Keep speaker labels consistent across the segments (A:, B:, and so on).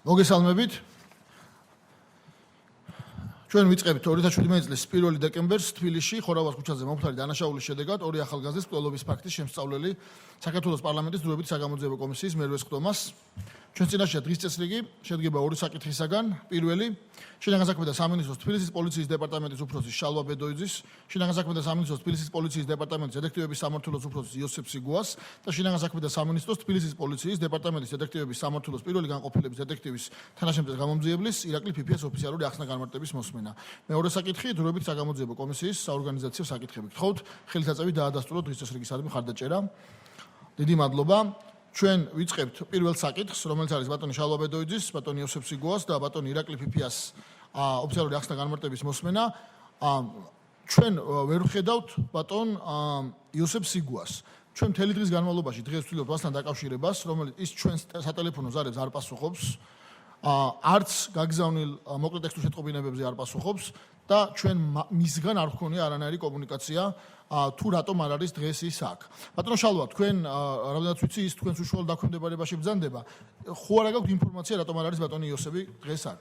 A: მოგესალმებით. ჩვენ ვიწყებთ 2017 წლის 1 დეკემბერს თბილისში ხორავას ქუჩაზე მომხდარი დანაშაულის შედეგად ორი ახალგაზრდის მკვლელობის ფაქტის შემსწავლელი საქართველოს პარლამენტის დროებითი საგამოძიებო კომისიის მერვე სხდომას. ჩვენ წინაშეა დღის წესრიგი, შედგება ორი საკითხისაგან. პირველი, შინაგან საქმეთა სამინისტროს თბილისის პოლიციის დეპარტამენტის უფროსის შალვა ბედოიძის, შინაგან საქმეთა სამინისტროს თბილისის პოლიციის დეპარტამენტის დეტექტივების სამმართველოს უფროსის იოსებ სიგუას და შინაგან საქმეთა სამინისტროს თბილისის პოლიციის დეპარტამენტის დეტექტივების სამმართველოს პირველი განყოფილების დეტექტივის თანაშემწე გამომძიებლის ირაკლი ფიფიას ოფიციალური ახსნა განმარტების მოსმენა. მეორე საკითხი, დროებითი საგამოძიებო კომისიის საორგანიზაციო საკითხები. გთხოვთ, ხელისაწვევით დაადასტუროთ დღის წესრიგისადმი ხარდაჭერა. დიდი მადლობა. ჩვენ ვიწყებთ პირველ საკითხს, რომელიც არის ბატონი შალვა ბედოიძის, ბატონი იოსებ სიგუას და ბატონი ირაკლი ფიფიას ოფიციალური ახსნა განმარტების მოსმენა. ჩვენ ვერ ვხედავთ ბატონ იოსებ სიგუას. ჩვენ მთელი დღის განმავლობაში დღეს ვცდილობთ მასთან დაკავშირებას, რომელიც ის ჩვენს სატელეფონო ზარებს არ პასუხობს, არც გაგზავნილ მოკლე ტექსტურ შეტყობინებებზე არ პასუხობს და ჩვენ მისგან არ გვქონია არანაირი კომუნიკაცია თუ რატომ არ არის დღეს ის აქ. ბატონო შალვა, თქვენ რამდენად ვიცი ის თქვენს უშუალო დაქვემდებარებაში ბრძანდება. ხო არა გაქვთ ინფორმაცია რატომ არ არის ბატონი იოსები დღეს აქ?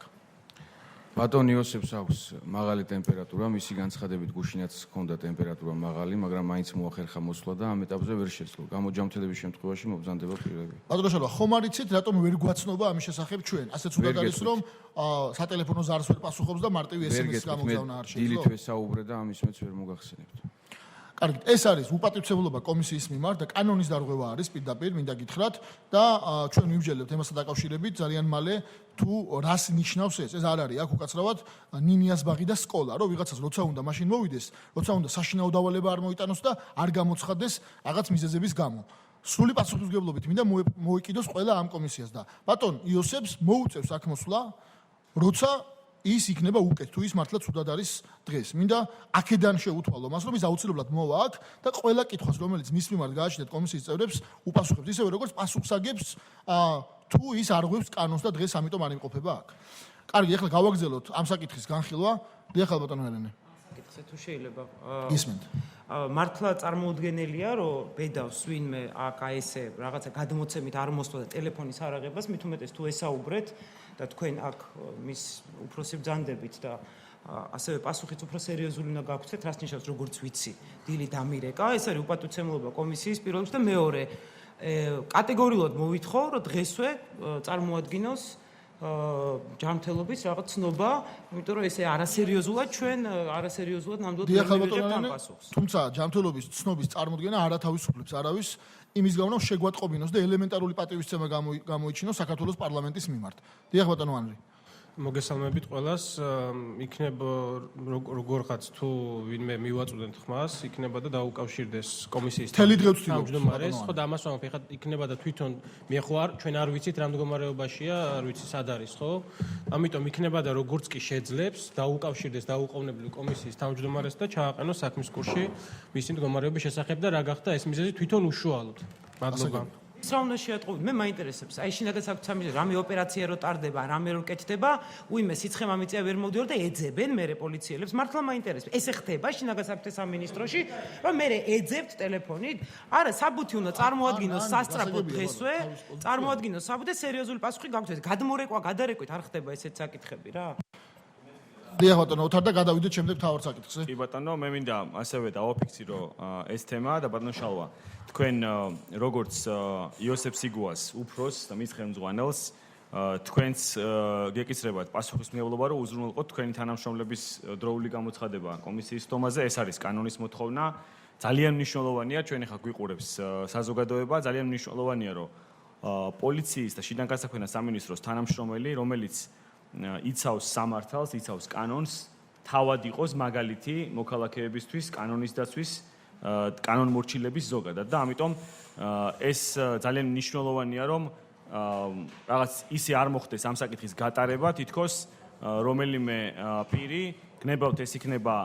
B: ბატონი იოსებს აქვს მაღალი ტემპერატურა, მისი განცხადებით გუშინაც ჰქონდა ტემპერატურა მაღალი, მაგრამ მაინც მოახერხა მოსვლა და ამ ეტაპზე ვერ შეძლო. გამოჯამთელების შემთხვევაში მობრძანდება პირები.
A: ბატონო შალვა, ხომ არ იცით რატომ ვერ გვაცნობა ამის შესახებ ჩვენ? ასეც უნდა არის რომ სატელეფონო ზარს ვერ პასუხობს და მარტივი SMS-ის გამოგზავნა არ შეიძლება.
B: დილით ვესაუბრე და ამის მეც ვერ მოგახსენებთ.
A: კარგით, ეს არის უპატივცემულობა კომისიის მიმართ და კანონის დარღვევა არის პირდაპირ, მინდა გითხრათ და ჩვენ ვიმსჯელებთ ემასთან დაკავშირებით ძალიან მალე თუ რას ნიშნავს ეს. ეს არ არის აქ უკაცრავად ნინიას ბაღი და სკოლა, რომ ვიღაცას როცა უნდა მაშინ მოვიდეს, როცა უნდა საშინაო დავალება არ მოიტანოს და არ გამოცხადდეს რაღაც მიზეზების გამო. სრული პასუხისმგებლობით მინდა მოიკიდოს ყველა ამ კომისიას და ბატონ იოსებს მოუწევს აქ მოსვლა, როცა ის იქნება უკეთ, თუ ის მართლაც უდად არის დღეს. მინდა აქედან შეუთვალო მას, რომ ის აუცილებლად მოვა აქ და ყველა კითხვას, რომელიც მის მიმართ გააჩნიათ კომისიის წევრებს, უპასუხებს, ისევე როგორც პასუხს აგებს, თუ ის არ ღვევს კანონს და დღეს ამიტომ არ იმყოფება აქ. კარგი, ახლა გავაგრძელოთ ამ საკითხის განხილვა. დიახალ ბატონო ერენე.
C: საკითხზე თუ შეიძლება.
A: ისმენთ.
C: მართლა წარმოუდგენელია, რომ ბედავს ვინმე აქ ესე რაღაცა გადმოცემით არ მოსვლა და ტელეფონის არ აღებას, მით უმეტეს თუ ესაუბრეთ და თქვენ აქ მის უფროსი ბრძანდებით და ასევე პასუხიც უფრო სერიოზული უნდა გაგვცეთ, რას ნიშნავს როგორც ვიცი, დილი დამირეკა, ეს არის უპატივცემულობა კომისიის პირველ რიგში და მეორე კატეგორიულად მოვითხოვ, რომ დღესვე წარმოადგინოს ჯანმრთელობის რაღაც ცნობა, იმიტომ რომ ესე არასერიოზულად ჩვენ არასერიოზულად ნამდვილად ვიღებთ ამ პასუხს.
A: თუმცა ჯანმრთელობის ცნობის წარმოდგენა არ ათავისუფლებს არავის იმის გამო, რომ შეგვატყობინოს და ელემენტარული პატივისცემა გამოიჩინოს საქართველოს პარლამენტის მიმართ. დიახ ბატონო ანრი.
D: მოგესალმებით ყველას. იქნება როგორღაც თუ ვინმე მივაწვდენთ ხმას, იქნება და დაუკავშირდეს კომისიის
A: თავმჯდომარეს.
D: ხო და ამას ვამბობ, ეხლა იქნება და თვითონ მე ხო არ ჩვენ არ ვიცით რა მდგომარეობაშია, არ ვიცი სად არის, ხო? ამიტომ იქნება და როგორც კი შეძლებს, დაუკავშირდეს დაუყოვნებლივ კომისიის თავმჯდომარეს და ჩააყენოს საქმის კურსში მისი მდგომარეობის შესახებ და რა გახდა ეს მიზეზი თვითონ უშუალოდ. მადლობა.
C: ის რა უნდა შეატყობინოთ? მე მაინტერესებს. აი შინაგან საქმეთა სამინისტროს რამე ოპერაცია რო ტარდება, რამე რო კეთდება, უიმე სიცხემ ამიწია ვერ მოვდიოდი და ეძებენ მერე პოლიციელებს. მართლა მაინტერესებს. ესე ხდება შინაგან საქმეთა სამინისტროში, რომ მერე ეძებთ ტელეფონით? არა, საბუთი უნდა წარმოადგინოს სასწრაფოდ დღესვე, წარმოადგინოს საბუთი და სერიოზული პასუხი გაგვცეთ. გადმორეკვა, გადარეკვით არ ხდება ესეთ საკითხები რა.
A: დიახ ბატონო, ოთარ და გადავიდეთ შემდეგ თავარ საკითხზე.
E: კი ბატონო, მე მინდა ასევე დავაფიქსირო ეს თემა და ბატონო შალვა, თქვენ როგორც იოსებ სიგუას უფროს და მის ხელმძღვანელს თქვენს გეკისრებათ პასუხისმგებლობა, რომ უზრუნველყოთ თქვენი თანამშრომლების დროული გამოცხადება კომისიის სხდომაზე. ეს არის კანონის მოთხოვნა. ძალიან მნიშვნელოვანია, ჩვენ ახლა გვიყურებს საზოგადოება, ძალიან მნიშვნელოვანია, რომ პოლიციის და შინაგან საქმეთა სამინისტროს თანამშრომელი, რომელიც იცავს სამართალს, იცავს კანონს, თავად იყოს მაგალითი მოქალაქეებისთვის, კანონის დაცვის, კანონმორჩილების ზოგადად და ამიტომ ეს ძალიან მნიშვნელოვანია, რომ რაღაც ისე არ მოხდეს ამ საკითხის გატარება, თითქოს რომელიმე პირი გნებავთ ეს იქნება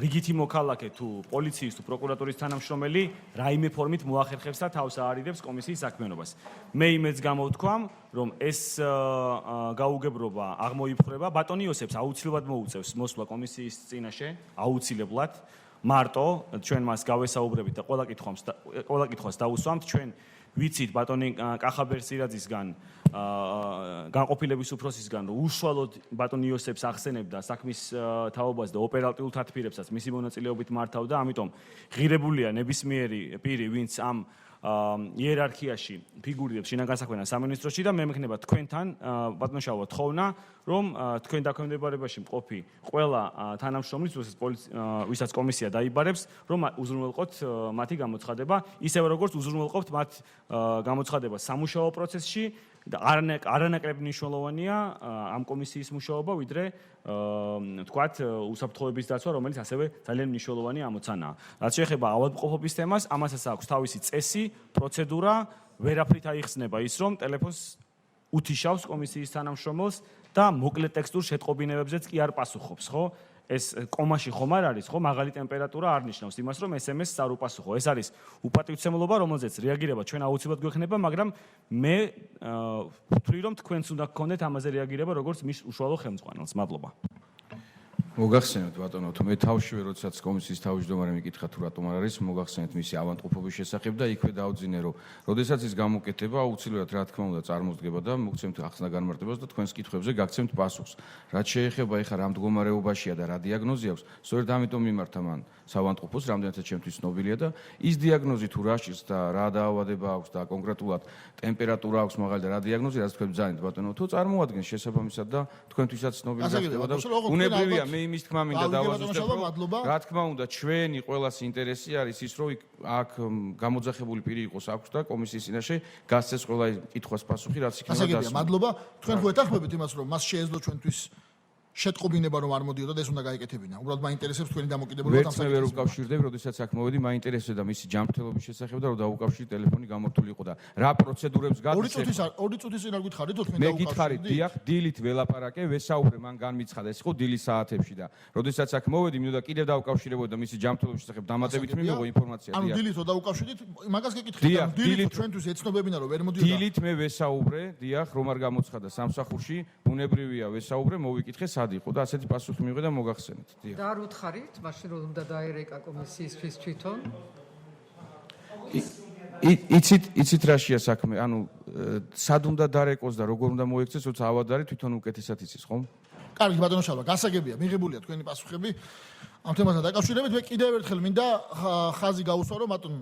E: რიგითი მოქალაქე თუ პოლიციის თუ პროკურატურის თანამშრომელი რაიმე ფორმით მოახერხებს და თავს აარიდებს კომისიის საქმიანობას. მე იმედს გამოვთქვამ, რომ ეს გაუგებრობა აღმოიფხვრება. ბატონი იოსებს აუცილებლად მოუწევს მოსვლა კომისიის წინაშე, აუცილებლად. მარტო ჩვენ მას გავესაუბრებით და ყველა კითხვას დაუსვამთ. ჩვენ ვიცით ბატონი კახაბერსირაძისგან განყოფილების უფროსისგან რომ უშუალოდ ბატონ იოსებს ახსენებდა საქმის თაობას და ოპერატიულ თათბირებსაც მისი მონაწილეობით მართავდა, ამიტომ ღირებულია ნებისმიერი პირი, ვინც ამ იერარქიაში ფიგურირებს შინაგან საქმეთა სამინისტროში და მე მეკნება თქვენთან ბატონ შალვა თხოვნა რომ თქვენ დაქვემდებარებაში მყოფი ყველა თანამშრომლის ვისაც კომისია დაიბარებს რომ უზრუნველყოთ მათი გამოცხადება ისევე როგორც უზრუნველყოფთ მათ გამოცხადება სამუშაო პროცესში და არანაკლებ მნიშვნელოვანია ამ კომისიის მუშაობა ვიდრე თქვათ უსაფრთხოების დაცვა რომელიც ასევე ძალიან მნიშვნელოვანი ამოცანაა. რაც შეეხება ავადმყოფობის თემას, ამასაც აქვს თავისი წესი, პროცედურა, ვერაფრით აიხსნება ის რომ ტელეფონს უთიშავს კომისიის თანამშრომელს და მოკლე ტექსტურ შეტყობინებებზეც კი არ პასუხობს, ხო? ეს კომაში ხომ არ არის, ხო? მაღალი ტემპერატურა არ ნიშნავს იმას, რომ SMS-ს არ უპასუხო. ეს არის უპატივცემულობა, რომელზეც რეაგირება ჩვენ აუცილებლად გვექნება, მაგრამ მე ვთვლი, რომ თქვენც უნდა გქონდეთ ამაზე რეაგირება, როგორც მის უშუალო ხელმძღვანელს. მადლობა.
B: მოგახსენებთ ბატონო, თუ მე თავშივე როდესაც კომისიის თავმჯდომარე მიკითხა თუ რატომ არ არის, მოგახსენებთ მისი ავადმყოფობის შესახებ და იქვე დაავძინე, რომ როდესაც ის გამოკეთება, აუცილებლად რა თქმა უნდა წარმოსდგება და მოგცემთ ახსნა განმარტებას და თქვენს კითხვებზე გაგცემთ პასუხს. რაც შეეხება ეხლა რა მდგომარეობაშია და რა დიაგნოზი აქვს, სწორედ ამიტომ მიმართა მან საავადმყოფოს, რამდენადაც ჩემთვის ცნობილია და ის დიაგნოზი თუ რა შის და რა დაავადება აქვს და კონკრეტულად ტემპერატურა აქვს მაღალი და რა დიაგნოზი, რაც თქვენ ბრძანეთ ბატონო, თუ წარმოადგენს შესაბამისად და თქვენთვისაც ცნობილი გახდება და უნებრივია მე იმის თქმა მინდა დავაზუსტებ, რა თქმა უნდა, ჩვენი ყველას ინტერესი არის ის, რომ აქ გამოძახებული პირი იყოს აქვს და კომისიის წინაშე გასცეს ყველა კითხვას პასუხი, რაც იქნება დასწრებული.
A: მადლობა. თქვენ ხო ეთანხმებით იმას, რომ მას შეეძლო ჩვენთვის შეტყობინება რომ არ მოდიოდა და ეს უნდა გაიკეთებინა. უბრალოდ მაინტერესებს თქვენი დამოკიდებულება ამ
B: საქმეში. ვერ უკავშირდები, როდესაც აქ მოვედი, მაინტერესებდა მისი ჯანმრთელობის შესახებ და რომ დაუკავშირდი ტელეფონი გამორთული იყო და რა პროცედურებს გაგიცეთ.
A: 2 წუთის წინ არ გითხარით, თქვენ
B: მე გითხარით, დიახ, დილით ველაპარაკე, ვესაუბრე, მან განმიცხადა, ეს იყო დილის საათებში და როდესაც აქ მოვედი, მინდოდა კიდევ დაუკავშირებოდი და მისი ჯანმრთელობის შესახებ დამატებით მივიღო ინფორმაცია,
A: დიახ. ანუ დილით რო დაუკავშირდით, მაგას გეკითხეთ, დილით ჩვენთვის ეცნობებინა რომ ვერ მოდიოდა.
B: დილით მე ვესაუბრე, დიახ, რომ არ გამოცხადა სამსახურში, ბუნებრივია ვესაუბრე, მოვიკითხე სად იყო და ასეთი პასუხი მივიღე და მოგახსენეთ. დიახ.
F: და არ უთხარით, მაშინ რომ უნდა დაერეკა კომისიისთვის თვითონ.
B: იცით რაშია საქმე, ანუ სად უნდა დარეკოს და როგორ უნდა მოექცეს, როცა ავადარი თვითონ უკეთესად იცის, ხო?
A: კარგი ბატონო შალვა, გასაგებია, მიღებულია თქვენი პასუხები ამ თემასთან დაკავშირებით. მე კიდევ ერთხელ მინდა ხაზი გაუსვა, რომ ბატონ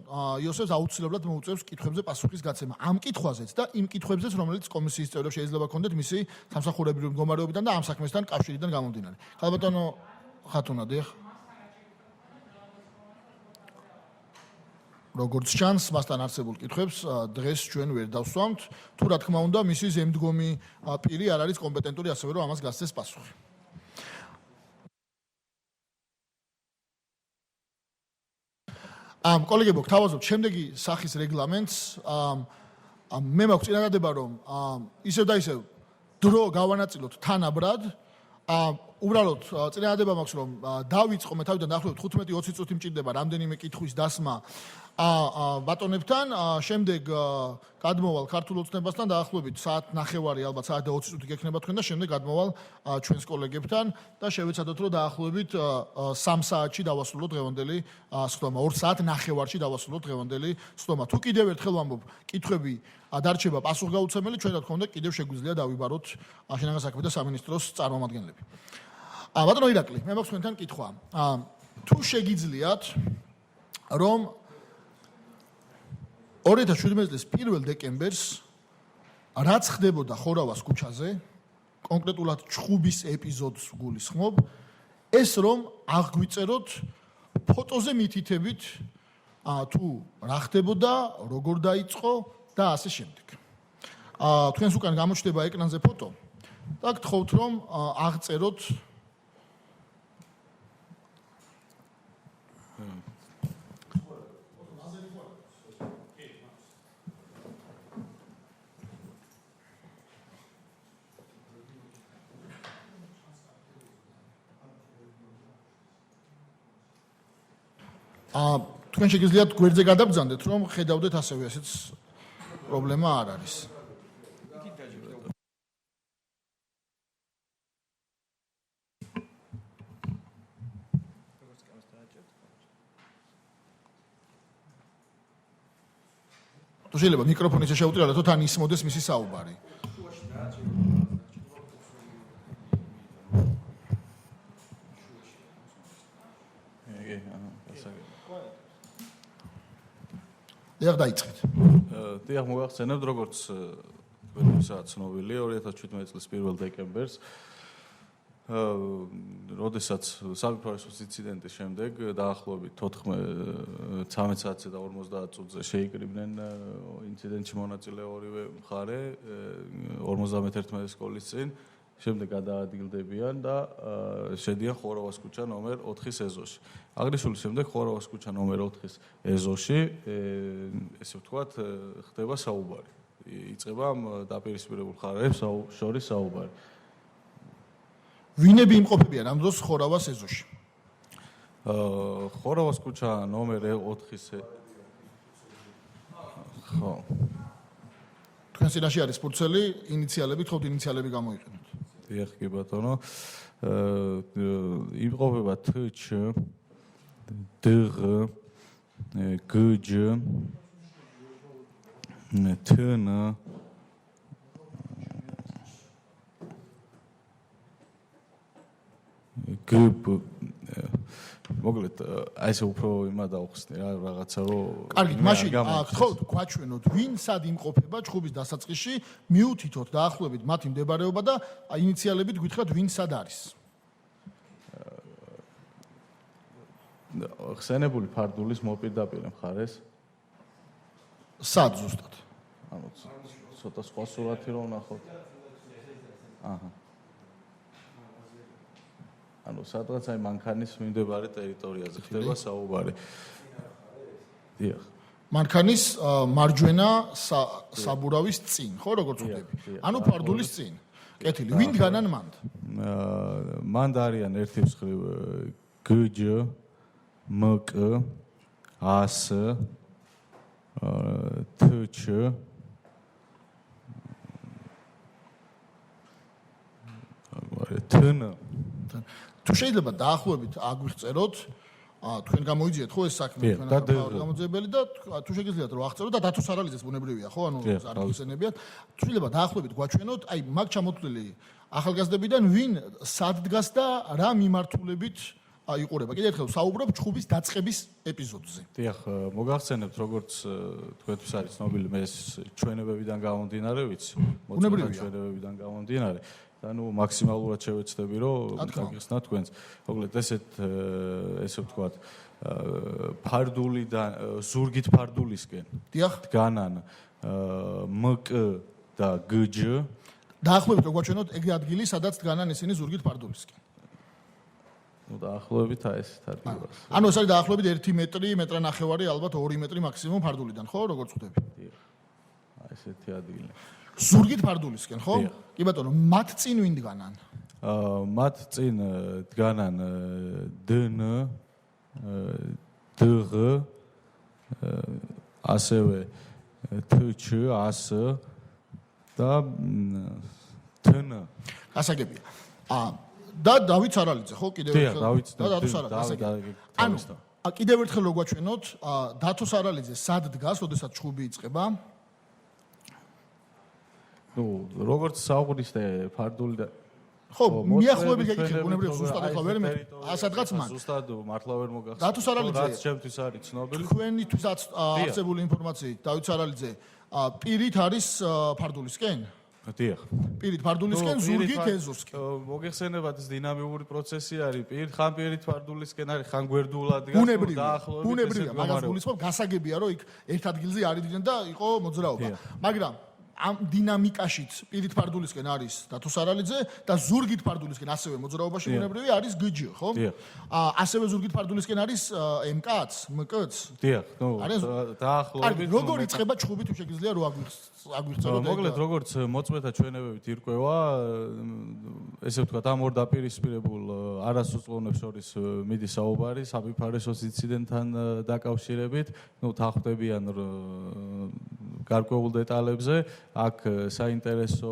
A: იოსებს აუცილებლად მოუწევს კითხვებზე პასუხის გაცემა. ამ კითხვაზეც და იმ კითხვებზეც, რომელიც კომისიის წევრებს შეიძლება ქონდეთ მისი სამსახურებრივი მდგომარეობიდან და ამ საქმესთან კავშირიდან გამომდინარე. ხალხ ბატონო ხათუნა, დიახ. როგორც ჩანს, მასთან არსებულ კითხვებს დღეს ჩვენ ვერ დავსვამთ. თუ რა თქმა უნდა, მისი ზემდგომი პირი არ არის კომპეტენტური, ასევე რომ ამას გასცეს პასუხი. კოლეგებო, გთავაზობთ შემდეგი სახის რეგლამენტს. მე მაქვს წინადადება, რომ ისევ და ისევ დრო გავანაწილოთ თანაბრად. უბრალოდ წინადადება მაქვს, რომ დავიწყო მე თავიდან დაახლოებით 15-20 წუთი მჭირდება რამდენიმე კითხვის დასმა ბატონებთან, შემდეგ გადმოვალ ქართულ ოცნებასთან დაახლოებით საათ ნახევარი, ალბათ საათ და 20 წუთი გექნება თქვენ და შემდეგ გადმოვალ ჩვენს კოლეგებთან და შევეცადოთ, რომ დაახლოებით 3 საათში დავასრულოთ დღევანდელი სხდომა, 2 საათ ნახევარში დავასრულოთ დღევანდელი სხდომა. თუ კიდევ ერთხელ ვამბობ, კითხვები დარჩება პასუხგაუცემელი, ჩვენ რა თქმა უნდა კიდევ შეგვიძლია დავიბაროთ შინაგან საქმეთა სამინისტროს წარმომადგენლები. ბატონო ირაკლი, მე მაქვს თქვენთან კითხვა. თუ შეგიძლიათ, რომ 2017 წლის 1 დეკემბერს რაც ხდებოდა ხორავას ქუჩაზე, კონკრეტულად ჩხუბის ეპიზოდს გულისხმობ, ეს რომ აღგვიწეროთ ფოტოზე მითითებით, თუ რა ხდებოდა, როგორ დაიწყო და ასე შემდეგ. თქვენს უკან გამოჩნდება ეკრანზე ფოტო და გთხოვთ რომ აღწეროთ თქვენ შეგიძლიათ გვერდზე გადაბრძანდეთ, რომ ხედავდეთ ასევე ესეც პრობლემა არ არის. თუ შეიძლება მიკროფონი შეშეუტრიალოთ, თუ თან ისმოდეს მისი საუბარი. დიახ, დაიწყეთ.
G: დიახ, მოგახსენებთ, როგორც თქვენთვისაც ცნობილი 2017 წლის 1 დეკემბერს როდესაც საფრთხის ინციდენტის შემდეგ დაახლოებით 13 საათზე და 50 წუთზე შეიკრიბნენ ინციდენტში მონაწილე ორივე მხარე 51 სკოლის წინ, შემდეგ გადაადგილდებიან და შედიან ხორავას ქუჩა ნომერ 4-ის ეზოში. აღნიშნული შემდეგ ხორავას ქუჩა ნომერ 4-ის ეზოში, ესე ვთქვათ, ხდება საუბარი. იწყება დაპირისპირებულ მხარეებს შორის საუბარი.
A: ვინები იმყოფებიან ამ დროს ხორავას ეზოში?
G: ხორავას ქუჩა ნომერ 4-ის ხო.
A: თქვენ წინაშე არის ფურცელი ინიციალები, თქო ინიციალები გამოიყენოთ.
G: დიახ, კი ბატონო. იმყოფება TČ, DR, GJ, TN, GB. მოგლეთ, აი ესე უფრო იმა დავხსნი რა, რაღაცა რომ
A: კარგი, მაშინ გთხოვთ გვაჩვენოთ ვინ სად იმყოფება ჩხუბის დასაწყისში, მიუთითოთ დაახლოებით მათი მდებარეობა და ინიციალებით გითხრათ ვინ სად არის.
G: ხსენებული ფარდულის მოპირდაპირე მხარეს.
A: სად ზუსტად?
G: ანუ ცოტა სხვა სურათი რომ ვნახოთ. აჰა. ანუ სადღაც აი მანქანის მიმდებარე ტერიტორიაზე ხდება საუბარი. დიახ.
A: მანქანის მარჯვენა საბურავის წინ, ხო, როგორც ვთქვი? ანუ ფარდულის წინ. კეთილი, ვინ დგანან მანდ?
G: მანდ არიან ერთი მხრივ GJ, MK, AS, TČ, TN.
A: თუ შეიძლება დაახლოებით აგვიღწეროთ, თქვენ გამოიძიეთ ხო ეს საქმე თქვენ გამოძიებელი და თუ შეგიძლიათ რომ აღწეროთ და დათო სარალიძეს ბუნებრივია ხო, ანუ არ გიხსენებიათ. თუ შეიძლება დაახლოებით გვაჩვენოთ, აი მაგ ჩამოთვლილი ახალგაზრდებიდან ვინ სად დგას და რა მიმართულებით იყურება. კიდევ ერთხელ საუბრობ ჩხუბის დაწყების ეპიზოდზე.
G: დიახ, მოგახსენებთ, როგორც თქვენთვის არის ცნობილი, მე ჩვენებებიდან გამომდინარე ვიცი, მოწმობა ჩვენებებიდან გამომდინარე. ანუ მაქსიმალურად შევეცდები რომ გაგიხსნა თქვენს. მოკლედ ესე ვთქვათ, ფარდულიდან ზურგით ფარდულისკენ.
A: დიახ,
G: დგანან MK და GJ.
A: დაახლოებით რო გვაჩვენოთ ეგ ადგილი, სადაც დგანან ისინი ზურგით ფარდულისკენ.
G: ნუ დაახლოებით აი ესეთ ადგილას.
A: ანუ ეს არის დაახლოებით 1 მეტრი, მეტრანახევარი, ალბათ 2 მეტრი მაქსიმუმ ფარდულიდან, ხო, როგორც ხვდები?
G: დიახ. აი ესეთი ადგილი.
A: ზურგით ფარდულისკენ, ხო? კი ბატონო, მათ წინ ვინ დგანან?
G: მათ წინ დგანან DN, DR, ასევე TČ, AS და TN.
A: ასაგებია. და დავით სარალიძე, ხო, კიდევ
G: ერთხელ?
A: და დათო სარალიძე. ანუ კიდევ ერთხელ რო გვაჩვენოთ, დათო სარალიძე სად დგას, როდესაც ჩხუბი იწყება?
G: ნუ როგორც საუბრისდე ფარდული და
A: ხო, მიახლოებით გეკითხეთ, ბუნებრივია ზუსტად ახლა ვერ მე სადღაც მან.
G: ზუსტად მართლა ვერ მოგახსენე.
A: დათო სარალიძე,
G: რაც ჩემთვის არის ცნობილი.
A: თქვენითვისაც არსებული ინფორმაციით, დავით სარალიძე, პირით არის ფარდულისკენ?
G: დიახ.
A: პირით ფარდულისკენ, ზურგით ეზოსკენ.
G: მოგეხსენებათ ეს დინამიური პროცესი არის. ხან პირით ფარდულისკენ არის, ხან გვერდულად დგას.
A: ბუნებრივია, მაგას გულისხმობ, გასაგებია, რომ იქ ერთ ადგილზე არიდნენ და იყო მოძრაობა. მაგრამ ამ დინამიკაშიც პირით ფარდულისკენ არის დათო სარალიძე და ზურგით ფარდულისკენ ასევე მოძრაობაში ბუნებრივია არის GJ, ხო? ასევე ზურგით ფარდულისკენ არის MK-ც, MK-ც.
G: დიახ, ნუ დაახლოებით.
A: როგორ იწყება ჩხუბი თუ შეგიძლია რო აგვიღწეროთ?
G: მოკლედ, როგორც მოწმეთა ჩვენებებით ირკვევა, ესე ვთქვათ, ამ ორ დაპირისპირებულ არასრულწლოვნებს შორის მიდის საუბარი საფიფარესოს ინციდენტთან დაკავშირებით. ნუ თანხმდებიან გარკვეულ დეტალებზე. აქ საინტერესო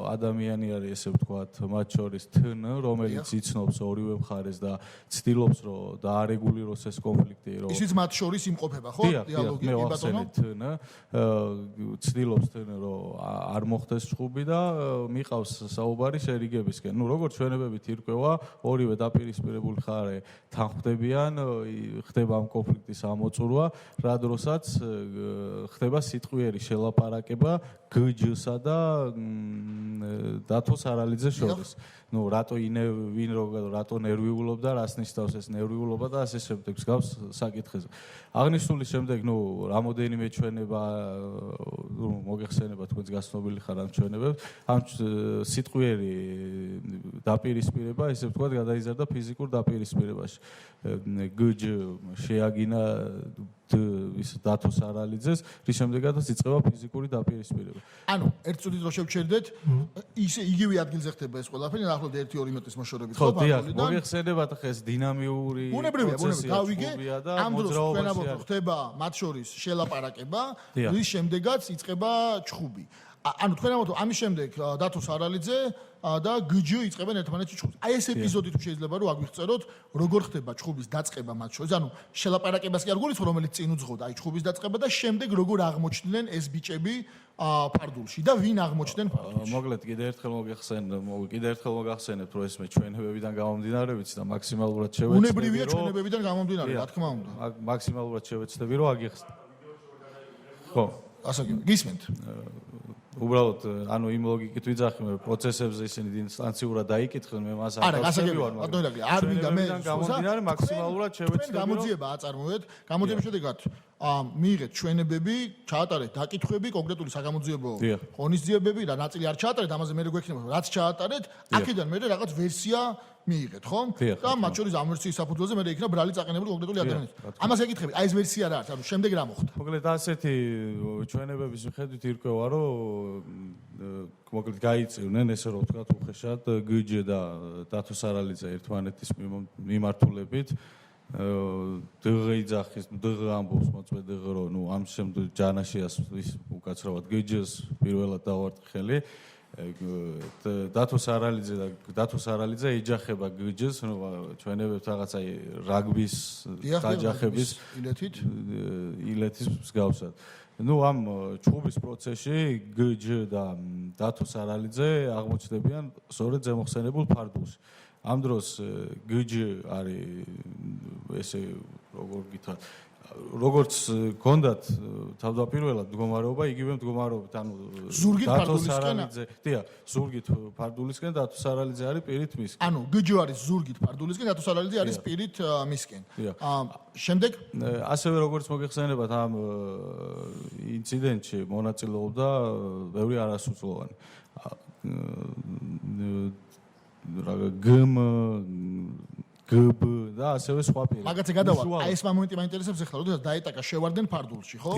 G: ადამიანი არის, ესე ვთქვათ, მათ შორის თნ, რომელიც იცნობს ორივე მხარეს და ცდილობს, რომ დაარეგულიროს ეს კონფლიქტი, რომ
A: ისიც მათ შორის იმყოფება, ხო? დიალოგი,
G: მე ვახსენე თნ, ცდილობს თნ, რომ არ მოხდეს ჩხუბი და მიყავს საუბარი შერიგებისკენ. ნუ როგორც ჩვენებებით ირკვევა, ორივე დაპირისპირებული მხარე თანხმდებიან, ხდება ამ კონფლიქტის ამოწურვა, რა დროსაც ხდება სიტყვიერი შელაპარაკება გჯ-სა და დათო სარალიძეს შორის. ნუ რატო რატო ნერვიულობდა, რას ნიშნავს ეს ნერვიულობა და ასე შემდეგ გავს საკითხებზე. აღნიშნული შემდეგ, ნუ რამოდენიმე ჩვენება, მოგეხსენება თქვენს გასნობილი ხარ ამ ჩვენებებს, ამ სიტყვიერი დაპირისპირება, ესე ვთქვათ, გადაიზარდა ფიზიკურ დაპირისპირებაში. გჯ შეაგინა ის დათო სარალიძეს, რის შემდეგაც იწყება ფიზიკური დაპირისპირება.
A: ანუ ერთ წუთით რო შევჩერდეთ, ისე იგივე ადგილზე ხდება ეს ყველაფერი, ნახოთ 1-2 მეტრის მოშორებით
G: ხო, დიახ, მოგეხსენებათ ხა ეს დინამიური
A: პროცესი გავიგე და ამ დროს თქვენაბოთ ხდება მათ შორის შელაპარაკება, რის შემდეგაც იწყება ჩხუბი. ანუ თქვენაბოთ ამის შემდეგ დათო სარალიძე და გჯ იწყებენ ერთმანეთში ჩხუბს. აი ეს ეპიზოდი თუ შეიძლება რომ აგვიხსენოთ, როგორ ხდება ჩხუბის დაწყება მათ შორის. ანუ შელაპარაკებას კი არ გულისხმობ, რომელიც წინ უძღოდა, აი ჩხუბის დაწყება და შემდეგ როგორ აღმოჩნდნენ ეს ბიჭები ფარდულში და ვინ აღმოჩნდნენ ფარდულში.
G: მოკლედ კიდე ერთხელ მოგახსენებთ, რომ ეს მე ჩვენებებიდან გამომდინარე ვიცი და მაქსიმალურად შევეცდები.
A: უნებრივია ჩვენებებიდან გამომდინარე, რა თქმა უნდა.
G: მაქსიმალურად შევეცდები, რომ აგიხსნათ. ხო,
A: ასე გისმენთ.
G: უბრალოდ ანუ იმ ლოგიკით ვიძახი მე პროცესებზე ისინი ინსტანციურად დაიკითხენ მე მას არ გავხსენებივარ
A: მაგრამ არ მინდა მე
G: გამომდინარე მაქსიმალურად შევეცდები
A: გამოძიება აწარმოეთ გამოძიების შედეგად მიიღეთ ჩვენებები ჩაატარეთ დაკითხვები კონკრეტული საგამოძიებო ღონისძიებები და ნაწილი არ ჩაატარეთ ამაზე მე გვექნება რაც ჩაატარეთ აქედან მე რაღაც ვერსია მიიღეთ ხო და მათ შორის ამ ვერსიის საფუძველზე მე იქნება ბრალი წაყენებული კონკრეტული ადამიანის ამას ეკითხები აი ეს ვერსია რა არის ანუ შემდეგ რა მოხდა
G: მოკლედ ასეთი ჩვენებების მიხედვით ირკვევა რომ მოკლედ გაიწინენ ესე რომ ვთქვათ უხეშად გჯ და დათო სარალიძე ერთმანეთის მიმართულებით დღ იძახის დღ ამბობს მოწმე დღ რომ ნუ ამ შემდეგ ჯანაშიას ის უკაცრავად გჯს პირველად დავარტყი ხელი დათო სარალიძე ეჯახება გჯს ნუ ჩვენებებს რაღაცა რაგბის დაჯახების ილეთის მსგავსად ნუ ამ ჩხუბის პროცესში გჯ და დათო სარალიძე აღმოჩნდებიან სწორედ ზემოხსენებულ ფარდულში ამ დროს გჯ არის ესე როგორ გითხრათ როგორც გონდათ თავდაპირველად მდგომარეობა იგივე მდგომარეობით ანუ დათო სარალიძე დიახ ზურგით ფარდულისკენ დათო სარალიძე არის პირით მისკენ
A: ანუ გჯ არის ზურგით ფარდულისკენ დათო სარალიძე არის პირით მისკენ შემდეგ
G: ასევე როგორც მოგეხსენებათ ამ ინციდენტში მონაწილეობდა ბევრი არასრულოვანი გმ გბ და ასევე სხვა პირი.
A: მაგაცე გადავალ. აი ეს მომენტი მაინტერესებს ახლა, როდესაც დაეტაკა შევარდნენ ფარდულში, ხო?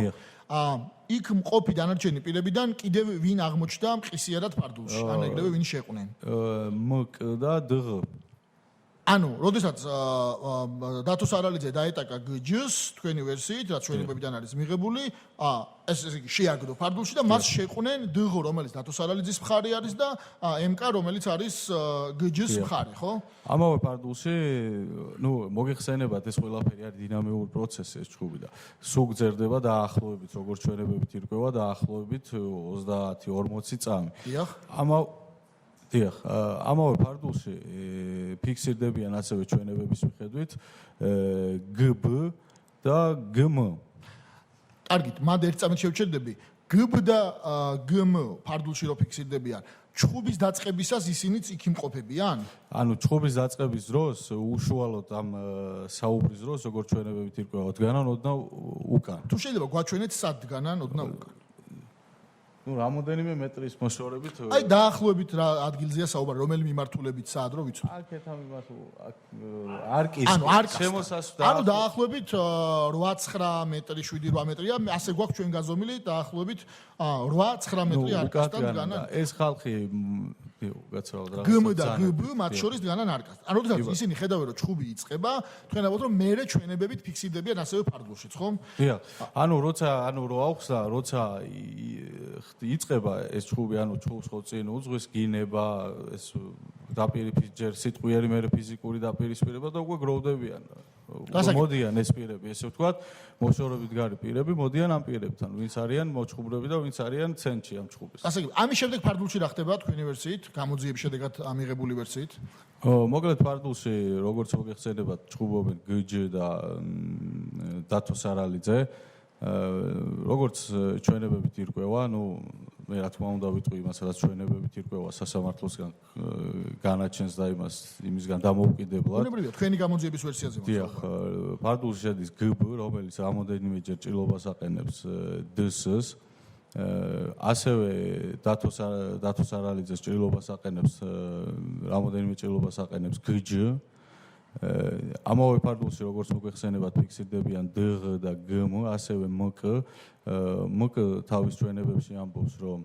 A: იქ მყოფი დანარჩენი პირებიდან კიდევ ვინ აღმოჩნდა მყისიერად ფარდულში? ან ეგრევე ვინ შეყვნენ?
G: მკ და დღ.
A: ანუ, როდესაც დათო სარალიძე დაეტაკა გჯს, თქვენი ვერსიით, რაც ჩვენებებიდან არის მიღებული, ესე იგი შეაგდო ფარდულში და მას შეყვნენ დღ, რომელიც დათო სარალიძის მხარე არის და მკ, რომელიც არის გჯს მხარე, ხო?
G: ამავე ფარდულში, ნუ მოგეხსენებათ ეს ყველაფერი არის დინამიური პროცესი ეს ჩხუბი და სულ გრძელდება დაახლოებით, როგორც ჩვენებებით ირკვევა, დაახლოებით 30-40 წამი.
A: დიახ.
G: დიახ, ამავე ფარდულში ფიქსირდებიან ასევე ჩვენებების მიხედვით გბ და გმ.
A: კარგით, მანდ ერთ წამით შევჩერდები. გბ და გმ ფარდულში რო ფიქსირდებიან, ჩხუბის დაწყებისას ისინიც იქ იმყოფებიან?
G: ანუ ჩხუბის დაწყების დროს უშუალოდ ამ საუბრის დროს, როგორც ჩვენებებით ირკვევა, დგანან ოდნავ უკან.
A: თუ შეიძლება გვაჩვენეთ სად დგანან ოდნავ უკან?
G: ნუ რამოდენიმე მეტრის მოშორებით
A: აი დაახლოებით რა ადგილზეა საუბარი რომელი მიმართულებით სად რო ვიცოდე
G: აქეთ ამ არკის შემოსასვლელი
A: ანუ დაახლოებით 8-9 მეტრი 7-8 მეტრია ასე გვაქვს ჩვენ გაზომილი დაახლოებით 8-9 მეტრი არკასთან დგანან
G: ეს ხალხი გაცრავად
A: რაღაცა გმ და გბ მათ შორის დგანან არკასთან ანუ როდესაც ისინი ხედავენ რომ ჩხუბი იწყება თქვენებოთ რომ მეერე ჩვენებებით ფიქსირდებიან ასევე ფარდულშიც ხომ
G: დიახ ანუ როცა რო აუხსნა როცა იწყება ეს ჩხუბი, ანუ ჩხუბს ხო წინ უძღვის გინება, ეს დაპირიფი ჯერ სიტყვიერი, მერე ფიზიკური დაპირისპირება და უკვე გროვდებიან. მოდიან ეს პირები, ესე ვთქვათ, მოშორებით გარი პირები მოდიან ამ პირებთან, ვინც არიან მოჩხუბრები და ვინც არიან ცენტრში ამ ჩხუბის.
A: ასე იგი, ამის შემდეგ ფარდულში რა ხდება თქვენი ვერსიით, გამოძიების შედეგად ამიღებული ვერსიით?
G: მოკლედ ფარდულში როგორც მოგეხსენებათ, ჩხუბობენ გჯ და დათო სარალიძე. როგორც ჩვენებებით ირკვევა, მე რა თქმა უნდა ვიტყვი იმას, რაც ჩვენებებით ირკვევა სასამართლოსგან განაჩენს და იმისგან დამოუკიდებლად.
A: უნებრივია თქვენი გამოძიების ვერსიაზე მოხდა.
G: დიახ, ფარდულში შედის გბ, რომელიც რამოდენიმეჯერ ჭრილობას აყენებს ds-ს. ასევე დათო სარალიძეს ჭრილობას აყენებს, რამოდენიმე ჭრილობას აყენებს გჯ. ამავე ფარდულში როგორც მოგეხსენებათ ფიქსირდებიან დღ და გმ, ასევე მკ. მკ თავის ჩვენებებში ამბობს, რომ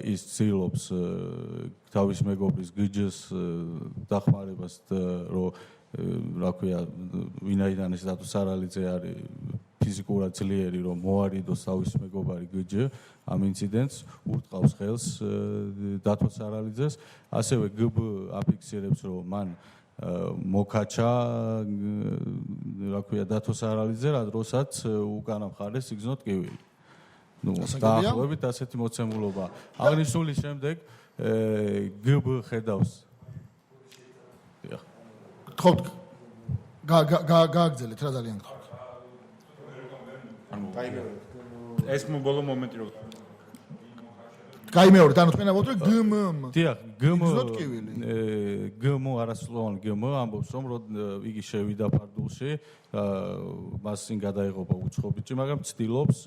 G: ის ცდილობს თავის მეგობრის გჯ-ს დახმარებას, რომ რა ქვია, ვინაიდან ეს დათო სარალიძე არის ფიზიკურად ძლიერი, რომ მოარიდოს თავის მეგობარი გჯ, ამ ინციდენტს ურტყავს ხელს დათო სარალიძეს. ასევე გბ აფიქსირებს, რომ მან მოკაჩა რა ქვია დათო სარალიძე, რა დროსაც უკანა მხარეს იგზნო ტკივილი. დაახლოებით ასეთი მოცემულობა. აღნიშნული შემდეგ გბ ხედავს. დიახ.
A: გთხოვთ გააგრძელეთ რა ძალიან გთხოვთ.
E: ეს ბოლო მომენტი რო
A: გაიმეორეთ, ანუ თქვენ ამბობთ, რომ გმ.
G: დიახ, გმ.
A: იგზნოთ ტკივილი.
G: გმ არასრულოვანი გმ ამბობს, რომ იგი შევიდა ფარდულში, მას წინ გადაიღობა უცხობიჭი, მაგრამ ცდილობს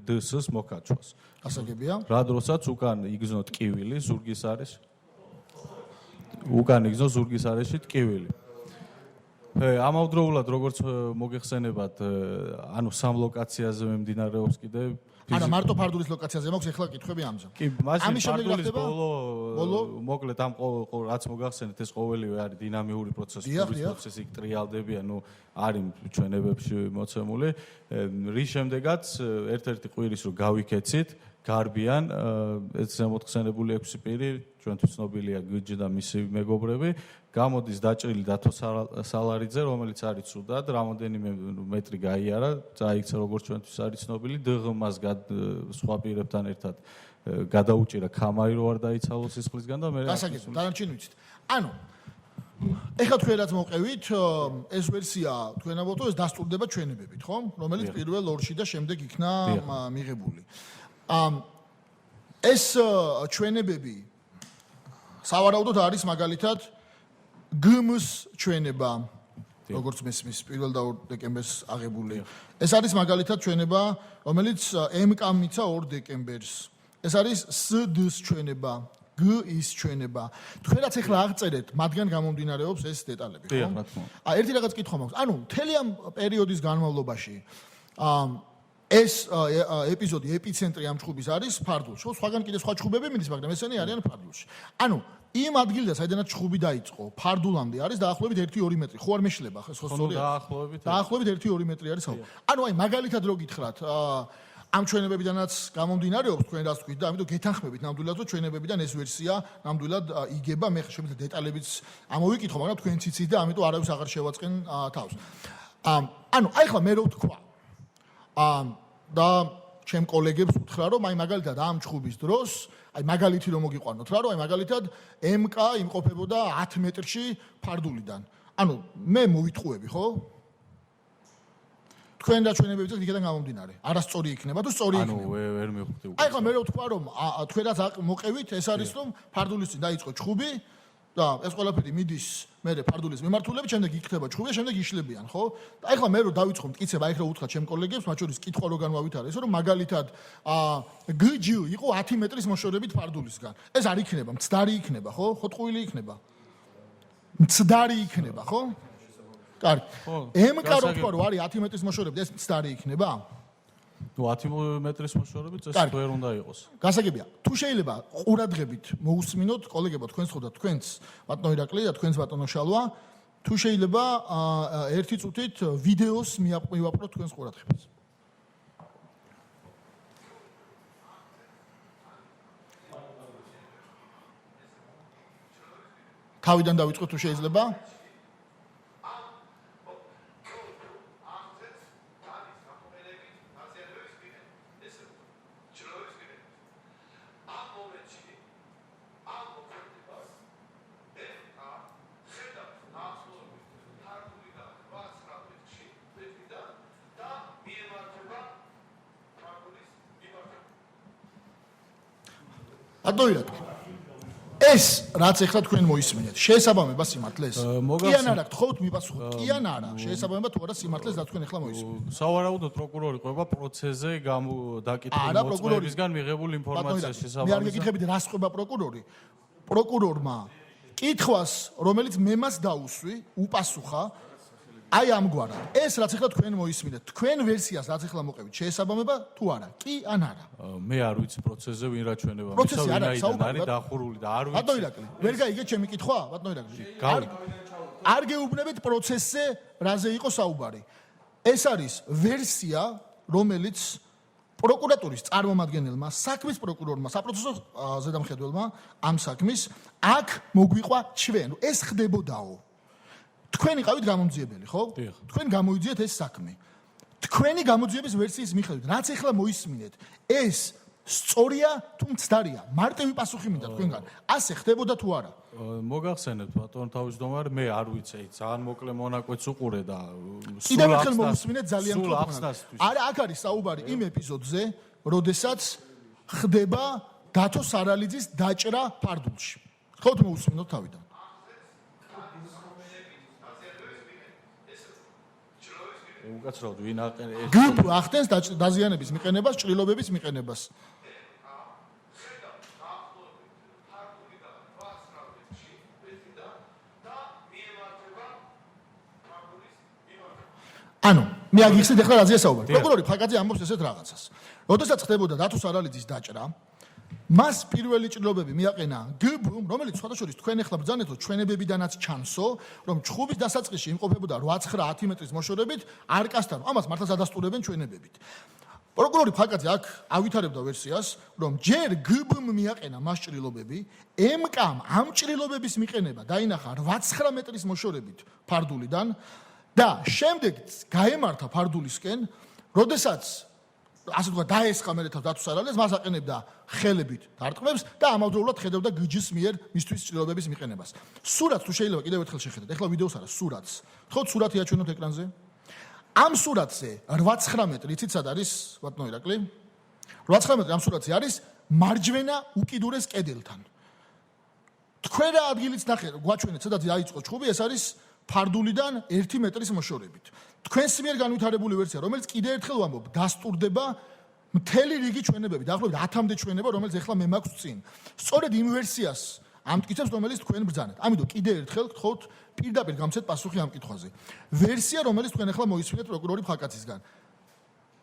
G: ds-ს მოკაჩვას.
A: გასაგებია.
G: რა დროსაც უკან იგზნო ტკივილი ზურგის არეში. უკან იგზნო ზურგის არეში ტკივილი. ამავდროულად როგორც მოგეხსენებათ, ანუ სამ ლოკაციაზე მიმდინარეობს კიდე
A: არა, მარტო ფარდულის ლოკაციაზე მაქვს ეხლა კითხვები ამზე.
G: კი,
A: ამის შემდეგ რა ხდება?
G: ბოლო მოკლედ ამ რაც მოგახსენეთ, ეს ყოველივე არის დინამიური პროცესი, პროცესი ტრიალდებია, არის ჩვენებებში მოცემული. რის შემდეგაც ერთ-ერთი ყვირის რო გავიქეცით, გარბიან ეს ზემოთხსენებული 6 პირი, ჩვენთვის ცნობილია გჯ და მისი მეგობრები, გამოდის დაჭრილი დათო სალარიძე, რომელიც არის ცუდად, რამოდენიმე მეტრი გაიარა, წაიქცა როგორც ჩვენთვის არის ცნობილი, დღ მას სხვა პირებთან ერთად გადაუჭირა ქამარი რო არ დაიცალოს სისხლისგან და მე
A: გასაგებია, დანარჩენი ვიცით. ანუ ეხლა თქვენ რაც მოყევით, ეს ვერსია თქვენ ამბობთ, ეს დასტურდება ჩვენებებით, ხო? რომელიც პირველ ორში და შემდეგ იქნა მიღებული. ეს ჩვენებები სავარაუდოდ არის მაგალითად გმ-ს ჩვენება, როგორც მესმის 1 და 2 დეკემბერს აღებული. ეს არის მაგალითად ჩვენება, რომელიც მკ-მ მიცა 2 დეკემბერს. ეს არის სდ-ს ჩვენება, გ-ის ჩვენება. თქვენაც ახლა აღწერეთ, მათგან გამომდინარეობს ეს დეტალები, ხო? ერთი რაღაც კითხვა მაქვს. ანუ მთელი ამ პერიოდის განმავლობაში ეს ეპიზოდი ეპიცენტრი ამ ჩხუბის არის ფარდულში. ხო, სხვაგან კიდე სხვა ჩხუბები მიდის, მაგრამ ესენი არიან ფარდულში. ანუ იმ ადგილიდან, საიდანაც ჩხუბი დაიწყო, ფარდულამდე არის დაახლოებით 1-2 მეტრი. ხო არ მეშლება, ხო სწორია? დაახლოებით 1-2 მეტრი არის. ანუ აი მაგალითად რო გითხრათ, ამ ჩვენებებიდანაც გამომდინარეობს თქვენ რას თქვით და ამიტომ გეთანხმებით ნამდვილად რომ ჩვენებებიდან ეს ვერსია ნამდვილად იგება. მე შემიძლია დეტალებიც ამოვიკითხო, მაგრამ თქვენ ციცით და ამიტომ არავის აღარ შევაწყენ თავს. ანუ აი ხლა მე რო ვთქვა და ჩემ კოლეგებს უთხრა რომ აი მაგალითად ამ ჩხუბის დროს აი მაგალითი რომ მოგიყვანოთ რა რომ აი მაგალითად MK იმყოფებოდა 10 მეტრში ფარდულიდან. ანუ მე მოვიტყუები, ხო? თქვენ და ჩვენებებიც იქიდან გამომდინარე. არასწორი იქნება თუ სწორი იქნება.
G: ანუ ვერ მივხვდი უკვე.
A: აი ხლა მე რო ვთქვა რომ თქვენაც მოყევით, ეს არის რომ ფარდულის წინ დაიწყო ჩხუბი და ეს ყველაფერი მიდის მერე ფარდულის მიმართულებით, შემდეგ იქნება ჩხუბი და შემდეგ იშლებიან, ხო? აი ხლა მე რო დავიწყო მტკიცება, აი ხლა უთხრა ჩემ კოლეგებს, მათ შორის კითხვა რო განვავითარეს, რომ მაგალითად გჯ იყო 10 მეტრის მოშორებით ფარდულისგან. ეს არ იქნება, მცდარი იქნება, ხო? ხოტყუილი იქნება. მცდარი იქნება, ხო? კარგი. MK რო თქვა რომ არის 10 მეტრის მოშორებით, ეს მცდარი იქნება?
G: 10 მეტრის მოშორებით ეს ვერ უნდა იყოს.
A: გასაგებია. თუ შეიძლება ყურადღებით მოусმინოთ, კოლეგებო, თქვენს ხედავთ, თქვენს ბატონო ირაკლი და თქვენს ბატონო შალვა, თუ შეიძლება ერთი წუთით ვიდეოს მივაპყროთ თქვენს ყურადღებას. თავიდან დავიწყოთ თუ შეიძლება. ეს რაც ახლა თქვენ მოისმინეთ, შეესაბამება სიმართლეს? კი ან არა, გთხოვთ მიპასუხოთ. კი ან არა, შეესაბამება თუ არა სიმართლეს რაც თქვენ ახლა მოისმინეთ?
G: სავარაუდოდ პროკურორი ყვება პროცესზე დაკითხული მოწმეებისგან მიღებული ინფორმაციას შესაბამისად.
A: მე არ გეკითხებით რას ყვება პროკურორი. პროკურორმა კითხვას, რომელიც მე მას დაუსვი, უპასუხა აი ამგვარად. ეს რაც ახლა თქვენ მოისმინეთ, თქვენ ვერსიას რაც ახლა მოყევით, შეესაბამება თუ არა? კი ან არა?
G: მე არ ვიცი პროცესზე ვინ რა ჩვენება
A: პროცესი არა,
G: არის დახურული და არ ვიცი.
A: ბატონო ირაკლი, ვერ გაიგეთ ჩემი კითხვა? ბატონო ირაკლი. არ გეუბნებით პროცესზე რაზე იყო საუბარი. ეს არის ვერსია, რომელიც პროკურატურის წარმომადგენელმა, საქმის პროკურორმა, საპროცესო ზედამხედველმა ამ საქმის აქ მოგვიყვა ჩვენ. ეს ხდებოდაო. თქვენ იყავით გამომძიებელი, ხო? თქვენ გამოიძიეთ ეს საქმე. თქვენი გამოძიების ვერსიის მიხედვით, რაც ახლა მოისმინეთ, ეს სწორია თუ მცდარია? მარტივი პასუხი მინდა თქვენგან. ასე ხდებოდა თუ არა?
G: მოგახსენებთ ბატონო თავმჯდომარე, მე არ ვიცი, ძალიან მოკლე მონაკვეთს უყურე და
A: კიდევ ერთხელ მოვუსმინეთ ძალიან თვალყურად. არა, აქ არის საუბარი იმ ეპიზოდზე, როდესაც ხდება დათო სარალიძის დაჭრა ფარდულში. ხოთ მოვუსმინოთ თავიდან.
G: უკაცრავად ვინ
A: გუბ ახდენს დაზიანების მიყენებას, ჭრილობების მიყენებას. ანუ მე აგიხსნით ახლა რაზეა საუბარი. პროკურორი ფაკაძე ამბობს ესეთ რაღაცას. როდესაც ხდებოდა დათო სარალიძის დაჭრა, მას პირველი ჭრილობები მიაყენა გბ, რომელიც სხვადასხვა თქვენ ახლა ბრძანეთო ჩვენებებიდანაც ჩანსო, რომ ჩხუბის დასაწყისში იმყოფებოდა 8-9-10 მეტრის მოშორებით არკასთან. ამას მართლაც ადასტურებენ ჩვენებებით. პროკურორი ფაკაძე აქ ავითარებდა ვერსიას, რომ ჯერ გბ-მ მიაყენა მას ჭრილობები, მკ-მ ამ ჭრილობების მიყენება დაინახა 8-9 მეტრის მოშორებით ფარდულიდან და შემდეგ გაემართა ფარდულისკენ, როდესაც ასე თქვა დაესხა მე თავს დათო სარალიძეს, მას აყენებდა ხელებით დარტყმებს და ამავდროულად ხედავდა გჯის მიერ მისთვის ჭრილობების მიყენებას. სურათს თუ შეიძლება კიდევ ერთხელ შეხედეთ. ეხლა ვიდეოს არა, სურათს. თქო სურათი აჩვენოთ ეკრანზე. ამ სურათზე 8-9 მეტრი იცით სად არის, ბატონო ირაკლი? 8-9 მეტრი ამ სურათზე არის მარჯვენა უკიდურეს კედელთან. თქვენ რა ადგილიც ნახეთ, გვაჩვენეთ, სადაც დაიწყო ჩხუბი, ეს არის ფარდულიდან 1 მეტრის მოშორებით. თქვენს მიერ განვითარებული ვერსია, რომელიც კიდევ ერთხელ ვამბობ, დასტურდება მთელი რიგი ჩვენებები, დაახლოებით 10-მდე ჩვენება, რომელიც ახლა მე მაქვს წინ. სწორედ იმ ვერსიას ამტკიცებს, რომელიც თქვენ ბრძანეთ. ამიტომ კიდევ ერთხელ გთხოვთ პირდაპირ გამცეთ პასუხი ამ კითხვაზე. ვერსია, რომელიც თქვენ ახლა მოისმინეთ პროკურორი ფაკაძისგან.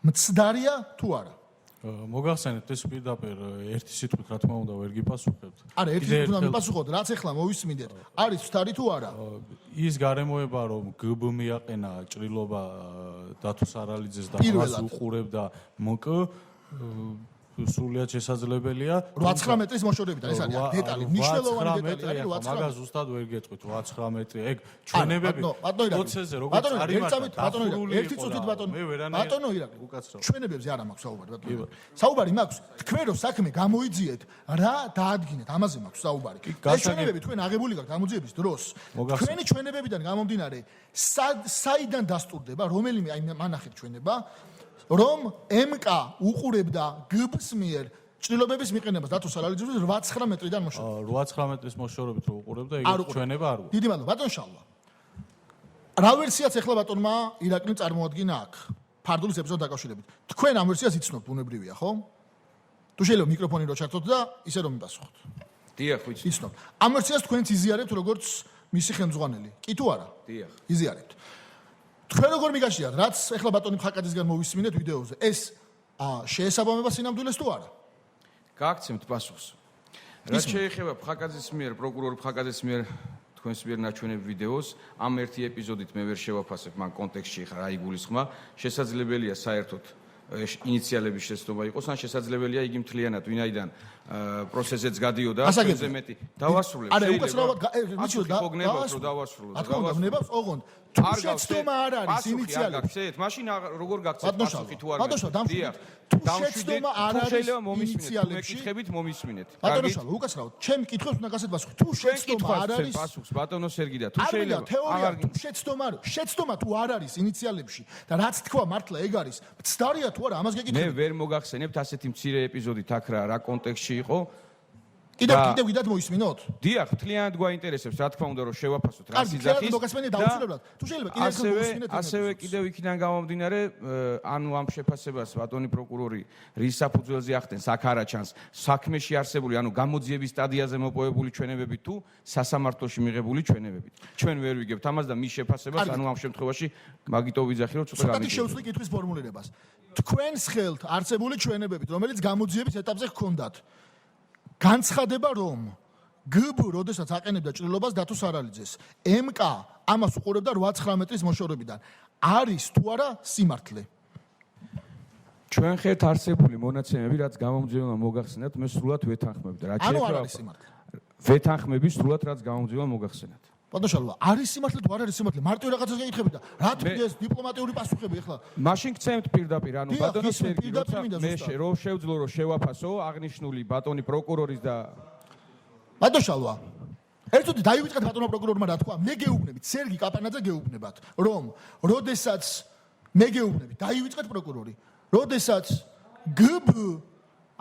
A: მცდარია თუ არა?
G: მოგახსენებთ ეს პირდაპირ ერთი სიტყვით რა თქმა უნდა ვერ გიპასუხებთ.
A: არა, ერთი სიტყვით უნდა მიპასუხოთ, რაც ახლა მოვისმინეთ, არის მცდარი თუ არა?
G: ის გარემოება რომ გბ მიაყენა ჭრილობა დათო სარალიძეს და მას უყურებდა მკ სრულიად შესაძლებელია
A: 8-9 მეტრის მოშორებით ეს არის დეტალი, მნიშვნელოვანი დეტალი არის 8-9
G: მაგას ზუსტად ვერ გეტყვით 8-9 მეტრი ეგ ჩვენებები პროცესზე როგორც არის
A: ბატონო ერთი წუთით ბატონო ირაკლი უკაცრავ ჩვენებებზე არ მაქვს საუბარი ბატონო საუბარი მაქვს თქვენ რო საქმე გამოიძიეთ რა დაადგინეთ ამაზე მაქვს საუბარი ეს ჩვენებები თქვენ აღებული გაქვთ გამოძიების დროს თქვენი ჩვენებებიდან გამომდინარე საიდან დასტურდება რომელიმე აი მანახეთ ჩვენება რომ მკ უყურებდა გბ-ს მიერ ჭრილობების მიყენებას დათო სარალიძის 8-9 მეტრიდან მოშორებით
G: 8-9 მეტრის მოშორებით რო უყურებდა ეგ ჩვენება არ უყურებდა
A: დიდი მადლობა ბატონ შალვა რა ვერსიაც ახლა ბატონმა ირაკლიმ წარმოადგინა აქ ფარდულის ეპიზოდთან დაკავშირებით თქვენ ამ ვერსიას იცნობთ ბუნებრივია ხო თუ შეიძლება მიკროფონი რო ჩართოთ და ისე რომ მიპასუხოთ
B: დიახ ვიცი
A: იცნობთ ამ ვერსიას თქვენც იზიარებთ როგორც მისი ხელმძღვანელი კი თუ არა
B: დიახ
A: იზიარებთ თქვენ როგორ მიგაშიათ რაც ახლა ბატონი ხაკაძისგან მოვისმინეთ ვიდეოზე ეს შეესაბამება სინამდვილეს თუ არა
B: გააგცემთ პასუხს რაც შეეხება ხაკაძის მიერ პროკურორი ხაკაძის მიერ თქვენს მიერ ნაჩვენებ ვიდეოს ამ ერთი ეპიზოდით მე ვერ შევაფასებ მან კონტექსტში ხა რა იგულისხმა შესაძლებელია საერთოდ ინიციალების შეცდომა იყოს, ან შესაძლებელია იგი მთლიანად ვინაიდან პროცესზეც გადიოდა,
A: ასაგებია.
B: ჩვენზე მეტი. დავასრულებ.
A: არა, უკაცრავად
B: ვიცი რომ გნებავთ რომ დავასრულო.
A: რა თქმა უნდა, გნებავს, ოღონდ. თუ შეცდომა არ არის ინიციალები.
B: მაშინ როგორ გაგცეთ პასუხი თუ არ
A: ბატონო, თუ შეცდომა არ არის ინიციალებში,
B: მეკითხებით მომისმინეთ.
A: ბატონო, უკაცრავად, ჩემი კითხვებს უნდა გასცეთ პასუხი. თუ შეცდომა არ არის
B: პასუხს ბატონო სერგი და თუ
A: შეიძლება
B: შეიძლება
A: თეორია თუ შეცდომა თუ არ არის ინიციალებში და რაც თქვა მართლა ეგ არის, მცდარია თუ არა, ამას
B: მე
A: გეკითხებით.
B: ვერ მოგახსენებთ ასეთი მცირე ეპიზოდით აქ რა კონტექსტში იყო.
A: კიდევ ვიდათ მოისმინოთ?
B: დიახ, მთლიანად გვაინტერესებს, რა თქმა უნდა, რომ შევაფასოთ რა
A: კარგი,
B: სიძახის.
A: კიდევ მოგასმენია დაუცილებლად. თუ შეიძლება კიდევ მოისმინეთ.
B: ასევე კიდევ იქიდან გამომდინარე, ანუ ამ შეფასებას ბატონი პროკურორი რის საფუძველზე ახდენს, აქ არა ჩანს საქმეში არსებული, ანუ გამოძიების სტადიაზე მოპოვებული ჩვენებები თუ სასამართლოში მიღებული ჩვენებებით. ჩვენ ვერ ვიგებთ ამას და მის შეფასებას, ანუ ამ შემთხვევაში მაგიტო ვიძახი, რომ ცოტა
A: სუკათი შევცვლი კითხვის ფორმულირებას. თქვენს ხელთ არსებული ჩვენებებით, რომელიც გამოძიების ეტაპზე ჰქონდათ, განცხადება რომ გბ როდესაც აყენებდა ჭრილობას დათო სარალიძეს მკ ამას უყურებდა 8-9 მეტრის მოშორებიდან არის თუ არა სიმართლე
B: ჩვენ ხელთ არსებული მონაცემები რაც გამომძიებელმა მოგახსენათ მე სრულად ვეთანხმებდი რა
A: ანუ არ არის სიმართლე
B: ვეთანხმები სრულად რაც გამომძიებელმა მოგახსენათ
A: ბატონო არის სიმართლე თუ არ არის სიმართლე მარტივ რაღაცას გეკითხებით და რა თქმა ეს დიპლომატიური პასუხები ახლა
B: მაშინ გცემთ პირდაპირ ანუ ბატონო სერგი როცა მე რომ შევძლო რომ შევაფასო აღნიშნული ბატონი პროკურორის და
A: ბატონო ერთოდი დაივიწყეთ ბატონო პროკურორმა რა თქვა მე გეუბნებით სერგი კაპანაძე გეუბნებათ რომ როდესაც მე გეუბნებით დაივიწყეთ პროკურორი როდესაც გბ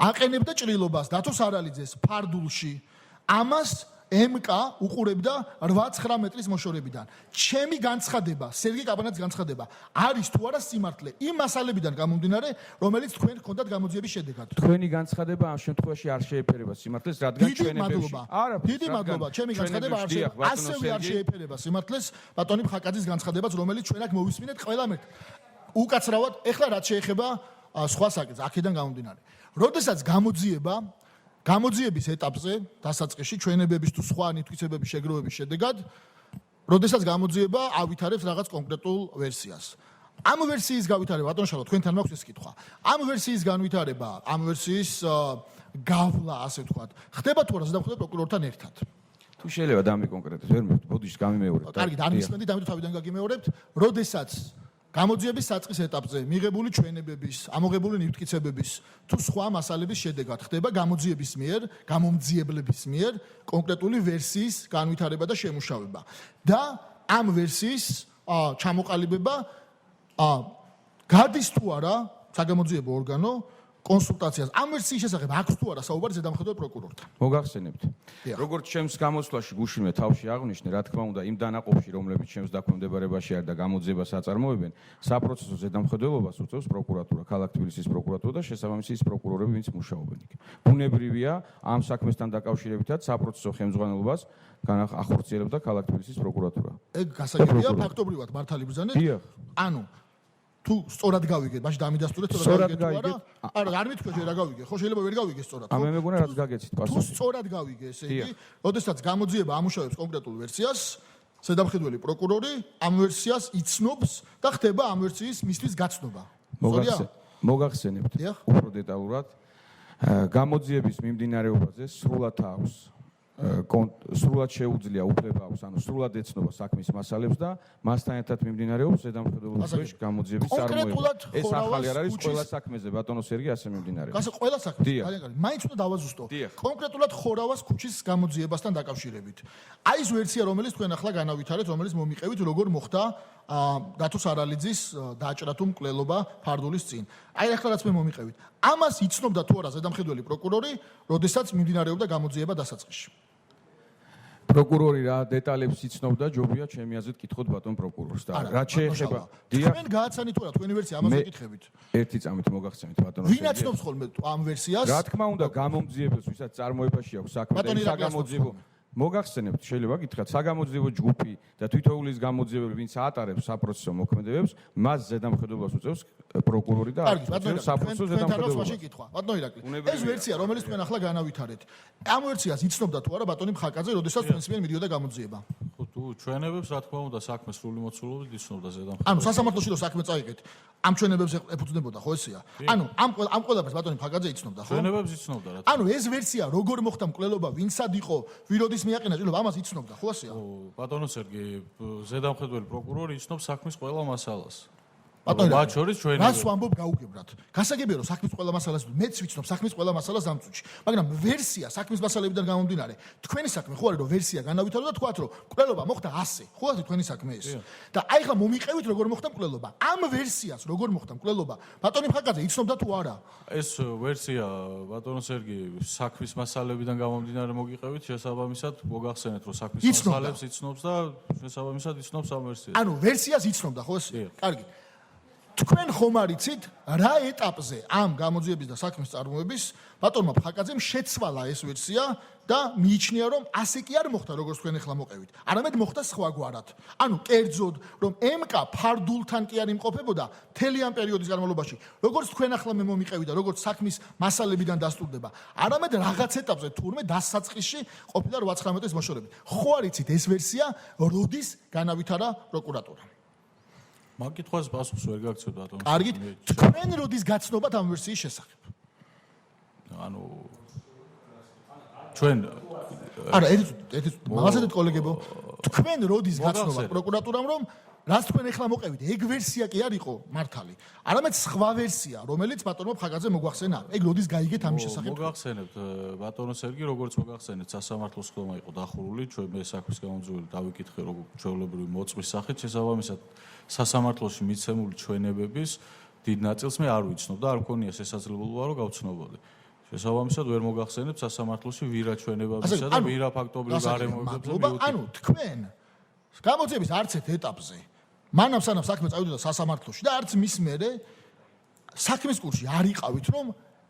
A: აყენებდა ჭრილობას დათო სარალიძეს ფარდულში ამას მკ უყურებდა 8-9 მეტრის მოშორებიდან. ჩემი განცხადება, სერგი კაპანაძის განცხადება, არის თუ არა სიმართლე იმ მასალებიდან გამომდინარე, რომელიც თქვენ გქონდათ გამოძიების შედეგად.
B: თქვენი განცხადება ამ შემთხვევაში არ შეეფერება სიმართლეს, რადგან ჩვენებებში.
A: დიდი მადლობა, ჩემი განცხადება არ შეეფერება. ასევე არ შეეფერება სიმართლეს ბატონი ფხაკაძის განცხადებაც, რომელიც ჩვენ აქ მოვისმინეთ ყველამ. უკაცრავად, ეხლა რაც შეეხება სხვა საკითხს, აქედან გამომდინარე. როდესაც გამოძიების ეტაპზე დასაწყისში ჩვენებების თუ სხვა ნითვისებების შეგროვების შედეგად, როდესაც გამოძიება ავითარებს რაღაც კონკრეტულ ვერსიას. ამ ვერსიის გავითარება, ბატონო შალო, თქვენთან მაქვს ეს კითხვა. ამ ვერსიის განვითარება, ამ ვერსიის გავლა, ასე ვთქვათ, ხდება თუ არა ზედამხედველ პროკურორთან ერთად.
B: თუ შეიძლება დამი კონკრეტულად ვერ მოდიშ გამიმეორებთ.
A: კარგი, დამისმენდით, ამიტომ თავიდან გაგიმეორებთ, როდესაც გამოძიების საწყის ეტაპზე მიღებული ჩვენებების, ამოღებული ნივთკიცებების თუ სხვა მასალების შედეგად ხდება გამოძიების მიერ, გამომძიებლების მიერ კონკრეტული ვერსიის განვითარება და შემუშავება. და ამ ვერსიის ჩამოყალიბება გადის თუ არა საგამოძიებო ორგანო კონსულტაციას. ამ ვერსიის შესახებ აქვს თუ არა საუბარი ზედამხედველ პროკურორთან.
B: მოგახსენებთ. როგორც ჩემს გამოსვლაში გუშინვე თავში აღნიშნე, რა თქმა უნდა, იმ დანაყოფში, რომლებიც ჩემს დაქვემდებარებაში არ და გამოძიებას აწარმოებენ, საპროცესო ზედამხედველობას უწევს პროკურატურა, ქალაქ თბილისის პროკურატურა და შესაბამისი ის პროკურორები, ვინც მუშაობენ იქ. ბუნებრივია, ამ საქმესთან დაკავშირებითაც საპროცესო ხელმძღვანელობას განახორციელებდა ქალაქ თბილისის პროკურატურა.
A: ეგ გასაგებია ფაქტობრივად მართალი ბრძანეთ. ანუ თუ სწორად გავიგეთ, მაშინ დამიდასტურეთ სწორად გავიგეთ. არა, არ მithქვე რა გავიგე. ხო შეიძლება ვერ გავიგე სწორად.
B: მე მეგონა რაც გაგეცით პასუხი.
A: თუ სწორად გავიგე, ესე იგი, როდესაც გამოძიება ამუშავებს კონკრეტულ ვერსიას, ზედამხედველი პროკურორი ამ ვერსიას იცნობს და ხდება ამ ვერსიის მისთვის გაცნობა.
B: მოგახსენებთ უფრო დეტალურად გამოძიების მიმდინარეობაზე სრულად აქვს სრულად შეუძლია უფლება აქვს, ანუ სრულად ეცნობა საქმის მასალებს და მასთან ერთად მიმდინარეობს ზედამხედველობის ქვეშ გამოძიების წარმოება. ეს ახალი არ არის ყველა საქმეზე, ბატონო სერგი ასე მიმდინარეობს.
A: გასა ყველა საქმეზე, ძალიან კარგი. მაინც უნდა დავაზუსტო. კონკრეტულად ხორავას ქუჩის გამოძიებასთან დაკავშირებით. აი ეს ვერსია, რომელიც თქვენ ახლა განავითარეთ, რომელიც მომიყევით, როგორ მოხდა დათო სარალიძის დაჭრა თუ მკვლელობა ფარდულის წინ. აი ახლა რაც მე მომიყევით. ამას იცნობდა თუ არა ზედამხედველი პროკურორი, როდესაც მიმდინარეობდა გამოძიება დასაწყისში.
B: პროკურორი რა დეტალებს იცნობდა, ჯობია ჩემი აზრით კითხოთ ბატონ პროკურორს და რა შეეხება
A: თქვენ გააცანით თუ რა თქვენი ვერსია ამას ეკითხებით.
B: ერთი წამით მოგახსენეთ ბატონო.
A: ვინ აცნობს ხოლმე ამ ვერსიას?
B: რა თქმა უნდა, გამომძიებელს, ვისაც წარმოებაში აქვს საქმე და საგამოძიებო მოგახსენებთ, შეიძლება გითხრათ, საგამოძიებო ჯგუფი და თვითოულის გამოძიებელი, ვინც ატარებს საპროცესო მოქმედებებს, მას ზედამხედველობას უწევს პროკურორი და საპროცესო ზედამხედველობას.
A: ბატონო ირაკლი, ეს ვერსია, რომელიც თქვენ ახლა განავითარეთ, ამ ვერსიას იცნობდა თუ არა ბატონი ფხაკაძე, როდესაც თქვენს მიერ მიდიოდა გამოძიება?
G: თუ ჩვენებებს რა თქმა უნდა საქმე სრული მოცულობით იცნობდა ზედამხედველობა.
A: ანუ სასამართლოში რო საქმე წაიღეთ, ამ ჩვენებებს ეფუძნებოდა ხო ესეა? ანუ ამ ყველაფერს ბატონი ფაგაძე იცნობდა ხო?
G: ჩვენებებს იცნობდა რა.
A: ანუ ეს ვერსია როგორ მოხდა მკვლელობა, ვინცად იყო, ვიროდის მიაყენა ჭრილობა, ამას იცნობდა ხო ასეა?
G: ბატონო სერგი, ზედამხედველი პროკურორი იცნობს საქმის ყველა მასალას.
A: ბატონო,
G: მათ შორის ჩვენი
A: რას ვამბობ გაუგებრად. გასაგებია რომ საქმის ყველა მასალას მეც ვიცნობ საქმის ყველა მასალას ამ წუთში. მაგრამ ვერსია საქმის მასალებიდან გამომდინარე, თქვენი საქმე ხო არის რომ ვერსია განავითარო და თქვათ რომ მკვლელობა მოხდა ასე. ხო არის თქვენი საქმე ეს. და აი ხა მომიყევით როგორ მოხდა მკვლელობა. ამ ვერსიას როგორ მოხდა მკვლელობა, ბატონი ფაგაძე იცნობდა თუ არა?
G: ეს ვერსია ბატონო სერგი საქმის მასალებიდან გამომდინარე მოგიყევით, შესაბამისად მოგახსენეთ რომ საქმის მასალებს იცნობს და შესაბამისად იცნობს ამ ვერსიას.
A: ანუ ვერსიას იცნობდა ხო ეს? კარგი. თქვენ ხომ არიცით რა ეტაპზე ამ გამოძიების და საქმის წარმოების ბატონმა ფაგაძემ შეცვალა ეს ვერსია და მიიჩნია რომ ასე კი არ მოხდა როგორც თქვენ ახლა მოყევით. არამედ მოხდა სხვაგვარად. ანუ კერძოდ რომ MK ფარდულთან კი არ იმყოფებოდა მთელი ამ პერიოდის განმავლობაში, როგორც თქვენ ახლა მე მომიყევი და როგორც საქმის მასალებიდან დასტურდება, არამედ რაღაც ეტაპზე თურმე დასაწყისში ყოფილა 8-19-ის მოშორებით. ხო არიცით ეს ვერსია როდის განავითარა პროკურატურამ?
G: მაგ კითხვას პასუხს ვერ გაგცევთ ბატონო.
A: კარგით, თქვენ როდის გაცნობათ ამ ვერსიის შესახებ?
G: ანუ ჩვენ
A: არა, ეს მაგასაც კოლეგებო, თქვენ როდის გაცნობათ პროკურატურამ რომ რაც თქვენ ახლა მოყევით, ეგ ვერსია კი არ იყო მართალი. არამედ სხვა ვერსია, რომელიც ბატონმა ფაგაძე მოგვახსენა. ეგ როდის გაიგეთ ამის შესახებ?
G: მოგახსენებთ ბატონო სერგი, როგორც მოგახსენეთ, სასამართლო სხდომა იყო დახურული, ჩვენ მე საქმის გამომძიებელი დავიკითხე როგორ ჩვეულებრივი მოწმის სახით, შესაბამისად სასამართლოში მიცემული ჩვენებების დიდ ნაწილს მე არ ვიცნობ და არ მქონია შესაძლებლობა რომ გავცნობოდი. შესაბამისად ვერ მოგახსენებთ სასამართლოში ვირა ჩვენებებისა და ვირა ფაქტობრივ გარემოებებზე მივუწევთ.
A: ანუ თქვენ გამოძიების არც ერთ ეტაპზე მანამ სანამ საქმე წავიდა სასამართლოში და არც მის მერე საქმის კურსში არ იყავით რომ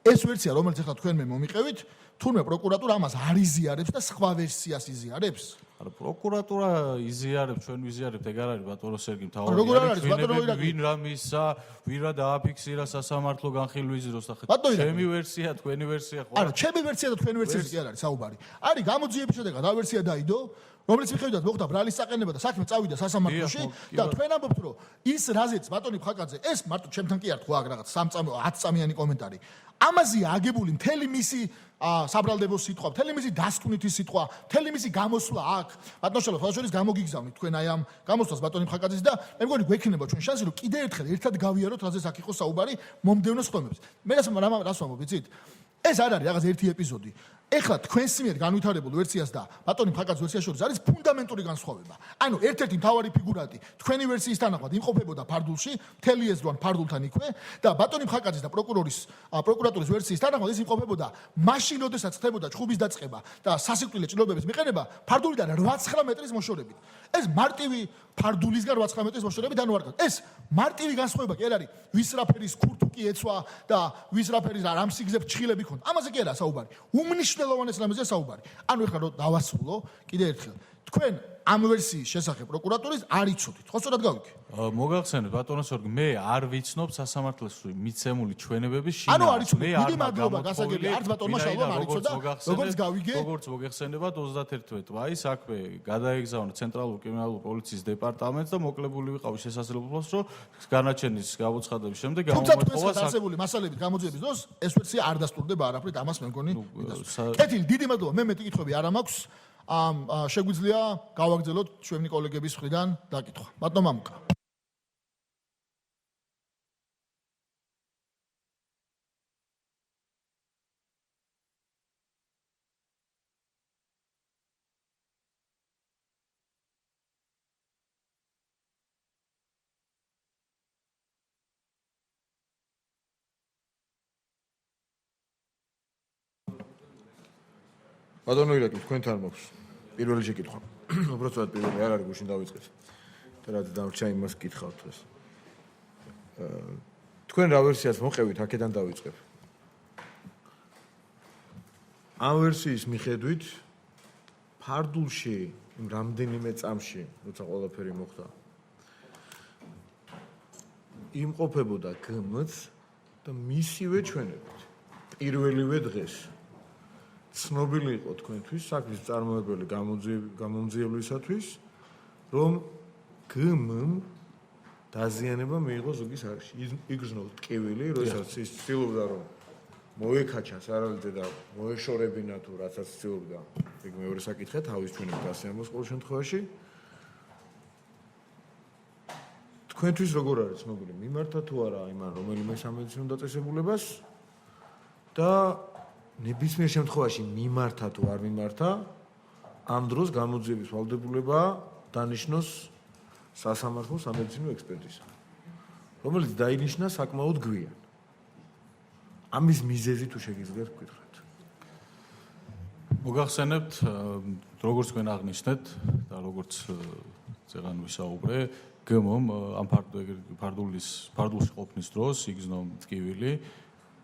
A: ეს ვერსია რომელიც ახლა თქვენ მე მომიყევით თურმე პროკურატურა ამას არ იზიარებს და სხვა ვერსიას იზიარებს.
G: არა პროკურატურა იზიარებს ჩვენ ვიზიარებთ ეგ არ არის ბატონო სერგი მთავარი.
A: როგორ არ არის ბატონო ვირაკი?
G: ვინ რა მისცა, ვირა დააფიქსირა სასამართლო განხილვიზროს და ჩემი ვერსია, თქვენი ვერსია ხო?
A: არა, ჩემი ვერსია და თქვენი ვერსია კი არ არის საუბარი. არის გამოძიების შედეგად რა ვერსია დაიდო, რომელიც მიხედვით მოხდა ბრალის საყენება და საქმე წავიდა სასამართლოში და თქვენ ამბობთ რომ ის რაზეც ბატონი ფაგაძე ეს მარტო ჩემთან კი არ თქვა აქ რაღაც 10 წამიანი კომენტარი. ამაზე აგებული მთელი მისი საბრალდებო სიტყვა, მთელი მისი დასკვნითი სიტყვა, მთელი მისი გამოსვლა აქ. ბატონო შალო, თავშორის გამოგიგზავნით თქვენ აი ამ გამოსვლას ბატონი ფაგაძის და მე მგონი გვექნება ჩვენ შანსი რომ კიდე ერთხელ ერთად გავიაროთ რაზეც აქ იყო საუბარი მომდევნო სხდომებს. მე რას ვამბობ, იცით? ეს არ არის რაღაც ერთი ეპიზოდი. ეხლა თქვენს მიერ განვითარებულ ვერსიას და ბატონი ფაგაძის ვერსიას შორის არის ფუნდამენტური განსხვავება. ანუ ერთ-ერთი მთავარი ფიგურატი თქვენი ვერსიის თანახმად იმყოფებოდა ფარდულში, მთელი ეს დროან ფარდულთან იქვე და ბატონი ფაგაძის და პროკურატურის ვერსიის თანახმად ის იმყოფებოდა მაშინ, როდესაც ხდებოდა ჩხუბის დაწყება და სასიკვდილე ჭრილობების მიყენება ფარდულიდან 8-9 მეტრის მოშორებით. ეს მარტივი ფარდულისგან 8-9 მეტრის მოშორებით ანუ არ გქონდა. ეს მარტივი განსხვავება კი არ არის, ვის რა ფერის ქურთუკი ეცვა და ვის რა ფერის რამ სიგზებ ჭხილები ქონდა. ამაზე კი არა საუბარი. უმნიშვნელოვანეს რამეზეა საუბარი. ანუ ეხლა რომ დავასრულო, კიდე ერთხელ. თქვენ ამ ვერსიის შესახებ პროკურატურის არ იცოდით. ხო, სწორად გავიქე.
G: მოგახსენებთ ბატონო სერგი, მე არ ვიცნობ სასამართლოში მიცემული ჩვენებების შინაარსს.
A: ანუ არ იცოდით. დიდი მადლობა გასაგებია. არც ბატონმა შალვამ არ იცოდა, როგორც გავიგე.
G: როგორც მოგეხსენებათ 31 თვე საქმე გადაეგზავნა ცენტრალურ კრიმინალურ პოლიციის დეპარტამენტს და მოკლებული ვიყავი შესაძლებლობას, რომ განაჩენის გამოცხადების შემდეგ
A: გამომეთხოვა არსებული მასალებით გამოძიების დროს ეს ვერსია არ დასტურდება არაფრით, ამას მე მგონი. კეთილი, დიდი მადლობა. მე მეტი კითხვები არ მაქვს. შეგვიძლია გავაგრძელოთ ჩვენი კოლეგების მხრიდან დაკითხვა. ბატონო მამუკა.
H: ბატონო ირაკი, თქვენთან მაქვს პირველი შეკითხვა. უბრალოდ პირველი არ არის გუშინ დავიწყეთ. და რაც დამრჩა იმას გითხავთ დღეს. თქვენ რა ვერსიას მოყევით, აქედან დავიწყებ. ამ ვერსიის მიხედვით ფარდულში იმ რამდენიმე წამში, როცა ყველაფერი მოხდა, იმყოფებოდა გმ-ც და მისივე ჩვენებით. პირველივე დღეს ცნობილი იყო თქვენთვის საქმის წარმოებელი გამომძიებლისათვის რომ გმ-მ დაზიანება მიიღო ზუგის არხში. იგრძნო ტკივილი, როდესაც ის ცდილობდა რომ მოეკაჩას არავითარ და მოეშორებინა თუ რასაც ცდილობდა. ეგ მეორე საკითხია, თავის ჩვენებს გასიამოს ყოველ შემთხვევაში. თქვენთვის როგორ არის ცნობილი მიმართა თუ არა იმან რომელიმე სამედიცინო დაწესებულებას და ნებისმიერ შემთხვევაში მიმართა თუ არ მიმართა ამ დროს გამოძიების ვალდებულება დანიშნოს სასამართლო სამედიცინო ექსპერტიზა რომელიც დაინიშნა საკმაოდ გვიან ამის მიზეზი თუ შეგიძლიათ ვკითხრათ
G: მოგახსენებთ როგორც თქვენ აღნიშნეთ და როგორც წეგან ვისაუბრე გმ-მ ამ ფარდულში ყოფნის დროს იგრძნო ტკივილი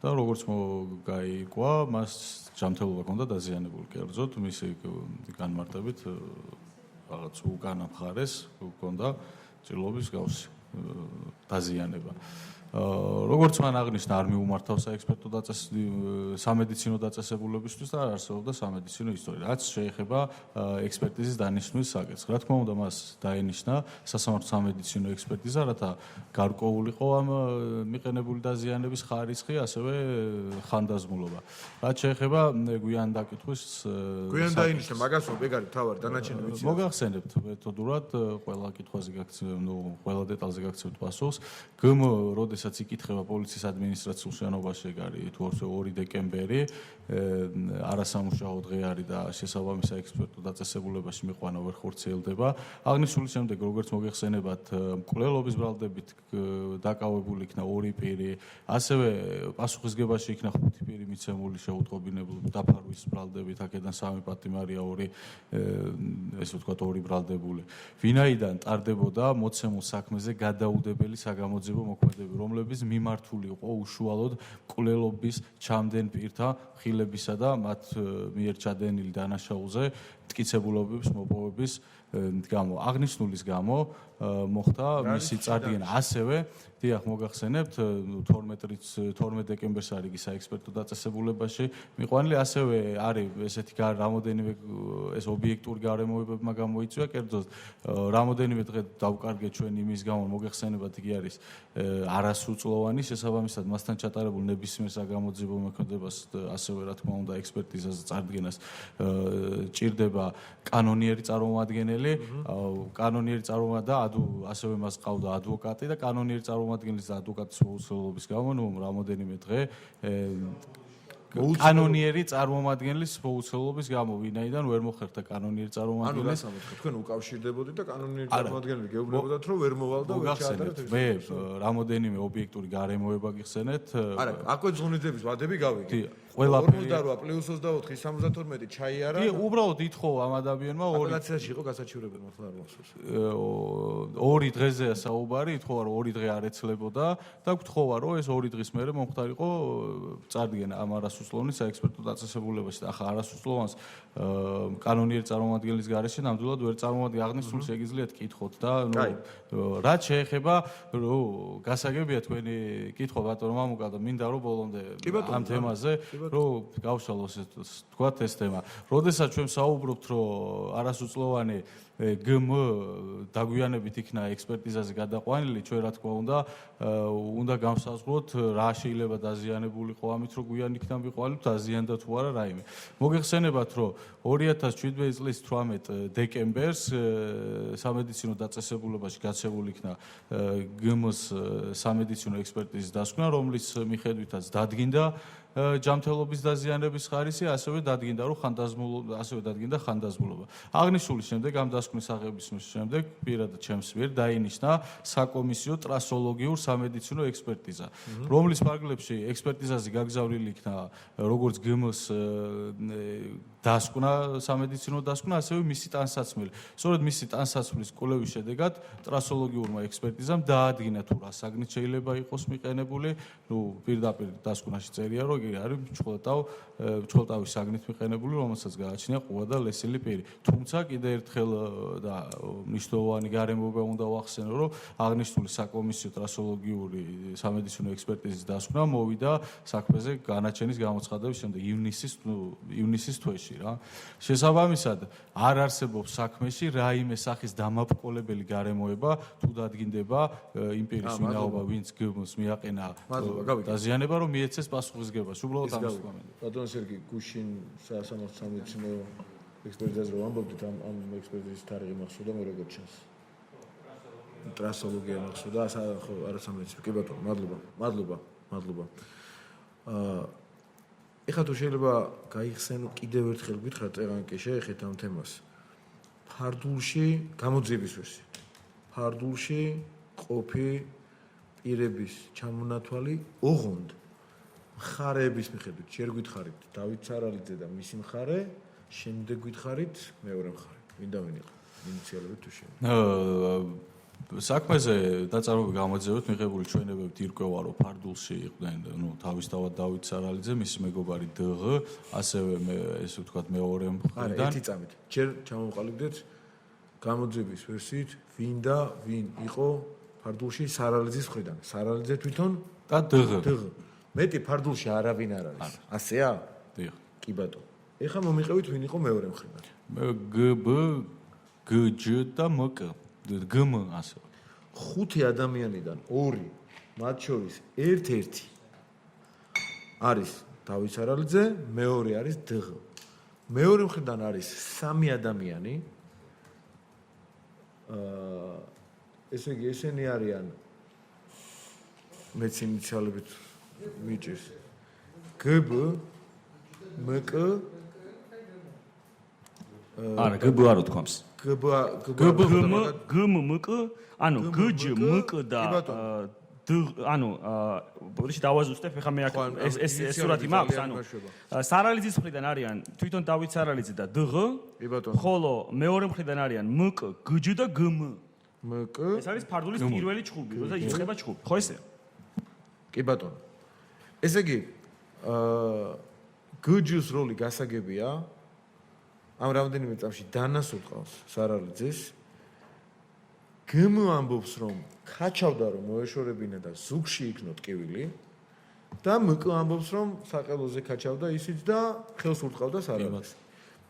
G: და როგორც მოგაიგვა მას ჯანმრთელობა ჰქონდა დაზიანებული კერძოდ მისი განმარტებით რაღაც უკანა მხარეს ჰქონდა ჭრილობის გავსი დაზიანება როგორც მან აღნიშნა არ მიუმართავს საექსპერტო სამედიცინო დაწესებულებისთვის და არსებობდა სამედიცინო ისტორია რაც შეეხება ექსპერტიზის დანიშნვის საკითხს რა თქმა უნდა მას დაენიშნა სასამართლო სამედიცინო ექსპერტიზა რათა გარკვეულიყო ამ მიყენებული დაზიანების ხარისხი ასევე ხანდაზმულობა რაც შეეხება გვიან დაკითხვის
H: გვიან დაინიშნა მაგას მეგარი თავარ დანარჩენი ვიცი
G: მოგახსენებთ მეთოდურად ყველა კითხვაზე გაქცევთ ყველა დეტალზე გაქცევთ პასუხს გმ როდესაც იკითხება პოლიციის ადმინისტრაციულ შენობაში ეგ არის თუ 2 დეკემბერი არასამუშაო დღე არის და შესაბამის საექსპერტო დაწესებულებაში მიყვანა ვერ ხორციელდება აღნიშნული შემდეგ როგორც მოგეხსენებათ მკვლელობის ბრალდებით დაკავებული იქნა 2 პირი ასევე პასუხისგებაში იქნა 5 პირი მიცემული შეუტყობინებული დაფარვის ბრალდებით აქედან 3 პატიმარია 2 ესე ვთქვათ 2 ბრალდებული ვინაიდან ტარდებოდა მოცემულ საქმეზე გადაუდებელი საგამოძიებო მოქმედებები რომლების მიმართული იყო უშუალოდ მკვლელობის ჩამდენ პირთა ხილებისა და მათ მიერ ჩადენილი დანაშაულზე მტკიცებულობების მოპოვების გამო აღნიშნულის გამო მოხდა მისი წარდგენა ასევე დიახ მოგახსენებთ 12 დეკემბერს არის იგი საექსპერტო დაწესებულებაში მიყვანილი ასევე არის ესეთი რამოდენიმე ეს ობიექტური გარემოებებმა გამოიწვია კერძოდ რამოდენიმე დღე დავკარგეთ ჩვენ იმის გამო მოგეხსენებათ იგი არის არასრულწლოვანი შესაბამისად მასთან ჩატარებულ ნებისმიერ საგამოძიებო მოქმედებას ასევე რა თქმა უნდა ექსპერტიზას წარდგენას ჭირდება კანონიერი წარმომადგენელი კანონიერი და ასევე მას ყავდა ადვოკატი და კანონიერი წარმომადგენლის და ადვოკატის მოუწოდების გამო რამოდენიმე დღე კანონიერი წარმომადგენლის მოუწოდების გამო ვინაიდან ვერ მოხერხდა კანონიერი წარმომადგენელი
H: ანუ რა თქვენ უკავშირდებოდით და კანონიერი წარმომადგენელი გეუბნებოდათ რომ ვერ მოვალ და ვერ ჩაატარეთ
G: მე რამოდენიმე ობიექტური გარემოება გიხსენეთ
H: არა აკვე ზღუნიდების ვადები გავიგე
G: ყველაფერი
H: 48 + 24 72 ჩაიარა
G: კი უბრალოდ ითხოვა ამ ადამიანმა
H: აპელაციაში იყო გასაჩივრებელი მართლა არ მახსოვს
G: 2 დღეზეა საუბარი ითხოვა რომ 2 დღე არ ეცლებოდა და გთხოვა რომ ეს 2 დღის მერე მომხდარიყო წარდგენა ამ არასრულწლოვანი საექსპერტო დაწესებულებაში და ახლა არასრულწლოვანს კანონიერი წარმომადგენლის გარეშე ნამდვილად ვერ წარმოვადგენ აღნიშნულ შეგიძლიათ კითხოთ და რაც შეეხება გასაგებია თქვენი კითხვა ბატონო მამუკა და მინდა რომ ბოლომდე ამ თემაზე რომ გავშალოს თქვათ ეს თემა. როდესაც ჩვენ საუბრობთ რომ არასრულწლოვანი გმ დაგვიანებით იქნა ექსპერტიზაზე გადაყვანილი, ჩვენ რა თქმა უნდა განსაზღვროთ რა შეიძლება დაზიანებულიყო ამით რომ გვიან იქნა მიყვანილ დაზიანდა თუ არა რაიმე. მოგეხსენებათ რომ 2017 წლის 18 დეკემბერს სამედიცინო დაწესებულებაში გაცემული იქნა გმ-ს სამედიცინო ექსპერტიზის დასკვნა, რომლის მიხედვითაც დადგინდა ჯანმრთელობის დაზიანების ხარისხი, ასევე დადგინდა რომ ხანდაზმულობა. აღნიშნული შემდეგ ამ დასკვნის აღების შემდეგ პირადად ჩემს მიერ დაინიშნა საკომისიო ტრასოლოგიურ სამედიცინო ექსპერტიზა, რომლის ფარგლებში ექსპერტიზაზე გაგზავნილი იქნა როგორც გმ-ს დასკვნა, სამედიცინო დასკვნა, ასევე მისი ტანსაცმელი. სწორედ მისი ტანსაცმლის კვლევის შედეგად ტრასოლოგიურმა ექსპერტიზამ დაადგინა თუ რა საგნით შეიძლება იყოს მიყენებული, პირდაპირ დასკვნაში წერია რომ არის ჩხოლტავის საგნით მიყენებული, რომელსაც გააჩნია ყუა და ლესილი პირი. თუმცა კიდევ ერთხელ და მნიშვნელოვანი გარემოება უნდა ვახსენო, რომ აღნიშნული საკომისიო ტრასოლოგიური სამედიცინო ექსპერტიზის დასკვნა მოვიდა საქმეზე განაჩენის გამოცხადების შემდეგ ივნისის თვეში. პერიოდში რა. შესაბამისად, არ არსებობს საქმეში რაიმე სახის დამაბყოლებელი გარემოება თუ დადგინდება იმ პირის ვინაობა, ვინც გმს მიაყენა დაზიანება, რომ მიეცეს პასუხისგებას. უბრალოდ ამის კომენტარი.
H: ბატონო სერგი გუშინ სასამართლო სამედიცინო ექსპერტიზაზე რომ ამბობდით ამ ექსპერტიზის თარიღი მახსოვდა მე როგორც ჩანს. ტრასოლოგია მახსოვდა, ხო, არასამედიცინო. კი ბატონო, მადლობა. ეხლა თუ შეიძლება გაიხსენო კიდევ ერთხელ გითხრათ წეღანკე შეეხეთ ამ თემას. ფარდულში გამოძიების ვერსია. ფარდულში ყოფი პირების ჩამონათვალი ოღონდ მხარეების მიხედვით. ჯერ გითხარით დავით ცარალიძე და მისი მხარე, შემდეგ გითხარით მეორე მხარე. მინდა ვინ იყო? ინიციალები თუ შეიძლება.
G: საქმეზე დაწარმოები გამოძიებოთ მიღებული ჩვენებებით ირკვევა რომ ფარდულში იყვნენ თავისთავად დავით ცარალიძე, მისი მეგობარი დღ, ასევე ესე ვთქვათ მეორე მხრიდან.
H: არა, ერთი წამით. ჯერ ჩამოვყალიბდეთ გამოძიების ვერსიით ვინ და ვინ იყო ფარდულში სარალიძის მხრიდან. სარალიძე თვითონ
G: და დღ.
H: მეტი ფარდულში არავინ არ არის. ასეა?
G: დიახ.
H: კი ბატონო. ეხლა მომიყევით ვინ იყო მეორე მხრიდან.
G: გბ, გჯ და მკ. გმ ასე.
H: 5 ადამიანიდან 2, მათ შორის ერთ-ერთი არის დავით ცარალიძე, მეორე არის დღ. მეორე მხრიდან არის 3 ადამიანი. ესე იგი ესენი არიან მეც ინიციალებით მიჭირს. გბ, მკ
E: არა, გბ არ უთქვამს. გმმკ, ანუ გჯ, მკ და ანუ ბოდიში დავაზუსტებ, ეხლა მე აქ ეს სურათი მაქვს, ანუ სარალიძის მხრიდან არიან თვითონ დავით სარალიძე და დღ, ხოლო მეორე მხრიდან არიან მკ, გჯ და გმ.
H: მკ
E: ეს არის ფარდულის პირველი ჩხუბი, როცა იწყება ჩხუბი. ხო ესე?
H: კი ბატონო. ესე იგი გჯ-ს როლი გასაგებია. ამ რამდენიმე წამში დანას უტყავს სარალიძეს. გმ ამბობს რომ ხაჩავდა რომ მოეშორებინა და ზუგში იქნო ტკივილი და მკ ამბობს რომ საყელოზე ხაჩავდა ისიც და ხელს ურტყავდა სარალიძეს.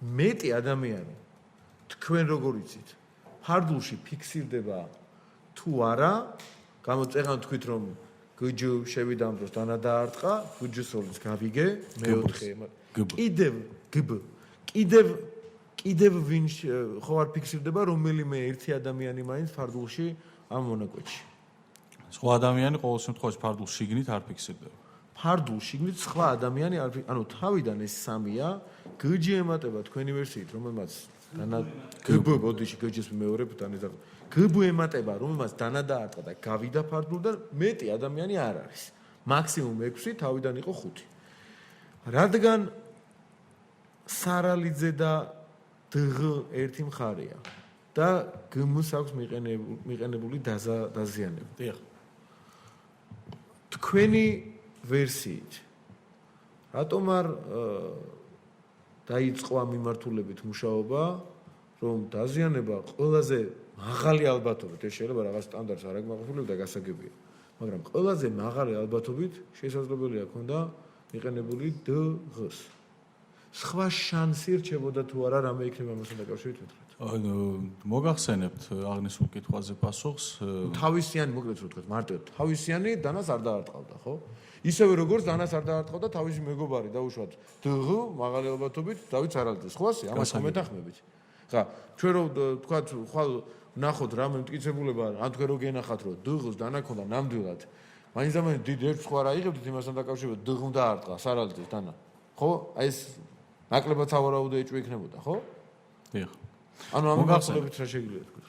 H: მეტი ადამიანი თქვენ როგორ იცით ფარდულში ფიქსირდება თუ არა? გამოწეღან თქვით რომ გჯ შევიდა ამ დროს დანა დაარტყა, გჯ-ს როლიც გავიგე, მეოთხე კიდევ გბ კიდევ ვინ ხო არ ფიქსირდება რომელიმე ერთი ადამიანი მაინც ფარდულში ამ მონაკვეთში.
G: სხვა ადამიანი ყოველ შემთხვევაში ფარდულ შიგნით არ ფიქსირდება.
H: ფარდულ შიგნით სხვა ადამიანი არ ანუ თავიდან ეს 3-ია, გჯ ემატება თქვენი ვერსიით, რომელმაც გბ ბოდიში გჯ-ს მეორებ დანედა. გბ ემატება, რომელმაც დანა დაარტყა და გავიდა ფარდულ და მეტი ადამიანი არ არის. მაქსიმუმ 6, თავიდან იყო 5. რადგან სარალიძე და დღ ერთი მხარეა და გმ-ს აქვს მიყენებული დაზიანება.
G: დიახ.
H: თქვენი ვერსიით რატომ არ დაიწყო ამ მიმართულებით მუშაობა, რომ დაზიანება ყველაზე მაღალი ალბათობით, ეს შეიძლება რაღაც სტანდარტს არ აკმაყოფილებდა და გასაგებია, მაგრამ ყველაზე მაღალი ალბათობით შესაძლებელია ქონდა მიყენებული დღ-ს. სხვა შანსი რჩებოდა თუ არა რამე იქნება ამასთან დაკავშირებით მეთქეთ.
G: მოგახსენებთ აღნიშნულ კითხვაზე პასუხს.
H: თავისიანი მოკლედ რო ვთქვათ, მარტო თავისიანი დანას არ დაარტყავდა, ხო? ისევე როგორც დანას არ დაარტყავდა თავისი მეგობარი დაუშვათ დღ მაღალი ალბათობით დავით ცარალიძეს. ხო ასე? ამას მომეთანხმებით. ხა, ჩვენ რო ვთქვათ, ხვალ ნახოთ რამე მტკიცებულება, ან თქვენ რო გენახათ, რომ დღ-ს დანა ქონდა ნამდვილად. მაინც ამან დიდ ერთს ხო არ აიღებდით იმასთან დაკავშირებით დღ უნდა არტყა სარალიძეს დანა. ხო? აი ეს ნაკლებად სავარაუდო ეჭვი იქნებოდა, ხო?
G: დიახ.
H: ანუ ამ გასაგებით რა შეგვიძლია თქვა?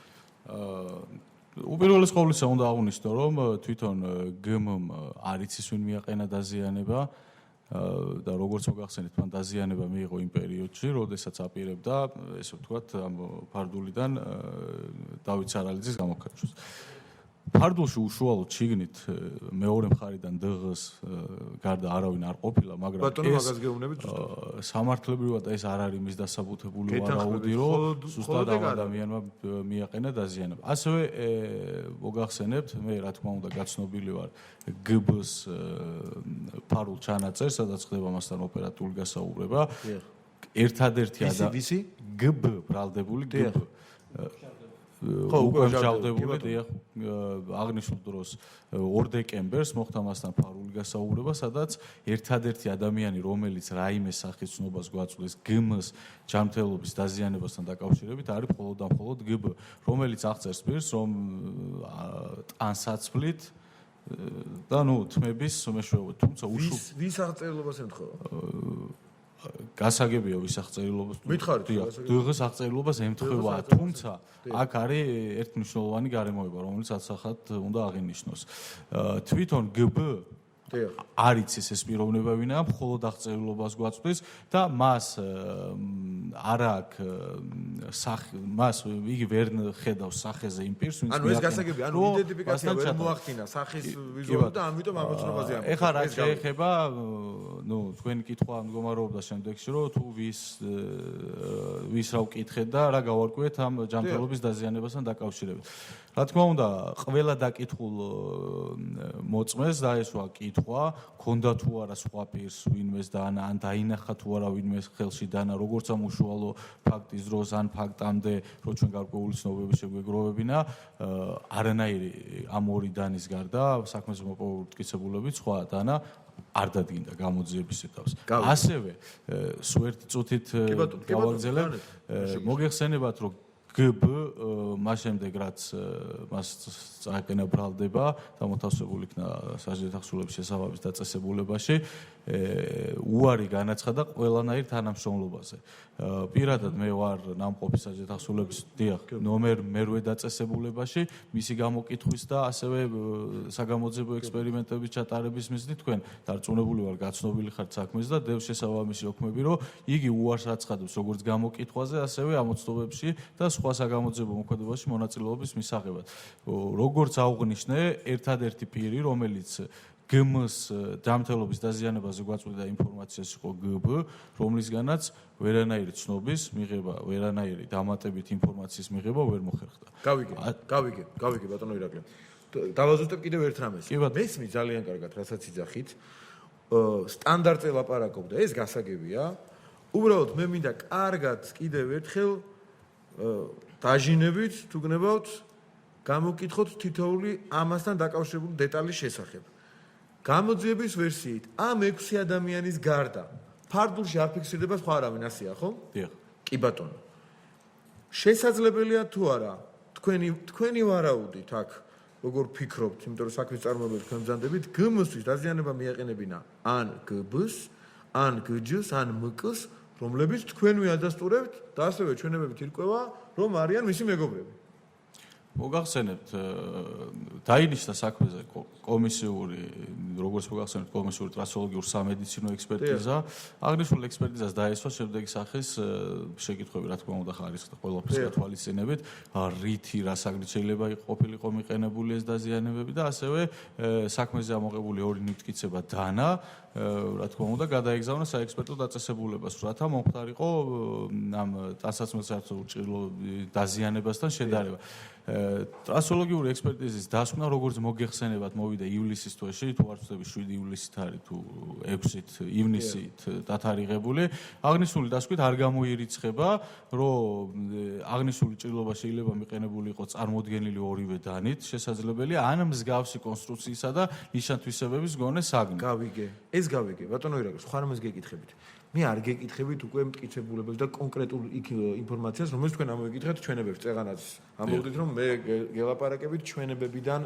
G: უპირველეს ყოვლისა უნდა აღვნიშნო, რომ თვითონ გმ-მ არ იცის ვინ მიაყენა დაზიანება და როგორც მოგახსენეთ, მან დაზიანება მიიღო იმ პერიოდში, როდესაც აპირებდა, ესე ვთქვათ, ამ ფარდულიდან დავით ცარალიძის გამოქარჩვას. ფარდულში უშუალოდ შიგნით მეორე მხარიდან დღ-ს გარდა არავინ არ ყოფილა, მაგრამ ეს სამართლებრივად ეს არ არის მის დასაბუთებული ვარაუდი, რომ ზუსტად ამ ადამიანმა მიაყენა დაზიანება. ასევე მოგახსენებთ, მე რა თქმა უნდა გაცნობილი ვარ გბ-ს ფარულ ჩანაწერს, სადაც ხდება მასთან ოპერატიული გასაუბრება. ერთადერთი
H: ვისი?
G: გბ ბრალდებული გბ
H: ხო,
G: უკვე მჟავდებული დიახ აღნიშნულ დროს 2 დეკემბერს მოხდა მასთან ფარული გასაუბრება, სადაც ერთადერთი ადამიანი, რომელიც რაიმე სახის ცნობას გვაწვდის გმ-ს ჯანმრთელობის დაზიანებასთან დაკავშირებით, არის მხოლოდ და მხოლოდ გბ, რომელიც აღწერს პირს, რომ ტანსაცვლით და თმების მეშვეობით, თუმცა
H: ვის აღწერილობას ემთხვევა?
G: გასაგებია ვის აღწერილობას.
H: მითხარით,
G: დღეს აღწერილობას ემთხვევა, თუმცა აქ არის ერთმნიშვნელოვანი გარემოება, რომელიც ასახად უნდა აღინიშნოს. თვითონ გბ არ იცის ეს პიროვნება ვინაა, მხოლოდ აღწერილობას გვაწვდის და მას არ აქვს მას იგი ვერ ხედავს სახეზე იმ პირს, ვინც
H: ანუ ეს გასაგებია, ანუ იდენტიფიკაცია ვერ მოახდინა სახის ვიზუალურად და ამიტომ ამოცნობაზე ამბობს.
G: ეხლა რა შეეხება, თქვენი კითხვა მდგომარეობდა შემდეგში, რომ თუ ვის რა ვკითხეთ და რა გავარკვიეთ ამ ჯანმრთელობის დაზიანებასთან დაკავშირებით. რა თქმა უნდა, ყველა დაკითხულ მოწმეს დაესვა კითხვა, ქონდა თუ არა სხვა პირს ვინმეს დაანა, ან დაინახა თუ არა ვინმეს ხელში დაანა, როგორც ამ უშუალო ფაქტის დროს, ან ფაქტამდე, რომ ჩვენ გარკვეული ცნობები შეგვეგროვებინა, არანაირი ამ ორი დანის გარდა საქმეზე მოპოვებული მტკიცებულებით სხვა დანა არ დადგინდა გამოძიების ეტაპს. ასევე სულ ერთი წუთით გავაგრძელებ, მოგეხსენებათ, რომ გბ მას შემდეგ რაც მას წაეყენა ბრალდება და მოთავსებული იქნა საჯარო ახსულების შესაბამის დაწესებულებაში, უარი განაცხადა ყველანაირ თანამშრომლობაზე. პირადად მე ვარ ნამყოფი საჯარო ახსულების ნომერ მერვე დაწესებულებაში, მისი გამოკითხვის და ასევე საგამოძიებო ექსპერიმენტების ჩატარების მიზნით თქვენ დარწმუნებული ვარ, გაცნობილი ხართ საქმეს და დევს შესაბამისი ოქმები, რომ იგი უარს აცხადებს როგორც გამოკითხვაზე, ასევე ამოცნობებში და სხვა საგამოძიებო მოქმედებაში მონაწილეობის მისაღებად. როგორც აღვნიშნე, ერთადერთი პირი, რომელიც გმ-ს ჯანმრთელობის დაზიანებაზე გვაწვდიდა ინფორმაციას იყო გბ, რომლისგანაც ვერანაირი ცნობის მიღება, ვერანაირი დამატებით ინფორმაციის მიღება ვერ მოხერხდა.
H: გავიგე ბატონო ირაკლი. დავაზუსტებ კიდევ ერთ რამეს. მესმის ძალიან კარგად, რასაც იძახით. სტანდარტზე ლაპარაკობდა, ეს გასაგებია. უბრალოდ მე მინდა კარგად კიდევ ერთხელ დაჟინებით, თუ გნებავთ, გამოკითხოთ თითოეული ამასთან დაკავშირებული დეტალის შესახებ. გამოძიების ვერსიით, ამ 6 ადამიანის გარდა ფარდულში არ ფიქსირდება სხვა არავინ, ასეა, ხო?
G: დიახ.
H: კი ბატონო. შესაძლებელია თუ არა, თქვენი ვარაუდით აქ, როგორ ფიქრობთ, იმიტომ რომ საქმის წარმოებად თქვენ ბრძანდებით, გმ-ისთვის დაზიანება მიაყენებინა ან გბ-ს, ან გჯ-ს, ან მკ-ს, რომლებიც თქვენვე ადასტურებთ და ასევე ჩვენებებით ირკვევა, რომ არიან მისი მეგობრები.
G: მოგახსენებთ, დაინიშნა საქმეზე კომისიური, როგორც მოგახსენებთ, კომისიური ტრასოლოგიურ სამედიცინო ექსპერტიზა. აღნიშნულ ექსპერტიზას დაესვა შემდეგი სახის შეკითხვები, რა თქმა უნდა, ხარისხდა ყველაფერს გათვალისწინებით, რითი, რა საგნით შეიძლება ყოფილიყო მიყენებული ეს დაზიანებები და ასევე საქმეზე ამოღებული ორი მტკიცება დანა, რა თქმა უნდა, გადაეგზავნა საექსპერტო დაწესებულებას, რათა მომხდარიყო ამ ტანსაცმელსაერთო ჭრილო დაზიანებასთან შედარება. ტრასოლოგიური ექსპერტიზის დასკვნა, როგორც მოგეხსენებათ, მოვიდა ივლისის თვეში, თუ არ ვცდები 7 ივლისით არის თუ 6-ით ივნისით დათარიღებული. აღნიშნული დასკვით არ გამოირიცხება, რომ აღნიშნული ჭრილობა შეიძლება მიყენებული იყოს წარმოუდგენელი ორივე დანით, შესაძლებელია ან მსგავსი კონსტრუქციისა და ნიშან-თვისებების მქონე საგნი.
H: ეს გავიგე, ბატონო ირაკლი, სხვა რამეს გეკითხებით. მე არ გეკითხებით უკვე მტკიცებულებებს და კონკრეტულ ინფორმაციას, რომელიც თქვენ ამოიკითხეთ ჩვენებებს, წეღანაც ამოვიდით, რომ მე გელაპარაკებით ჩვენებებიდან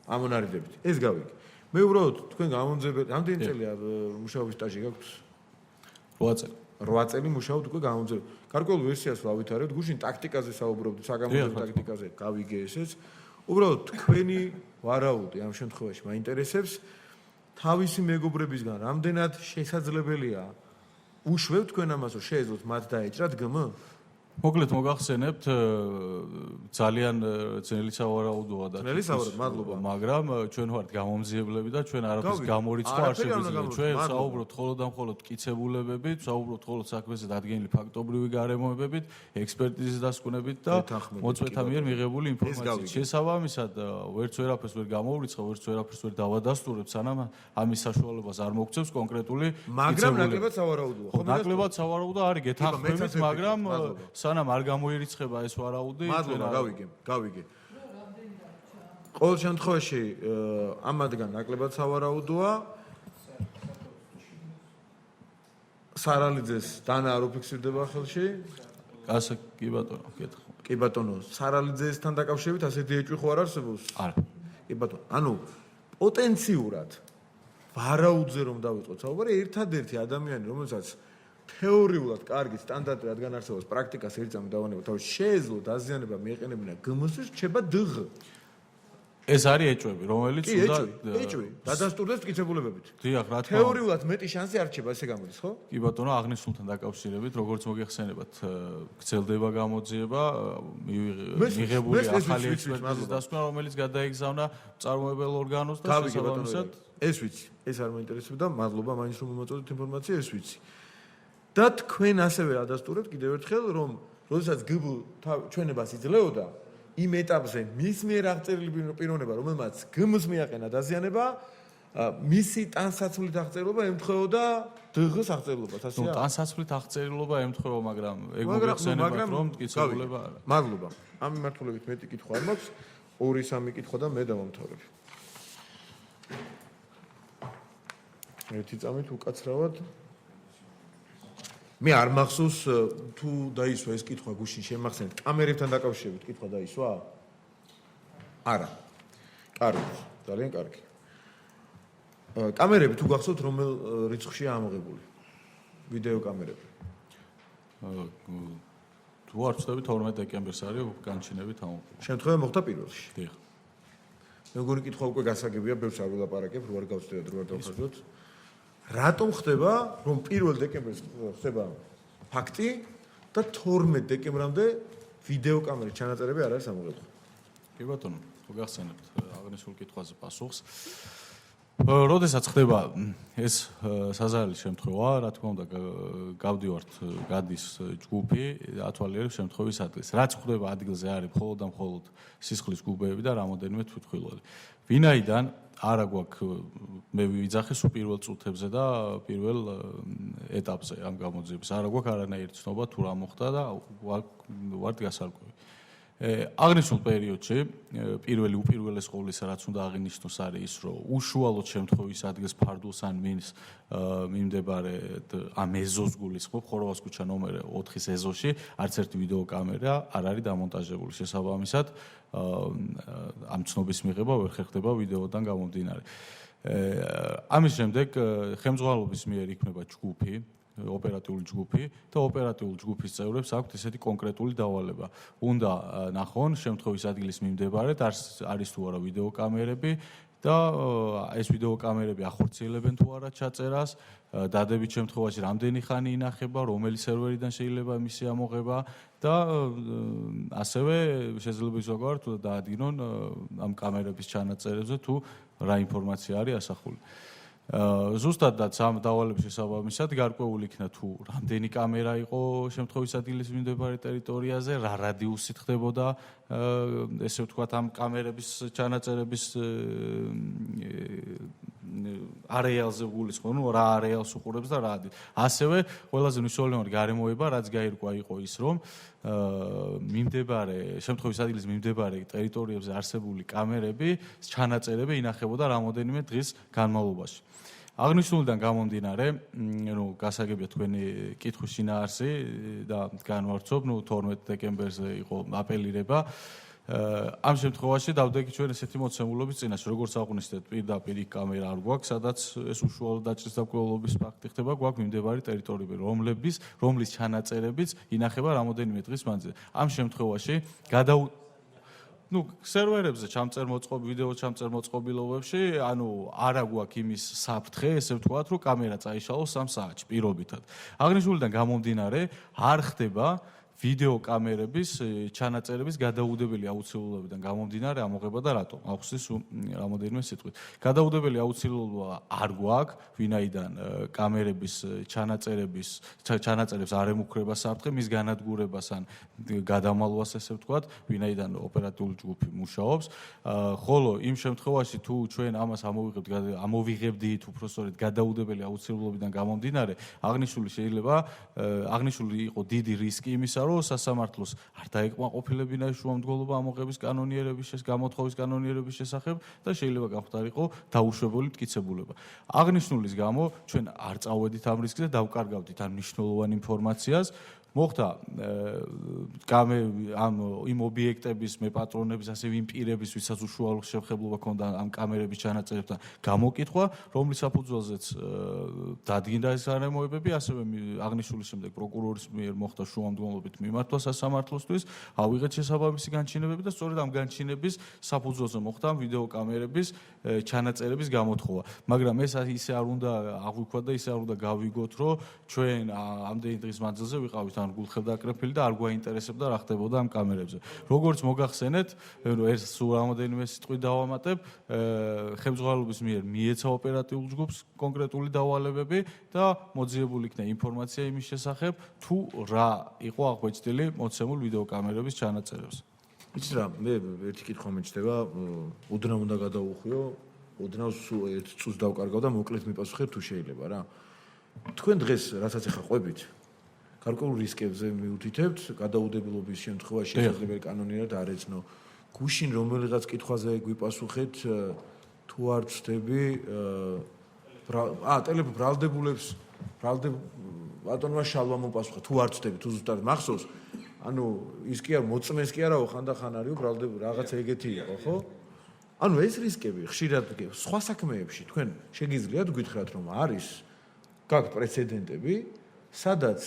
H: ამონარიდებით. ეს გავიგე. მე უბრალოდ თქვენ გამომძებელთ, რამდენი წელია მუშაობის სტაჟი გაქვთ?
G: 8 წელი.
H: 8 წელი მუშაობთ უკვე გამომძებელთ. გარკვეულ ვერსიას ვავითარებთ, გუშინ ტაქტიკაზე საუბრობთ, საგამოძიებო ტაქტიკაზე, გავიგე ესეც. უბრალოდ თქვენი ვარაუდი ამ შემთხვევაში მაინტერესებს. თავისი მეგობრებისგან რამდენად შესაძლებელია უშვებთ თქვენ ამას, რომ შეეძლოთ მათ დაეჭრათ გმ?
G: მოკლედ მოგახსენებთ ძალიან ძნელი სავარაუდოა და
H: ძნელი სავარაუდო, მადლობა.
G: მაგრამ ჩვენ ვართ გამომძიებლები და ჩვენ არაფერს გამორიცხვა არ შეგვიძლია. ჩვენ საუბრობთ მხოლოდ და მხოლოდ მტკიცებულებებით, საუბრობთ მხოლოდ საქმეზე დადგენილი ფაქტობრივი გარემოებებით, ექსპერტიზის დასკვნებით და მოწვეთა მიერ მიღებული ინფორმაციით. შესაბამისად, ვერც ვერაფერს ვერ გამოვრიცხავ, ვერც ვერაფერს ვერ დავადასტურებ, სანამ ამის საშუალებას არ მოგცევს კონკრეტული
H: მაგრამ ნაკლებად სავარაუდოა.
G: ხო, ნაკლებად სავარაუდო არის, გეთანხმებით, მაგრამ სანამ არ გამოირიცხება ეს ვარაუდი,
H: მადლობა, გავიგე. ყოველ შემთხვევაში ამადგან ნაკლებად სავარაუდოა. სარალიძეს დანა არ უფიქსირდება ხელში.
G: ასე კი ბატონო, გეთხოვ.
H: კი ბატონო, სარალიძესთან დაკავშირებით ასეთი ეჭვი ხო არ არსებობს?
G: არა.
H: კი ბატონო, ანუ პოტენციურად ვარაუდზე რომ დავიწყოთ საუბარი, ერთადერთი ადამიანი, რომელსაც თეორიულად კარგი სტანდარტი რადგან არსებობს პრაქტიკას ერთზამი დავანება თავის შეეძლო დაზიანება მიეყენებინა გმს-ის რჩება დღ.
G: ეს არის ეჭვები, რომელიც უნდა
H: ეჭვი დადასტურდეს მტკიცებულებებით.
G: დიახ, რა თქმა უნდა.
H: თეორიულად მეტი შანსი არ რჩება, ესე გამოდის, ხო?
G: კი ბატონო, აღნიშნულთან დაკავშირებით, როგორც მოგეხსენებათ, გრძელდება გამოძიება, მიღებული ახალი ექსპერტიზის დასკვნა, რომელიც გადაიგზავნა მწარმოებელ ორგანოს და შესაბამისად
H: ეს ვიცი, ეს არ მაინტერესებდა, მადლობა მაინც რომ მომაწოდეთ ინფორმაცია, ეს ვიცი. და თქვენ ასევე ადასტურებთ კიდევ ერთხელ, რომ როდესაც გბ ჩვენებას იძლეოდა იმ ეტაპზე მის მიერ აღწერილი პიროვნება, რომელმაც გმ-ს მიაყენა დაზიანება, მისი ტანსაცმლით აღწერილობა ემთხვეოდა დღ-ს აღწერილობას, ასეა?
G: ნუ ტანსაცმლით აღწერილობა ემთხვევა, მაგრამ ეგ მოგეხსენებათ, რომ მტკიცებულება არა.
H: მადლობა. ამ მიმართულებით მეტი კითხვა არ მაქვს, 2-3 კითხვა და მე დავამთავრებ. ერთი წამით უკაცრავად მე არ მახსოვს თუ დაისვა ეს კითხვა გუშინ შემახსენეთ კამერებთან დაკავშირებით კითხვა დაისვა? არა. კარგი, ძალიან კარგი. კამერები თუ გახსოვთ რომელ რიცხვშია ამოღებული? ვიდეო კამერები.
G: თუ არ ვცდები 12 დეკემბერს არის განჩინებით ამოღებული.
H: შემთხვევა მოხდა პირველში.
G: დიახ.
H: მე მგონი კითხვა უკვე გასაგებია, ბევრს არ ვილაპარაკებ, რო არ გავწევთ, რო არ დავხარჯოთ. რატომ ხდება, რომ 1 დეკემბერს ხდება ფაქტი და 12 დეკემბრამდე ვიდეო კამერის ჩანაწერები არ არის ამოღებული?
G: კი ბატონო, მოგახსენებთ აღნიშნულ კითხვაზე პასუხს. როდესაც ხდება ეს საზარელი შემთხვევა, რა თქმა უნდა, გავდივართ, გადის ჯგუფი, ათვალიერებს შემთხვევის ადგილს. რაც ხდება ადგილზე არის მხოლოდ და მხოლოდ სისხლის გუბეები და რამოდენიმე თვითმხილველი. ვინაიდან არა გვაქვს მე ვიძახე სულ პირველ წუთებზე და პირველ ეტაპზე ამ გამოძიების. არა გვაქვს არანაირი ცნობა თუ რა მოხდა და ვართ გასარკვევი. აღნიშნულ პერიოდში პირველი უპირველეს ყოვლისა რაც უნდა აღინიშნოს არის ის, რომ უშუალოდ შემთხვევის ადგილს ფარდულს ან მინს მიმდებარე ამ ეზოს გულისხმობ, ხოროვას ქუჩა ნომერ 4-ის ეზოში არც ერთი ვიდეო კამერა არ არის დამონტაჟებული. შესაბამისად ამ ცნობის მიღება ვერ ხერხდება ვიდეოდან გამომდინარე. ამის შემდეგ ხელმძღვანელობის მიერ იქნება ჯგუფი, ოპერატიული ჯგუფი და ოპერატიული ჯგუფის წევრებს აქვთ ესეთი კონკრეტული დავალება. უნდა ნახონ შემთხვევის ადგილის მიმდებარედ არის თუ არა ვიდეო კამერები და ეს ვიდეო კამერები ახორციელებენ თუ არა ჩაწერას, დადებით შემთხვევაში რამდენი ხანი ინახება, რომელი სერვერიდან შეიძლება მისი ამოღება და ასევე შეიძლება ისვაგავართ დაადგინონ ამ კამერების ჩანაწერებზე თუ რა ინფორმაცია არის ასახული. ზუსტადაც ამ დავალების შესაბამისად გარკვეული იქნა თუ რამდენი კამერა იყო შემთხვევის ადგილის მიმდებარე ტერიტორიაზე, რა რადიუსით ხდებოდა ესე ვთქვათ ამ კამერების ჩანაწერების არეალზე გულისხმობ, ნუ რა არეალს უყურებს და რა ასევე ყველაზე მნიშვნელოვანი გარემოება რაც გაირკვა იყო ის, რომ მიმდებარე შემთხვევის ადგილის მიმდებარე ტერიტორიებზე არსებული კამერები ჩანაწერები ინახებოდა რამოდენიმე დღის განმავლობაში. აღნიშნულიდან გამომდინარე, ნუ გასაგებია თქვენი კითხვის შინაარსი და განვარცობ, ნუ 12 დეკემბერზე იყო აპელირება. ამ შემთხვევაში დავდექი ჩვენ ესეთი მოცემულობის წინაშე, როგორც აღვნიშნეთ, პირდაპირ კამერა არ გვაქვს, სადაც ეს უშუალო დაჭრის და კვლევობის ფაქტი ხდება, გვაქვს მიმდებარე ტერიტორიები, რომლის ჩანაწერებიც ინახება რამოდენიმე დღის მანძილზე. ამ შემთხვევაში სერვერებზე ვიდეო ჩამწერ მოწყობილობებში, ანუ არა გვაქვს იმის საფრთხე, ესე ვთქვათ, რომ კამერა წაიშალოს 3 საათში პირობითად. აღნიშნულიდან გამომდინარე, არ ხდება ვიდეო კამერების ჩანაწერების გადაუდებელი აუცილებლობიდან გამომდინარე ამოღება და რატომ? ახსნის რამოდენიმე სიტყვით. გადაუდებელი აუცილებლობა არ გვაქვს, ვინაიდან კამერების ჩანაწერებს არ ემუქრება საფრთხე, მის განადგურებას ან გადამალვას ესე ვთქვათ, ვინაიდან ოპერატიული ჯგუფი მუშაობს. ხოლო იმ შემთხვევაში თუ ჩვენ ამას ამოვიღებდით უпростоრედ გადაუდებელი აუცილებლობიდან გამომდინარე, აღნიშნული იყო დიდი რისკი იმისა, რომ სასამართლოს არ დაეკმაყოფილებინა შუამდგომლობა ამოღების კანონიერების გამოთხოვის კანონიერების შესახებ და შეიძლება გამხდარიყო დაუშვებელი მტკიცებულება. აღნიშნულის გამო ჩვენ არ წავედით ამ რისკზე და დავკარგავდით ამ მნიშვნელოვან ინფორმაციას. მოხდა იმ ობიექტების მეპატრონების ასევე იმ პირების ვისაც უშუალო შეხებულობა ჰქონდა ამ კამერების ჩანაწერებთან გამოკითხვა, რომლის საფუძველზეც დადგინდა ეს გარემოებები, ასევე აღნიშნული შემდეგ პროკურორის მიერ მოხდა შუამდგომლობით მიმართვა სასამართლოსთვის, ავიღეთ შესაბამისი განჩინებები და სწორედ ამ განჩინების საფუძველზე მოხდა ამ ვიდეო კამერების ჩანაწერების გამოთხოვა. მაგრამ ეს ისე არ უნდა აღვიქვათ და ისე არ უნდა გავიგოთ, რომ ჩვენ ამდენი დღის მანძილზე ვიყავით ან გულხევდაკრეფილი და არ გვაინტერესებდა რა ხდებოდა ამ კამერებზე. როგორც მოგახსენეთ, ეს სულ რამოდენიმე სიტყვით დავამატებ, ხელმძღვანელობის მიერ მიეცა ოპერატიულ ჯგუფს კონკრეტული დავალებები და მოძიებული იქნა ინფორმაცია იმის შესახებ, თუ რა იყო აღბეჭდილი მოცემულ ვიდეო კამერების ჩანაწერებს.
H: იცი რა, მე ერთი კითხვა მეჩნდება, უდნავ უნდა გადაუხვიო, უდნავს სულ ერთ წუთს დავკარგავ და მოკლედ მიპასუხებ თუ შეიძლება რა. თქვენ დღეს რასაც ახლა ყვებით გარკვეულ რისკებზე მიუთითებთ, გადაუდებლობის შემთხვევაში შესაძლებელი კანონიერად არ ეცნო. გუშინ რომელიღაც კითხვაზე გვიპასუხეთ, თუ არ ვცდები, ბრალდებულებს, ბატონმა შალვა მოპასუხა, თუ არ ვცდები, თუ ზუსტად მახსოვს, ანუ ის კი არ მოწმეს კი არაო, ხანდახან არისო ბრალდებული, რაღაცა ეგეთი იყო, ხო? ანუ ეს რისკები ხშირად სხვა საქმეებში თქვენ შეგიძლიათ გითხრათ, რომ არის გაქვთ პრეცედენტები, სადაც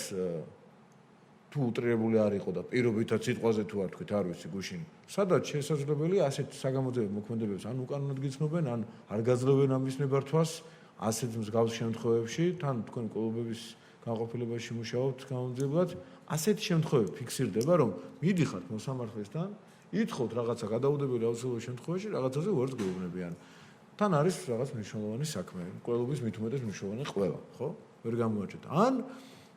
H: თუ უტრირებული არ იყო და პირობითად სიტყვაზე თუ არ თქვით, არ ვიცი გუშინ, სადაც შესაძლებელი ასეთ საგამოძიებო მოქმედებებს ან უკანონოდ გიცნობენ, ან არ გაძლევენ ამის ნებართვას, ასეთ მსგავს შემთხვევებში, თან თქვენ კლუბების განყოფილებაში მუშაობთ გამომძიებლად, ასეთი შემთხვევები ფიქსირდება, რომ მიდიხართ მოსამართლესთან, ითხოვთ რაღაცა გადაუდებელი აუცილებელი შემთხვევაში, რაღაცაზე უარს გეუბნებიან. თან არის რაღაც მნიშვნელოვანი საქმე, კლუბის მით უმეტეს მნიშვნელოვანი ყველა, ხო? ვერ გამოაჩეთ. ან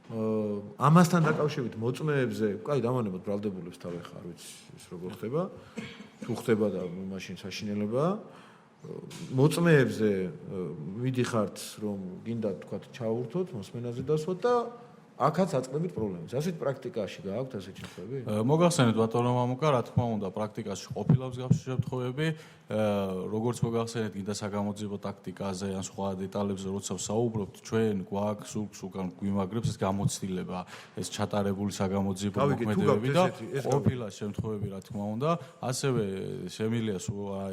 H: ამასთან დაკავშირებით მოწმეებზე, კაი, დავანებოთ ბრალდებულებს თავი ხარ, ვიცი, ის როგორ ხდება, თუ ხდება და მაშინ საშინელება. მოწმეებზე მიდიხართ, რომ გინდა თქვა ჩაურთოთ, მოსმენაზე დასვათ და აქაც აწყდებით პრობლემებს. ასეთ პრაქტიკაში გააქვთ ასეთ შემთხვევები?
G: მოგახსენეთ ბატონო მამუკა, რა თქმა უნდა, პრაქტიკაში ყოფილა მსგავსი შემთხვევები, როგორც მოგახსენეთ, გინდა საგამოძიებო ტაქტიკაზე ან სხვა დეტალებზე, როცა ვსაუბრობთ, ჩვენ გვაქვს უკან გვიმაგრებს ეს გამოცდილება, ეს ჩატარებული საგამოძიებო მოქმედებები და ყოფილა შემთხვევები, რა თქმა უნდა, ასევე შემიძლია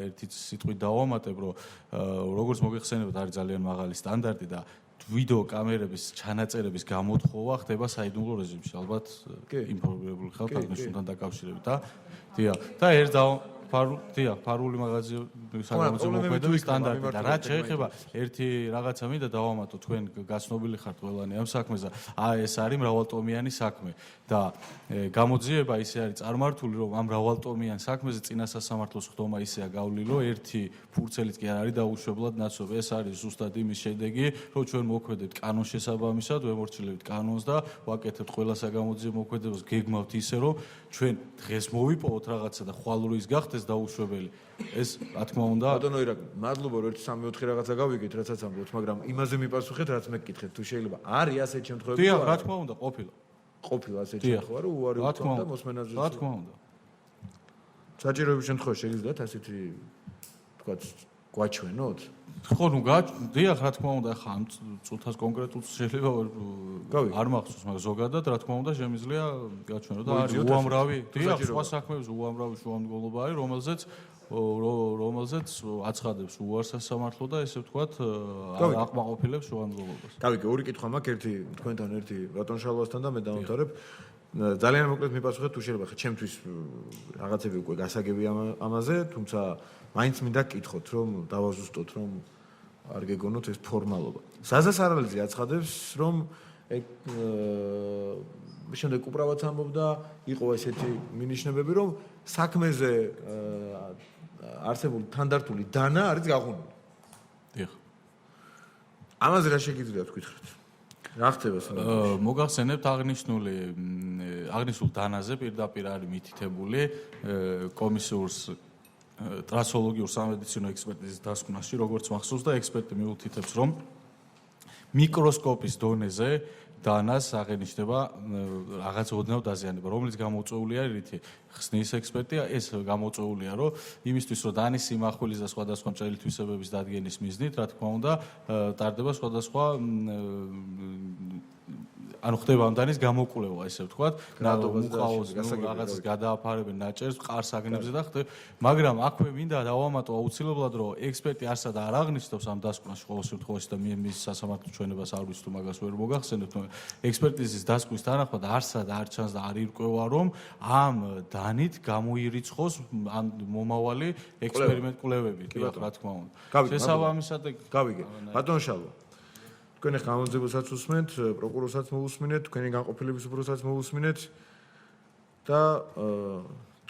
G: ერთი სიტყვით დავამატებ, რომ როგორც მოგახსენებთ, არის ძალიან მაღალი სტანდარტი და ვიდეო კამერების ჩანაწერების გამოთხოვა ხდება საიდუმლო რეჟიმში, ალბათ ინფორმირებული ხალხ აღნიშნულთან დაკავშირებით და დიახ და ერთ ფარული საგამოძიებო მოქმედების სტანდარტი და რაც შეეხება ერთი რაღაცა მინდა დავამატო, თქვენ გაცნობილი ხართ ყველანი ამ საქმეზე, ეს არის მრავალტომიანი საქმე და გამოძიება ისე არის წარმართული, რომ ამ მრავალტომიან საქმეზე წინა სასამართლოს სხდომა ისეა გავლილი, რომ ერთი ფურცელით კი არ არის დაუშვებლად ნაცნობი. ეს არის ზუსტად იმის შედეგი, რომ ჩვენ მოქმედებთ კანონს შესაბამისად, ვემორჩილებით კანონს და ვაკეთებთ ყველა საგამოძიებო მოქმედებას, გეგმავთ ისე, რომ ჩვენ დღეს მოვიპოვოთ რაღაცა და ხვალ რო ის გახდეს დაუშვებელი. ეს რა თქმა უნდა
H: ბატონო ირაკ, მადლობა რომ 1-3-4 რაღაცა გავიგეთ, რასაც ამბობთ, მაგრამ იმაზე მიპასუხეთ, რაც მე გკითხეთ, თუ შეიძლება. არის ასეთ შემთხვევები?
G: დიახ, რა თქმა უნდა, ყოფილა
H: ასეთ შემთხვევა, რომ უარი უქონდა მოსმენაზე.
G: რა თქმა უნდა.
H: საჭიროების შემთხვევაში შეგიძლიათ ასეთი თქვათ გვაჩვენოთ?
G: ხო, ნუ დიახ, რა თქმა უნდა, ხა ამ წუთას კონკრეტულს შეიძლება არ მახსოვს, მაგრამ ზოგადად რა თქმა უნდა შემიძლია გაჩვენო და არის უამრავი, დიახ, სხვა საქმეებზე უამრავი შუამდგომლობა არის, რომელზეც აცხადებს უარს სასამართლო და ესე ვთქვათ, აკმაყოფილებს შუამდგომლობას.
H: გავიგე, ორი კითხვა მაქვს, ერთი თქვენთან, ერთი ბატონ შალვასთან და მე დავამთავრებ. ძალიან მოკლედ მიპასუხეთ თუ შეიძლება, ხა ჩემთვის რაღაცები უკვე გასაგები ამაზე, თუმცა მაინც მინდა გკითხოთ, რომ დავაზუსტოთ, რომ არ გეგონოთ ეს ფორმალობა. საზას არალიძე აცხადებს, რომ შემდეგ უправაც ამბობდა, იყო ესეთი მინიშნებები, რომ საქმეზე არსებული თანდართული დანა არის გაღუნული.
G: დიახ.
H: ამაზე რა შეგიძლიათ ვკითხოთ? რა ხდება სანამ?
G: მოგახსენებთ აღნიშნულ დანაზე პირდაპირ არის მითითებული კომისიურს ტრასოლოგიურ სამედიცინო ექსპერტიზის დასკვნაში, როგორც მახსოვს და ექსპერტი მიუთითებს, რომ მიკროსკოპის დონეზე დანას აღენიშნება რაღაც ოდნავ დაზიანება, რომელიც გამოწვეულია რითი ხსნის ექსპერტია, ეს გამოწვეულია, რომ იმისთვის, რომ დანის სიმახვილის და სხვადასხვა მჭრელი თვისებების დადგენის მიზნით, რა თქმა უნდა, ტარდება სხვადასხვა ანუ ხდება ამ დანის გამოკვლევა, ესე ვთქვათ, რაღაცას გადააფარებენ ნაჭერს, ყარს აგნებზე და ხდება, მაგრამ აქვე მინდა დავამატო აუცილებლად, რომ ექსპერტი არსად არ აღნიშნავს ამ დასკვნაში ყოველ შემთხვევაში და მის სასამართლო ჩვენებას არ ვიცი თუ მაგას ვერ მოგახსენებთ, ექსპერტიზის დასკვნის თანახმად არსად არ ჩანს და არ ირკვევა, რომ ამ დანით გამოირიცხოს ამ მომავალი ექსპერიმენტ კვლევები, რა თქმა უნდა. შესაბამისად
H: გავიგე. ბატონ შალვა. თქვენი გამოძიებოსაც უსმენთ, პროკურორსაც მოусმინეთ, თქვენი განყოფილების უფროსაც მოусმინეთ და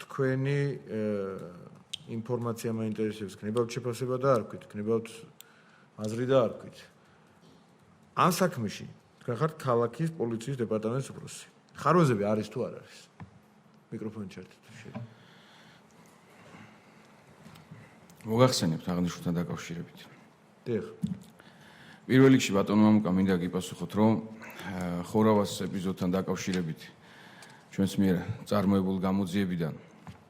H: თქვენი ინფორმაცია მაინტერესებს, ქნებავთ შეფასება და არ ვქვით, ქნებავთ აზრი და არ ვქვით. ამ საქმეში თქვენ ხართ ქალაქის პოლიციის დეპარტამენტის უფროსი. ხარვეზები არის თუ არ არის? მიკროფონი ჩართეთ.
B: მოგახსენებთ აღნიშნულთან დაკავშირებით.
H: დიახ.
B: პირველ რიგში ბატონო მამუკა მინდა გიპასუხოთ, რომ ხორავას ეპიზოდთან დაკავშირებით ჩვენს მიერ წარმოებულ გამოძიებიდან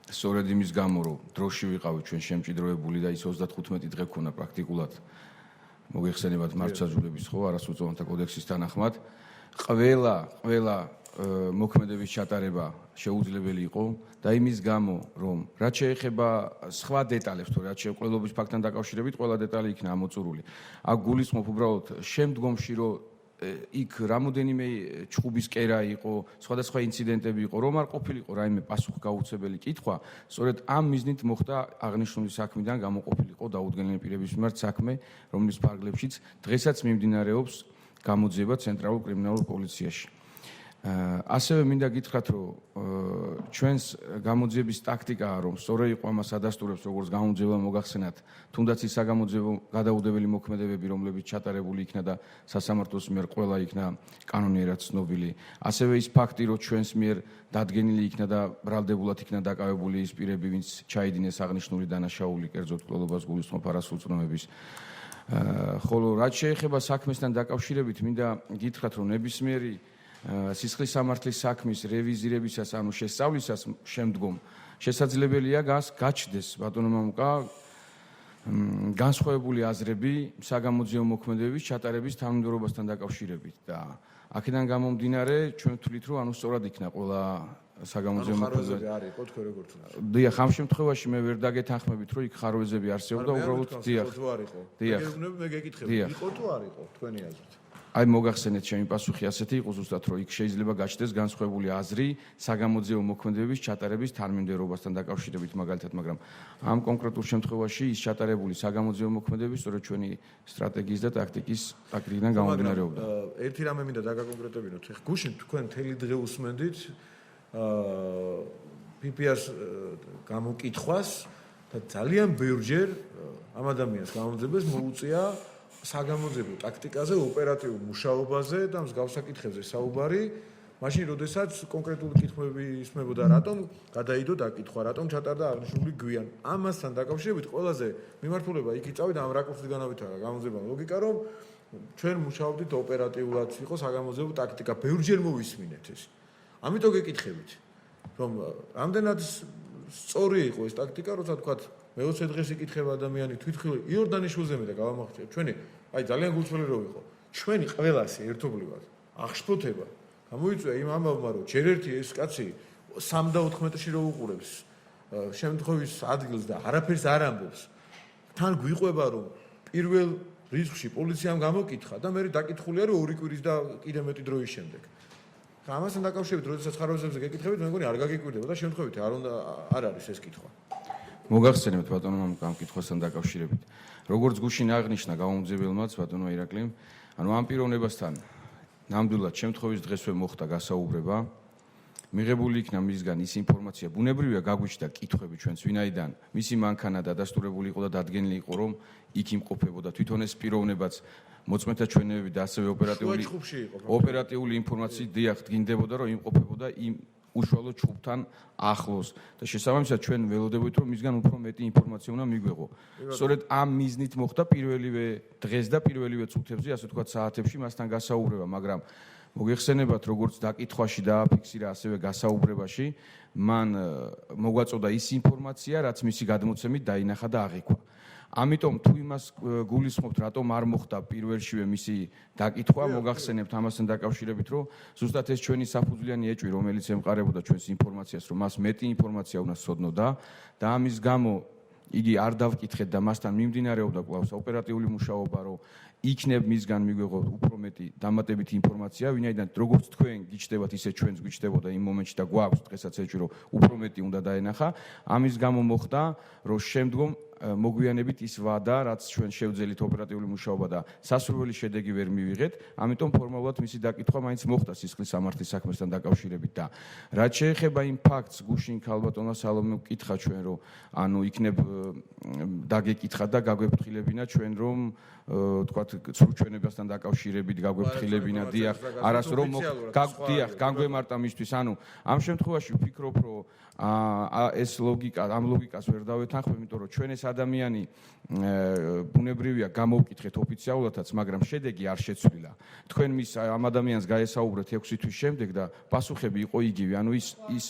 B: სწორედ იმის გამო, რომ დროში ვიყავით ჩვენ შემჭიდროებული და ის 35 დღე ქონა პრაქტიკულად მოგეხსენებათ მართლმსაჯულების ხო არასრულწლოვანთა კოდექსის თანახმად ყველა მოქმედების ჩატარება შეუძლებელი იყო და იმის გამო, რომ რაც შეეხება სხვა დეტალებს, თუ რაც შეეხება ყველობის ფაქტთან დაკავშირებით, ყველა დეტალი იქნა ამოწურული. აქ გულისხმობ უბრალოდ შემდგომში, რომ იქ რამოდენიმე ჩხუბის კერა იყო, სხვადასხვა ინციდენტები იყო, რომ არ ყოფილიყო რაიმე პასუხგაუცებელი კითხვა, სწორედ ამ მიზნით მოხდა აღნიშნული საქმიდან გამოყოფილიყო დაუდგენელი პირების მიმართ საქმე, რომლის ფარგლებშიც დღესაც მიმდინარეობს გამოძიება ცენტრალურ კრიმინალურ პოლიციაში. ასევე მინდა გითხრათ, რომ ჩვენს გამოძიების ტაქტიკაა, რომ სწორედ იყო ამას ადასტურებს, როგორც გამოძიება მოგახსენათ, თუნდაც ის საგამოძიებო გადაუდებელი მოქმედებები, რომლებიც ჩატარებული იქნა და სასამართლოს მიერ ყველა იქნა კანონიერად ცნობილი. ასევე ის ფაქტი, რომ ჩვენს მიერ დადგენილი იქნა და ბრალდებულად იქნა დაკავებული ის პირები, ვინც ჩაიდინეს აღნიშნული დანაშაული, კერძოდ მკვლელობას გულისხმობ არასრულწლოვანების. ხოლო რაც შეეხება საქმესთან დაკავშირებით, მინდა გითხრათ, რომ ნებისმიერი სისხლის სამართლის საქმის რევიზირებისას, ანუ შესწავლისას შემდგომ შესაძლებელია გაჩნდეს ბატონო მამუკა განსხვავებული აზრები საგამოძიებო მოქმედებების ჩატარების თანმიმდევრობასთან დაკავშირებით და აქედან გამომდინარე ჩვენ ვთვლით, რომ ანუ სწორად იქნა ყველა საგამოძიებო მოქმედებები
H: არის იყო თქვენ როგორც უნდა.
B: დიახ, ამ შემთხვევაში მე ვერ დაგეთანხმებით, რომ იქ ხარვეზები არსებობდა, უბრალოდ დიახ.
H: დიახ. მე გეკითხები, იყო თუ არ იყო თქვენი აზრით?
B: აი მოგახსენეთ ჩემი პასუხი ასეთი იყო ზუსტად, რომ იქ შეიძლება გაჩნდეს განსხვავებული აზრი საგამოძიებო მოქმედებების ჩატარების თანმიმდევრობასთან დაკავშირებით მაგალითად, მაგრამ ამ კონკრეტულ შემთხვევაში ის ჩატარებული საგამოძიებო მოქმედებები სწორედ ჩვენი სტრატეგიის და ტაქტიკიდან გამომდინარეობდა.
H: ერთი რამე მინდა დაგაკონკრეტებინოთ. ეხლა გუშინ თქვენ მთელი დღე უსმენდით PPR-ს გამოკითხვას და ძალიან ბევრჯერ ამ ადამიანს გამოძიებას მოუწია საგამოძიებო ტაქტიკაზე, ოპერატიულ მუშაობაზე და მსგავს საკითხებზე საუბარი, მაშინ როდესაც კონკრეტული კითხვები ისმებოდა, რატომ გადაიდო დაკითხვა, რატომ ჩატარდა აღნიშნული გვიან. ამასთან დაკავშირებით ყველაზე მიმართულება იქ იწავიდა ამ რაკურსით განავითარა გამოძიება ლოგიკა, რომ ჩვენ მუშაობდით ოპერატიულად, იყო საგამოძიებო ტაქტიკა, ბევრჯერ მოვისმინეთ ეს. ამიტომ გეკითხებით, რომ რამდენად სწორი იყო ეს ტაქტიკა, როცა თქვათ მე-20 დღეს იკითხება ადამიანი თვითმხილველი იორდანიშვილზე მე და გავამახვილებ ჩვენი აი ძალიან გულწრფელი რო ვიყო ჩვენი ყველასი ერთობლივად აღშფოთება გამოიწვია იმ ამბავმა რომ ჯერ ერთი ეს კაცი 3 და 4 მეტრში რო უყურებს შემთხვევის ადგილს და არაფერს არ ამბობს თან გვიყვება რომ პირველ რიცხვში პოლიციამ გამოკითხა და მე დაკითხულია რომ 2 კვირის და კიდე მეტი დროის შემდეგ ამასთან დაკავშირებით როდესაც ხარვეზებზე გეკითხებით მე მგონი არ გაგიკვირდება და შემთხვევით არ არის ეს კითხვა
B: მოგახსენებთ ბატონო ამ კითხვასთან დაკავშირებით. როგორც გუშინ აღნიშნა გამომძიებელმაც ბატონო ირაკლიმ, ანუ ამ პიროვნებასთან ნამდვილად შემთხვევის დღესვე მოხდა გასაუბრება. მიღებული იქნა მისგან ის ინფორმაცია, ბუნებრივია გაგვიჩნდა კითხვები ჩვენს, ვინაიდან მისი მანქანა დადასტურებული იყო და დადგენილი იყო, რომ იქ იმყოფებოდა. თვითონ ეს პიროვნებაც მოწმეთა ჩვენებები და ასევე ოპერატიული ინფორმაციით დიახ დგინდებოდა, რომ იმყოფებოდა იმ უშუალო ჩუბთან ახლოს და შესაბამისად ჩვენ ველოდებოდით, რომ მისგან უფრო მეტი ინფორმაცია უნდა მიგვეღო. სწორედ ამ მიზნით მოხდა პირველივე დღეს და პირველივე წუთებზე, ასე ვთქვათ, საათებში მასთან გასაუბრება, მაგრამ მოგეხსენებათ, როგორც დაკითხვაში დააფიქსირა, ასევე გასაუბრებაში, მან მოგვაწოდა ის ინფორმაცია, რაც მისი გადმოცემით დაინახა და აღიქვა. ამიტომ თუ იმას გულისხმობთ, რატომ არ მოხდა პირველშივე მისი დაკითხვა, მოგახსენებთ ამასთან დაკავშირებით, რომ ზუსტად ეს ჩვენი საფუძვლიანი ეჭვი, რომელიც ემყარებოდა ჩვენს ინფორმაციას, რომ მას მეტი ინფორმაცია უნდა სცოდნოდა და ამის გამო იგი არ დავკითხეთ და მასთან მიმდინარეობდა კვლავ ოპერატიული მუშაობა, რომ იქნებ მისგან მიგვეღოთ უფრო მეტი დამატებითი ინფორმაცია, ვინაიდან როგორც თქვენ გიჩნდებათ, ისე ჩვენც გვიჩნდებოდა იმ მომენტში და გვაქვს დღესაც ეჭვი, რომ უფრო მეტი უნდა დაენახა. ამის გამო მოხდა, რომ შემდგომ მოგვიანებით ის ვადა, რაც ჩვენ შევძელით ოპერატიული მუშაობა და სასურველი შედეგი ვერ მივიღეთ, ამიტომ ფორმალურად მისი დაკითხვა მაინც მოხდა სისხლის სამართლის საქმესთან დაკავშირებით და რაც შეეხება იმ ფაქტს, გუშინ ქალბატონმა სალომემ კითხა ჩვენ, რომ ანუ იქნებ დაგეკითხა და გაგვეფრთხილებინა ჩვენ, რომ თქვათ სრულჩვენებასთან დაკავშირებით გაგვეფრთხილებინა, დიახ, არასდროს დიახ, განგვემართა მისთვის, ანუ ამ შემთხვევაში ვფიქრობ, რომ ეს ლოგიკა, ამ ლოგიკას ვერ დავეთანხმებ, იმიტომ რომ ჩვენ ეს ადამიანი ბუნებრივია გამოვკითხეთ ოფიციალურადაც, მაგრამ შედეგი არ შეცვლილა. თქვენ მის ამ ადამიანს გაესაუბრეთ 6 თვის შემდეგ და პასუხები იყო იგივე. ანუ ის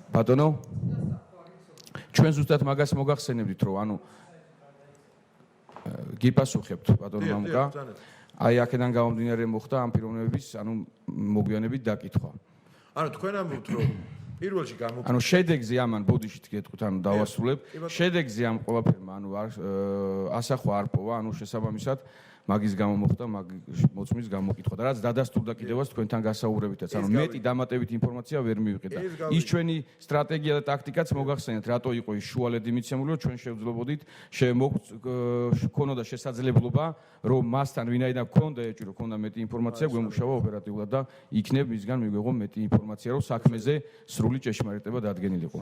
B: ბატონო ჩვენ ზუსტად მაგას მოგახსენებდით, რომ ანუ გიპასუხებთ ბატონო მამუკა. აი აქედან გამომდინარე მოხდა ამ პიროვნების, ანუ მოგვიანებით დაკითხვა.
H: ანუ თქვენ ამბობთ, რომ პირველში გამოვკითხეთ.
B: ანუ შედეგზე ამან ბოდიშით გეტყვით, ანუ დავასრულებ. შედეგზე ამ ყველაფერმა, ანუ ასახვა არ პოვა, ანუ შესაბამისად მაგის გამო მოხდა მოწმის გამოკითხვა და რაც დადასტურდა კიდევაც თქვენთან გასაუბრებითაც, ანუ მეტი დამატებით ინფორმაცია ვერ მივიღეთ და ის ჩვენი სტრატეგია და ტაქტიკაც მოგახსენეთ, რატო იყო ის შუალედი მიცემული, რომ ჩვენ შევძლებოდით, ქონოდა შესაძლებლობა, რომ მასთან ვინაიდან ქონდა ეჭვი, რომ ქონდა მეტი ინფორმაცია, გვემუშავა ოპერატიულად და იქნებ მისგან მივიღო მეტი ინფორმაცია, რომ საქმეზე სრული ჭეშმარიტება დადგენილიყო.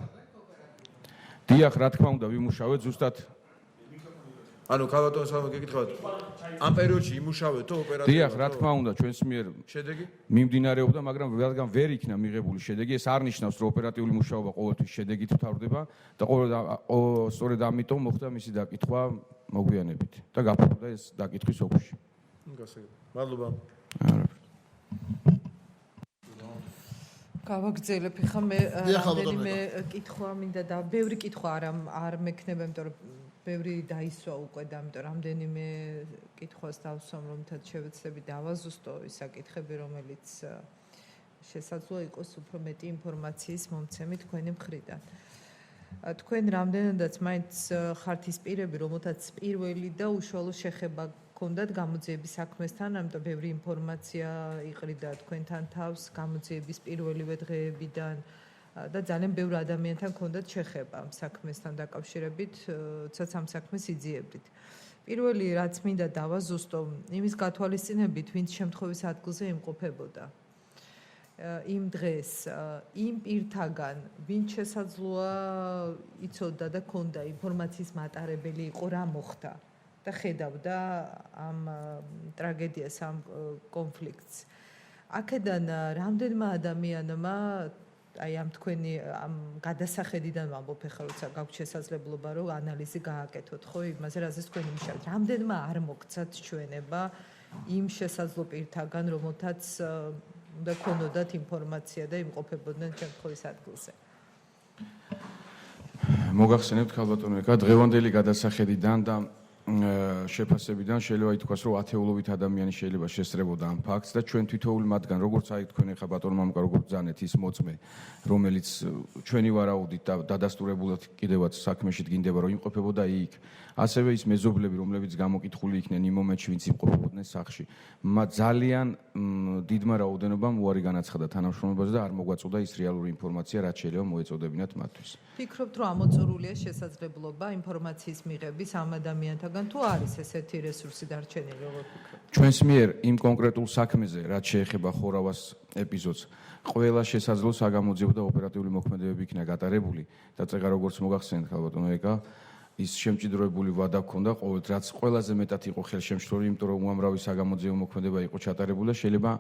B: დიახ, რა თქმა უნდა, ვიმუშავეთ ზუსტად.
H: ანუ ქალბატონს ამ გეკითხავთ, ამ პერიოდში იმუშავეთო ოპერატიულად?
B: დიახ, რა თქმა უნდა, ჩვენს მიერ
H: შედეგი
B: მიმდინარეობდა, მაგრამ რადგან ვერ იქნა მიღებული შედეგი, ეს არ ნიშნავს, რომ ოპერატიული მუშაობა ყოველთვის შედეგით მთავრდება და სწორედ ამიტომ მოხდა მისი დაკითხვა მოგვიანებით და გაფორმდა ეს დაკითხვის ოფისში.
H: მადლობა.
F: გავაგრძელებ, ხა მე რამდენიმე კითხვა მინდა და ბევრი კითხვა არ მექნება, იმიტომ რომ ბევრი დაისვა უკვე და ამიტომ რამდენიმე კითხვას დავსვამ, რომ თად შევეცდები დავაზუსტო ის საკითხები, რომელიც შესაძლოა იყოს უფრო მეტი ინფორმაციის მომცემი თქვენი მხრიდან. თქვენ რამდენადაც მაინც ხართ ის პირები, რომელთაც პირველი და უშუალო შეხება გქონდათ გამოძიების საქმესთან, ამიტომ ბევრი ინფორმაცია იყრიდა თქვენთან თავს გამოძიების პირველივე დღეებიდან და ძალიან ბევრ ადამიანთან გქონდათ შეხება ამ საქმესთან დაკავშირებით, ცოტა ამ საქმეს იძიებდით. პირველი რაც მინდა დავაზუსტო, იმის გათვალისწინებით, ვინც შემთხვევის ადგილზე იმყოფებოდა. იმ დღეს, იმ პირთაგან, ვინც შესაძლოა იცოდა და ქონდა ინფორმაციის მატარებელი იყო, რა მოხდა და ხედავდა ამ ტრაგედიას, ამ კონფლიქტს. აქედან რამდენმა ადამიანმა აი ამ თქვენი ამ გადასახედიდან ვამბობ ახლა, როცა გაქვთ შესაძლებლობა, რომ ანალიზი გააკეთოთ, ხო, იმაზე, რაზეც თქვენ იმუშავებთ. რამდენმა არ მოგცათ ჩვენება იმ შესაძლო პირთაგან, რომელთაც უნდა ქონოდათ ინფორმაცია და იმყოფებოდნენ შემთხვევის ადგილზე.
B: მოგახსენებთ ქალბატონო ეკა, დღევანდელი გადასახედიდან და შეფასებიდან შეიძლება ითქვას, რომ ათეულობით ადამიანი შეიძლება შესწრებოდა ამ ფაქტს და ჩვენ თითოეული მათგან, როგორც აი თქვენ ახლა ბატონო მამუკა, როგორც ძანეთ ის მოწმე, რომელიც ჩვენი ვარაუდით და დადასტურებულად კიდევაც საქმეში დგინდება, რომ იმყოფებოდა იქ, ასევე ის მეზობლები, რომლებიც გამოკითხული იქნენ იმ მომენტში, ვინც იმყოფებოდნენ სახლში. ძალიან დიდმა რაოდენობამ უარი განაცხადა თანამშრომლობაზე და არ მოგვაწოდა ის რეალური ინფორმაცია, რაც შეიძლება მოეწოდებინათ მათთვის.
F: ფიქრობთ, რომ ამოწურულია შესაძლებლობა ინფორმაციის მიღების ამ ადამიანთა ჩვენთაგან თუ არის ესეთი რესურსი დარჩენილი, როგორ ფიქრობთ?
B: ჩვენს მიერ იმ კონკრეტულ საქმეზე, რაც შეეხება ხორავას ეპიზოდს, ყველა შესაძლო საგამოძიებო და ოპერატიული მოქმედებები იქნა გატარებული და წეგა როგორც მოგახსენეთ ხალბატონო ეკა ის შემჭიდროებული ვადა ჰქონდა ყოველთ რაც ყველაზე მეტად იყო ხელშემშლელი, იმიტომ რომ უამრავი საგამოძიებო მოქმედება იყო ჩატარებული და შეიძლება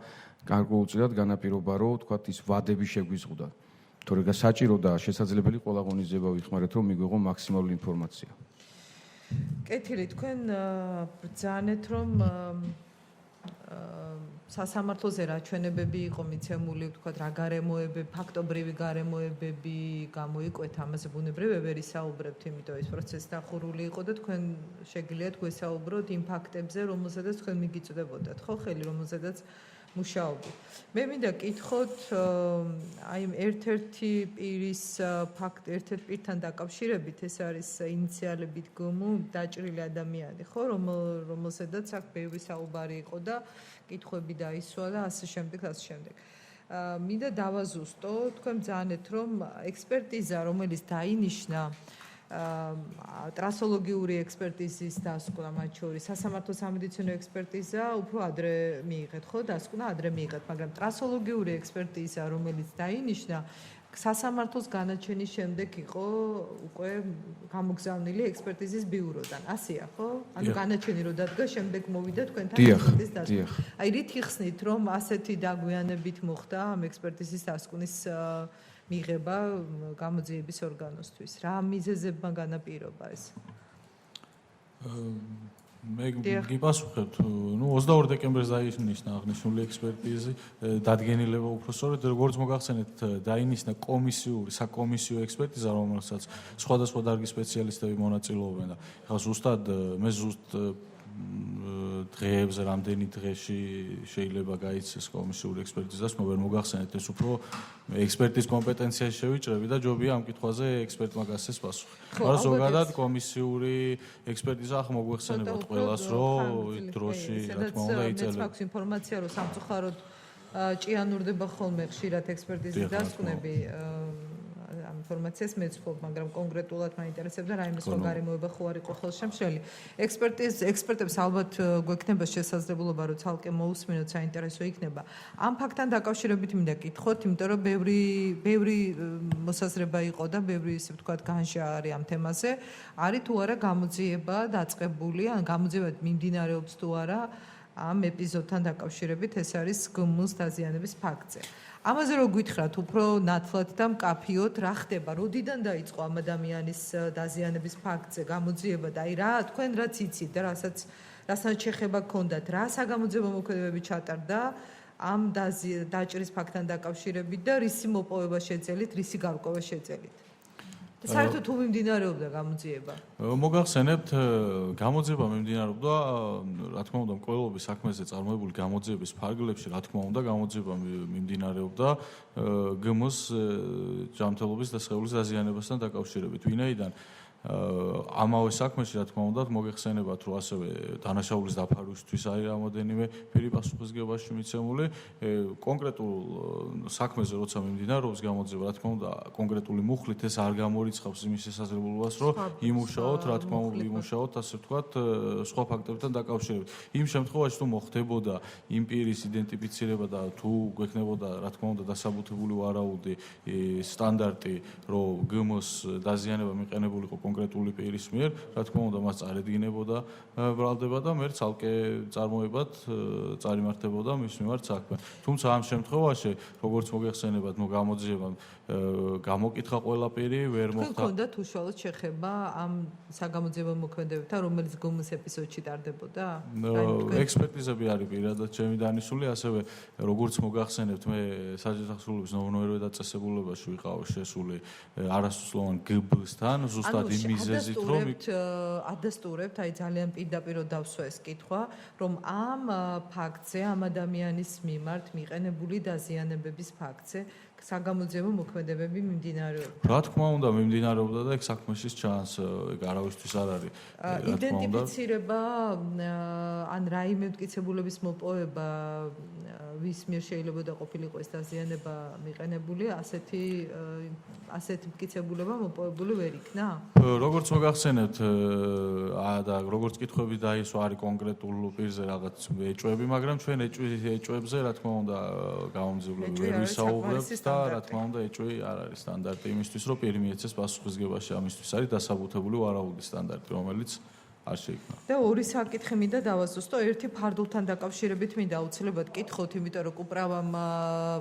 B: გარკვეულწილად განაპირობა რომ თქვათ ის ვადები შეგვიზღუდა. თორე საჭირო და შესაძლებელი ყველა ღონისძიება ვიხმარეთ რომ მიგვიღო მაქსიმალური ინფორმაცია.
F: კეთილი, თქვენ ბრძანეთ რომ სასამართლოზე რა ჩვენებები იყო მიცემული, ვთქვათ, რა გარემოებები, ფაქტობრივი გარემოებები გამოიკვეთა, ამაზე ბუნებრივია ვერ ისაუბრებთ, იმიტომ ის პროცესი დახურული იყო და თქვენ შეგიძლიათ გვესაუბროთ იმ ფაქტებზე, რომელზედაც თქვენ მიგიწვდებოდათ, ხო, ხელი, რომელზედაც მუშაობთ. მე მინდა კითხოთ აი ერთ-ერთი პირის ფაქტ, ერთ-ერთ პირთან დაკავშირებით, ეს არის ინიციალებით გმ დაჭრილი ადამიანი, ხო, რომელზედაც აქ ბევრი საუბარი იყო და კითხვები დაისვა და ასე შემდეგ, ასე შემდეგ. მინდა დავაზუსტო, თქვენ ბრძანეთ, რომ ექსპერტიზა, რომელიც დაინიშნა ტრასოლოგიური ექსპერტიზის დასკვნა მათ შორის სასამართლო სამედიცინო ექსპერტიზა უფრო ადრე მიიღეთ, ხო, დასკვნა ადრე მიიღეთ, მაგრამ ტრასოლოგიური ექსპერტიზა, რომელიც დაინიშნა სასამართლოს განაჩენის შემდეგ იყო უკვე გამოგზავნილი ექსპერტიზის ბიუროდან. ასეა, ხო? ანუ განაჩენი რო დადგა, შემდეგ მოვიდა თქვენთან ექსპერტიზის დასკვნა. აი რით იხსნით, რომ ასეთი დაგვიანებით მოხდა ამ ექსპერტიზის დასკვნის მიღება გამოძიების ორგანოსთვის. რა მიზეზებმა განაპირობა ეს?
G: მე გიპასუხებთ, 22 დეკემბერს დაინიშნა აღნიშნული ექსპერტიზი, დადგენილება უფრო სწორედ, როგორც მოგახსენეთ, დაინიშნა კომისიური, საკომისიო ექსპერტიზა, რომელსაც სხვადასხვა დარგის სპეციალისტები მონაწილეობენ და ახლა ზუსტად მე დღეებზე, რამდენი დღეში შეიძლება გაიცეს კომისიური ექსპერტიზას, მე ვერ მოგახსენეთ, ეს უფრო ექსპერტის კომპეტენციაში შევიჭრები და ჯობია ამ კითხვაზე ექსპერტმა გასცეს პასუხი. მაგრამ ზოგადად კომისიური ექსპერტიზა ახ მოგვეხსენებათ ყველას, რომ დროში რა თქმა უნდა იწელება.
F: მეც მაქვს ინფორმაცია, რომ სამწუხაროდ ჭიანურდება ხოლმე ხშირად ექსპერტიზის დასკვნები. ამ ინფორმაციას მეც ვფლობ, მაგრამ კონკრეტულად მაინტერესებდა რა იმის სხვა გარემოება ხო არ იყო ხელშემშლელი. ექსპერტებს ალბათ გვექნება შესაძლებლობა, რომ ცალკე მოусმინოთ, საინტერესო იქნება. ამ ფაქტთან დაკავშირებით მინდა კითხოთ, იმიტომ რომ ბევრი მოსაზრება იყო და ბევრი ისე ვთქვათ განშა არის ამ თემაზე. არის თუ არა გამოძიება დაწყებული, ან გამოძიება მიმდინარეობს თუ არა ამ ეპიზოდთან დაკავშირებით, ეს არის გმ-ს დაზიანების ფაქტზე. ამაზე რო გითხრათ უფრო ნათლად და მკაფიოდ რა ხდება, როდიდან დაიწყო ამ ადამიანის დაზიანების ფაქტზე გამოძიება და აი რა თქვენ რაც იცით და რასაც შეხება გქონდათ, რა საგამოძიებო მოქმედებები ჩატარდა ამ დაჭრის ფაქტთან დაკავშირებით და რისი მოპოვება შეძელით, რისი გარკვევა შეძელით. საერთოდ თუ მიმდინარეობდა გამოძიება?
G: მოგახსენებთ, გამოძიება მიმდინარეობდა, რა თქმა უნდა, მკვლელობის საქმეზე წარმოებული გამოძიების ფარგლებში, რა თქმა უნდა, გამოძიება მიმდინარეობდა გმ-ს ჯანმრთელობის და სხეულის დაზიანებასთან დაკავშირებით. ვინაიდან ამავე საქმეში, რა თქმა უნდა, მოგეხსენებათ, რომ ასევე დანაშაულის დაფარვისთვის არის რამოდენიმე პირი პასუხისმგებაში მიცემული. კონკრეტულ საქმეზე, როცა მიმდინარეობს გამოძიება, რა თქმა უნდა, კონკრეტული მუხლით ეს არ გამორიცხავს იმის შესაძლებლობას, რომ იმუშაოთ, რა თქმა უნდა, იმუშაოთ, ასე ვთქვათ, სხვა ფაქტორებთან დაკავშირებით. იმ შემთხვევაში, თუ მოხდებოდა იმ პირის იდენტიფიცირება და თუ გვექნებოდა, რა თქმა უნდა, დასაბუთებული ვარაუდი სტანდარტი, რომ გმ-ს დაზიანება მიყენებულიყო კონკრეტული პირის მიერ, რა თქმა უნდა, მას წარედგინებოდა ბრალდება და მე ცალკე წარმოებად წარიმართებოდა მის მიმართ საქმე. თუმცა ამ შემთხვევაში, როგორც მოგეხსენებათ, გამოძიებამ გამოკითხა ყველა პირი, ვერ მოხდა.
F: თქვენ გქონდათ უშუალოდ შეხება ამ საგამოძიებო მოქმედებებთან, რომელიც გმ-ს ეპიზოდში ტარდებოდა?
G: ექსპერტიზები არის პირადად ჩემი დანიშნული, ასევე როგორც მოგახსენებთ, მე საჯარო ახსოვების ნორმალურ დაწესებულებაში ვიყავ შესული არასრულოვან გბ-სთან, ზუსტად იმ მიზეზით, რომ
F: ადასტურებთ, აი ძალიან პირდაპირ დავსვა ეს კითხვა, რომ ამ ფაქტზე, ამ ადამიანის მიმართ მიყენებული დაზიანებების ფაქტზე საგამოძიებო მოქმედებები მიმდინარეობს.
G: რა თქმა უნდა, მიმდინარეობდა და ეგ საქმეშიც ჩანს, ეგ არავისთვის არ არის.
F: იდენტიფიცირება ან რაიმე მტკიცებულების მოპოვება ვის მიერ შეიძლება და ყოფილიყო ეს დაზიანება მიყენებული, ასეთი მტკიცებულება მოპოვებული ვერ იქნა?
G: როგორც მოგახსენებთ, და როგორც კითხვები დაისვა არის კონკრეტულ პირზე რაღაც ეჭვები, მაგრამ ჩვენ ეჭვებზე რა თქმა უნდა გამომძიებლები ვერ ვისაუბრებთ და რა თქმა უნდა ეჭვი არ არის სტანდარტი იმისთვის, რომ პირი მიეცეს პასუხისგებაში, ამისთვის არის დასაბუთებული ვარაუდი სტანდარტი, რომელიც არ შეიქმნა.
F: და ორი საკითხი მინდა დავასუსტო, ერთი ფარდულთან დაკავშირებით მინდა აუცილებლად კითხოთ, იმიტომ რომ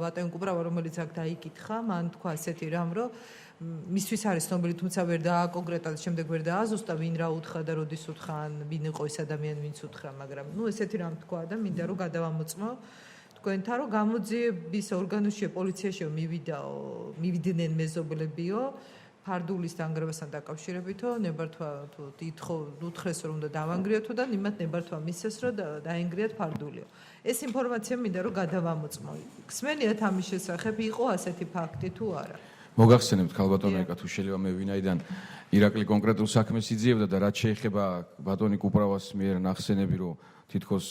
F: ბატონ კუპრავა, რომელიც აქ დაიკითხა, მან თქვა ასეთი რამ, რომ მისთვის არის ცნობილი, თუმცა ვერ დააკონკრეტა, შემდეგ ვერ დააზუსტა, ვინ რა უთხრა და როდის უთხრა, ვინ იყო ეს ადამიანი, ვინც უთხრა, მაგრამ ესეთი რამ თქვა და მინდა რომ გადავამოწმო თქვენთან, რომ გამოძიების ორგანოშია, პოლიციაში მივიდნენ მეზობლებიო, ფარდულის დანგრევასთან დაკავშირებითო, ნებართვა თუ უთხრეს რომ უნდა დავანგრიოთო და იმათ ნებართვა მისცეს რომ დაენგრიათ ფარდულიო. ეს ინფორმაცია მინდა რომ გადავამოწმო. გსმენიათ ამის შესახებ, იყო ასეთი ფაქტი თუ არა?
B: მოგახსენებთ ქალბატონო ეკა თუ შეიძლება მე ვინაიდან ირაკლი კონკრეტულ საქმეს იძიებდა და რაც შეეხება ბატონი კუპრავას მიერ ნახსენები რომ თითქოს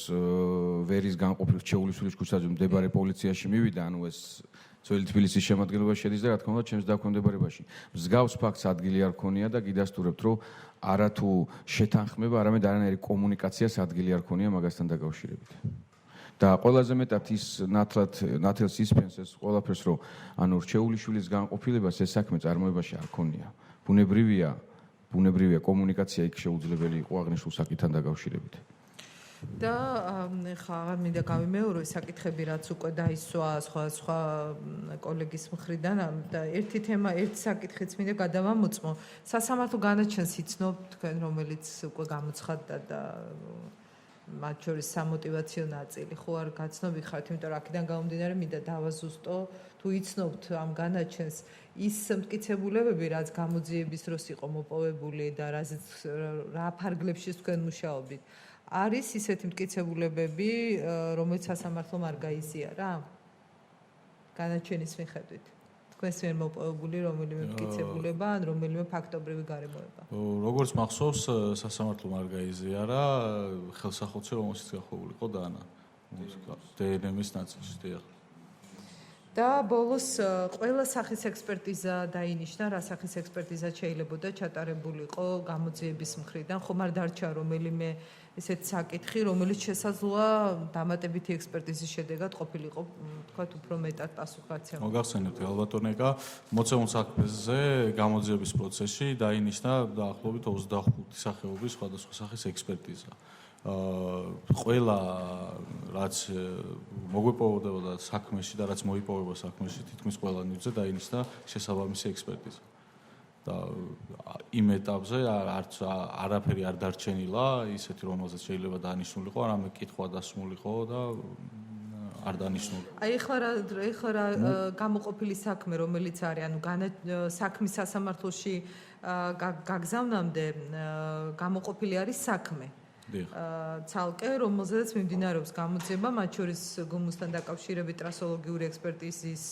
B: ვერის განყოფილ რჩეულისულის ქუჩაზე მდებარე პოლიციაში მივიდა, ანუ ეს ძველი თბილისის შემადგენლობაში შედის და რა თქმა უნდა ჩემს დაქვემდებარებაში. მსგავს ფაქტს ადგილი არ ქონია და გიდასტურებთ რომ არა თუ შეთანხმება, არამედ არანაირი კომუნიკაციას ადგილი არ ქონია მაგასთან დაკავშირებით. და ყველაზე მეტად ის ნათელს ისფენს ეს ყველაფერს რომ ანუ რჩეულიშვილის განყოფილებას ეს საქმე წარმოებაში არ ქონია. ბუნებრივია კომუნიკაცია იქ შეუძლებელი იყო აღნიშნულ საკითხთან დაკავშირებით.
F: და ხა აღარ მინდა გავიმეორო საკითხები რაც უკვე დაისვა სხვა კოლეგის მხრიდან და ერთი საკითხიც მინდა გადავამოწმო. სასამართლო განაჩენს იცნობ თქვენ რომელიც უკვე გამოცხადდა და მათ შორის სამოტივაციო ნაწილი ხო არ გაცნობი ხართ, იმიტომ რომ აქედან გამომდინარე მინდა დავაზუსტო თუ იცნობთ ამ განაჩენს ის მტკიცებულებები რაც გამოძიების დროს იყო მოპოვებული და რა ფარგლებში თქვენ მუშაობთ არის ისეთი მტკიცებულებები რომელიც სასამართლომ არ გაიზიარა განაჩენის მიხედვით თქვენს მიერ მოპოვებული რომელიმე მტკიცებულება ან რომელიმე ფაქტობრივი გარემოება.
G: როგორც მახსოვს, სასამართლომ არ გაიზიარა ხელსახოცი, რომელშიც გახმოვულიყო დანა. დნმ-ის ნაწილში დიახ.
F: და ბოლოს ყველა სახის ექსპერტიზა დაინიშნა, რა სახის ექსპერტიზა შეიძლებოდა ჩატარებულიყო გამოძიების მხრიდან, ხომ არ დარჩა რომელიმე ესეთ საკითხი, რომელიც შესაძლოა დამატებითი ექსპერტიზის შედეგად ყოფილიყო, თქვათ, უფრო მეტად პასუხგაცემული.
G: მოგახსენებთ, ალბათონ ეკა, მოცემულ საქმეზე გამოძიების პროცესში დაინიშნა დაახლოებით 25 სახეობის სხვადასხვა სახის ექსპერტიზა. ყველა რაც მოგვეპოვებოდა საქმეში და რაც მოიპოვება საქმეში, თითქმის ყველა ნივთზე დაინიშნა შესაბამისი ექსპერტიზა. და იმ ეტაპზე არაფერი არ დარჩენილა, ისეთი რომელზეც შეიძლება დანიშნულიყო, არამედ კითხვა დასმულიყო და არ დანიშნული.
F: აი ეხლა გამოყოფილი საქმე რომელიც არის, ანუ საქმის სასამართლოში გაგზავნამდე გამოყოფილი არის საქმე. ცალკე რომელზეც მიმდინარეობს გამოძიება, მათ შორის გუმუსთან დაკავშირებით ტრასოლოგიური ექსპერტიზის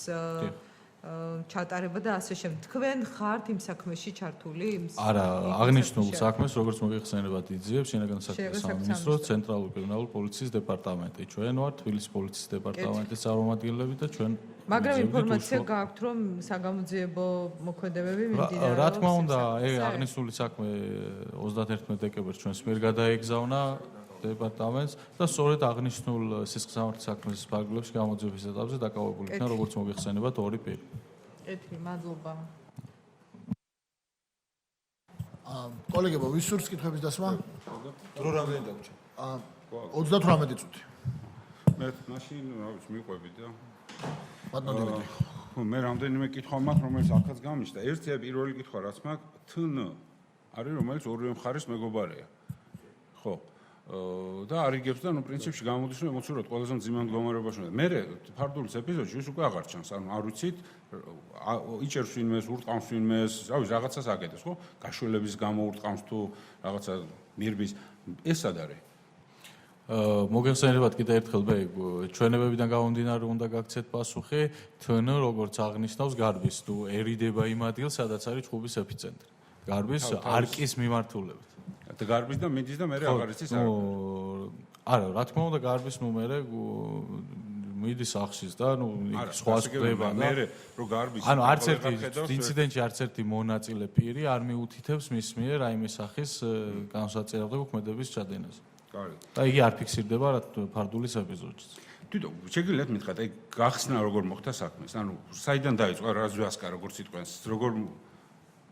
F: ჩატარება და ასე შემდეგ. თქვენ ხართ იმ საქმეში ჩართული?
G: არა, აღნიშნულ საქმეს, როგორც მოგეხსენებათ, იძიებს შინაგან საქმეთა სამინისტროს ცენტრალური კრიმინალური პოლიციის დეპარტამენტი. ჩვენ ვართ თბილისის პოლიციის დეპარტამენტის წარმომადგენლები და ჩვენ
F: მაგრამ ინფორმაცია გაქვთ, რომ საგამოძიებო მოქმედებები მიმდინარეობს.
G: რა თქმა უნდა, აღნიშნული საქმე 31 დეკემბერს ჩვენს მიერ გადაეგზავნა დეპარტამენტს და სწორედ აღნიშნულ სისხლსამართლის საქმის ფარგლებში გამოძიების ეტაპზე დაკავებული იქნა, როგორც მოგეხსენებათ, ორი პირი.
F: კეთილი, მადლობა.
A: კოლეგებო, ვის სურს კითხვების დასმა?
H: დრო რამდენი დაგვრჩა?
A: 38 წუთი.
I: მე მაშინ რა ვიცი მიყვები და
A: ბატონო დიმიტრი.
I: მე რამდენიმე კითხვა მაქვს, რომელიც აქაც გამიშთა. ერთია პირველი კითხვა, რაც მაქვს, თნ არის, რომელიც ორივე მხარის მეგობარია. ხო. და არიგებს და ნუ პრინციპში გამოდის, რომ ემოციურად ყველაზე მძიმე მდგომარეობაში. მე ფარდულის ეპიზოდში ის უკვე აღარ ჩანს. ანუ არ ვიცით, იჭერს ვინმეს, ურტყამს ვინმეს, რა ვიცი, რაღაცას აკეთებს, ხო? გაშველების გამო ურტყამს თუ რაღაცა ნირბის. ეს სად არის?
G: მოგეხსენებათ კიდე ერთხელ მე ჩვენებებიდან გამომდინარე უნდა გაქცეთ პასუხი თნ როგორც აღნიშნავს გარბის ერიდება იმ ადგილს სადაც არის ჭუბის ეპიცენტრი გარბის არკის მიმართულებით
I: და გარბის და მიდის და მე აღარ იცის
G: არა რა თქმა უნდა გარბის მე მიდის ახშის და სხვა ხდება და
I: მე რო გარბის
G: ანუ არც ერთი ინციდენტში არც ერთი მონაწილე პირი არ მიუთითებს მის მიერ რაიმე სახის განსაცდელად მოქმედების ჩადენას და იგი არ ფიქსირდება რა ფარდულის ეპიზოდშიც.
I: თვითონ შეგიძლიათ მითხრათ, აი გახსნა როგორ მოხდა საქმეს? ანუ საიდან დაიწყო რაზვიასკა როგორც სიტყვას, როგორ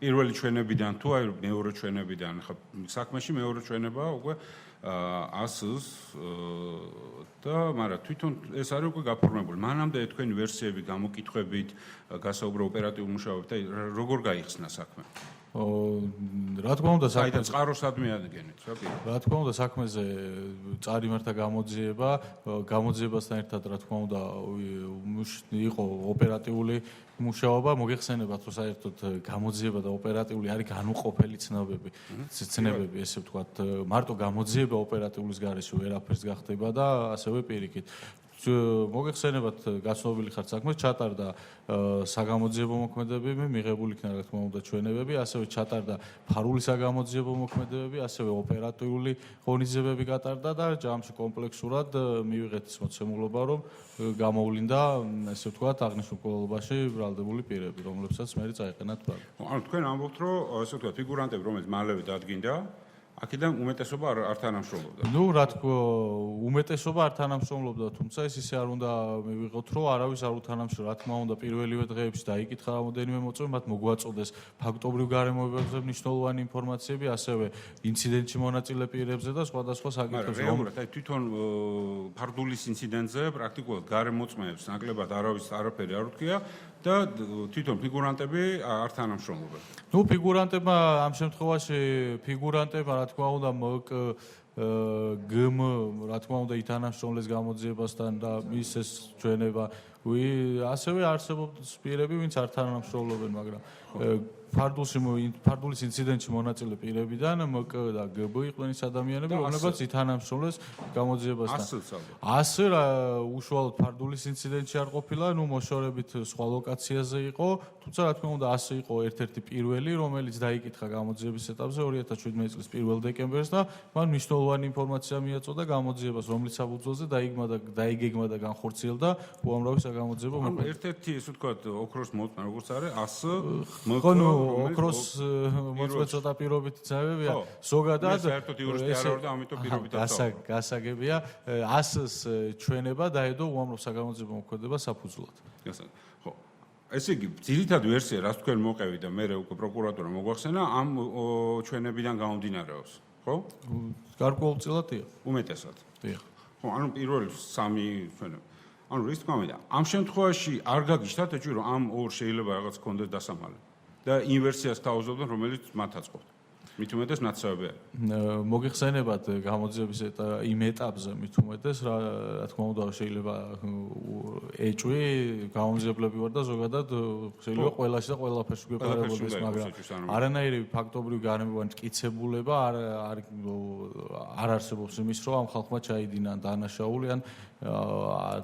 I: პირველი ჩვენებიდან თუ აი მეორე ჩვენებიდან, ხა საქმეში მეორე ჩვენებაა უკვე 100-ს და მაგრამ თვითონ ეს არის უკვე გაფორმებული. მანამდე თქვენი ვერსიები, გამოკითხვებით, გასაუბრო ოპერატიულ მუშაობებით, აი როგორ გაიხსნა საქმე?
G: რა თქმა უნდა
I: საიდან წყაროსადმე ადგენით რა პირ.
G: რა თქმა უნდა საქმეზე წარიმართა გამოძიებასთან ერთად რა თქმა უნდა იყო ოპერატიული მუშაობა მოგეხსენებათ რომ საერთოდ გამოძიება და ოპერატიული არის განუყოფელი ცნებები ესე ვთქვათ მარტო გამოძიება ოპერატიულის გარეშე ვერაფერს გახდება და ასევე პირიქით მოგეხსენებათ გაცნობილი ხართ საქმეს ჩატარდა საგამოძიებო მოქმედებები მიღებული იქნა რა თქმა უნდა ჩვენებები ასევე ჩატარდა ფარული საგამოძიებო მოქმედებები ასევე ოპერატიული ღონისძიებები გატარდა და ჯამში კომპლექსურად მივიღეთ ის მოცემულობა რომ გამოვლინდა ესე ვთქვათ აღნიშნულ კვლევაში ბრალდებული პირები რომლებსაც მე წაეყენათ პრაგმ.
I: ანუ თქვენ ამბობთ რომ ესე ვთქვათ ფიგურანტები რომელიც მალევე დადგინდა აქედან უმეტესობა არ თანამშრომლობდა.
G: ნუ რა თქმა უმეტესობა არ თანამშრომლობდა, თუმცა ეს ისე არ უნდა მივიღოთ, რომ არავის არ უთანამშრომლობს. რა თქმა უნდა, პირველივე დღეებში დაიკითხა რამოდენიმე მოწვევა, მათ მოგვაწოდეს ფაქტობრივ გარემოებებზე მნიშვნელოვანი ინფორმაციები, ასევე ინციდენტში მონაწილე პირებზე და სხვადასხვა საკითხებზე.
I: მაგრამ აი თვითონ ფარდულის ინციდენტზე პრაქტიკულად გარემოწმეებს ნაკლებად არაფერი არ უთქია და თვითონ ფიგურანტები არ თანამშრომლობენ.
G: ნუ ფიგურანტებმა ამ შემთხვევაში ფიგურანტებმა რა თქმა უნდა გმ რა თქმა უნდა ითანამშრომლეს გამოძიებასთან და მის ეს ჩვენება ასევე არსებობს პირები ვინც არ თანამშრომლობენ მაგრამ ფარდულის ინციდენტში მონაწილე პირებიდან მკ და გბ იყვნენ ის ადამიანები რომლებიც ითანამშრომლეს გამოძიებასთან. ასე უშუალოდ ფარდულის ინციდენტში არ ყოფილა, ნუ მოშორებით სხვა ლოკაციაზე იყო, თუმცა რა თქმა უნდა ასე იყო ერთ-ერთი პირველი, რომელიც დაიკითხა გამოძიების ეტაპზე 2017 წლის 1 დეკემბერს და მან მნიშვნელოვანი ინფორმაცია მიაწოდა გამოძიებას, რომლის საფუძველზე დაიგეგმა და განხორციელდა უამრავი საგამოძიებო მოქმედება.
I: ერთ-ერთი ესე ვთქვათ ოქროს მოწმე როგორც არის
G: 100 ოქროს მოწმე ცოტა პირობითი ძავებია ზოგადად
I: საერთოდ იურისტი არ ვარ და ამიტომ პირობითად
G: გასაგებია 100-ს ჩვენება დაედო უამრავ საგამოძიებო მოქმედებას საფუძვლად.
I: ხო ესე იგი ძირითადი ვერსია რაც თქვენ მოყევით და მე უკვე პროკურატურა მოგვახსენა ამ ჩვენებიდან გამომდინარეობს ხო?
G: გარკვეულწილადია
I: უმეტესად.
G: დიახ.
I: ხო ანუ პირველი 3 ჩვენები ანუ რის თქმა უნდა ამ შემთხვევაში არ გაგიშთათ ეჭვი რომ ამ ორ შეიძლება რაღაც კონდეს დასამალი და ინვერსიას თავაზობდნენ რომელიც მათ აწყობთ. მით უმეტეს ნაცავები არის.
G: მოგიხსენებათ გამოძიების იმ ეტაპზე მით უმეტეს რა თქმა უნდა შეიძლება ეჭვი გამოძიებლები ვარ და ზოგადად შეიძლება ყველაში და ყველაფერში გვეპარებოდეს მაგრამ არანაირი ფაქტობრივი გარემოებანი მტკიცებულება არ არსებობს იმის რომ ამ ხალხმა ჩაიდინა დანაშაული ან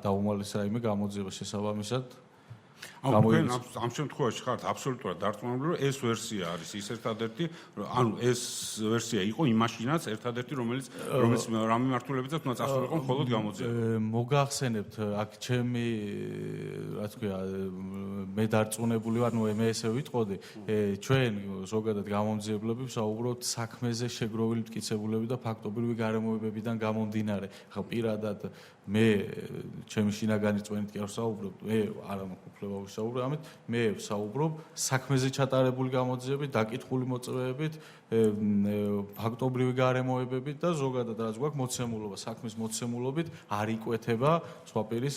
G: დაუმალეს რაიმე გამოძიება შესაბამისად
I: ამ შემთხვევაში ხართ აბსოლუტურად დარწმუნებული რომ ეს ვერსია არის ის ერთადერთი ანუ ეს ვერსია იყო იმაშინაც ერთადერთი რომელიც რამ მიმართულებითაც უნდა წასულიყო მხოლოდ გამოძიება.
G: მოგახსენებთ აქ ჩემი რა თქვია მე დარწმუნებული ვარ ნუ მე ესე ვიტყოდი ჩვენ ზოგადად გამომძიებლები ვსაუბრობთ საქმეზე შეგროვილი მტკიცებულები და ფაქტობრივი გარემოებებიდან გამომდინარე. ხა პირადად მე ჩემი შინაგანი წვენით კი არ ვსაუბრობ მე არა მაქვს უფლება ვისაუბრო ამით მე ვსაუბრობ საქმეზე ჩატარებული გამოძიებით დაკითხული მოწვევებით ფაქტობრივი გარემოებებით და ზოგადად რაც გვაქვს მოცემულობა საქმის მოცემულობით არ იკვეთება სხვა პირის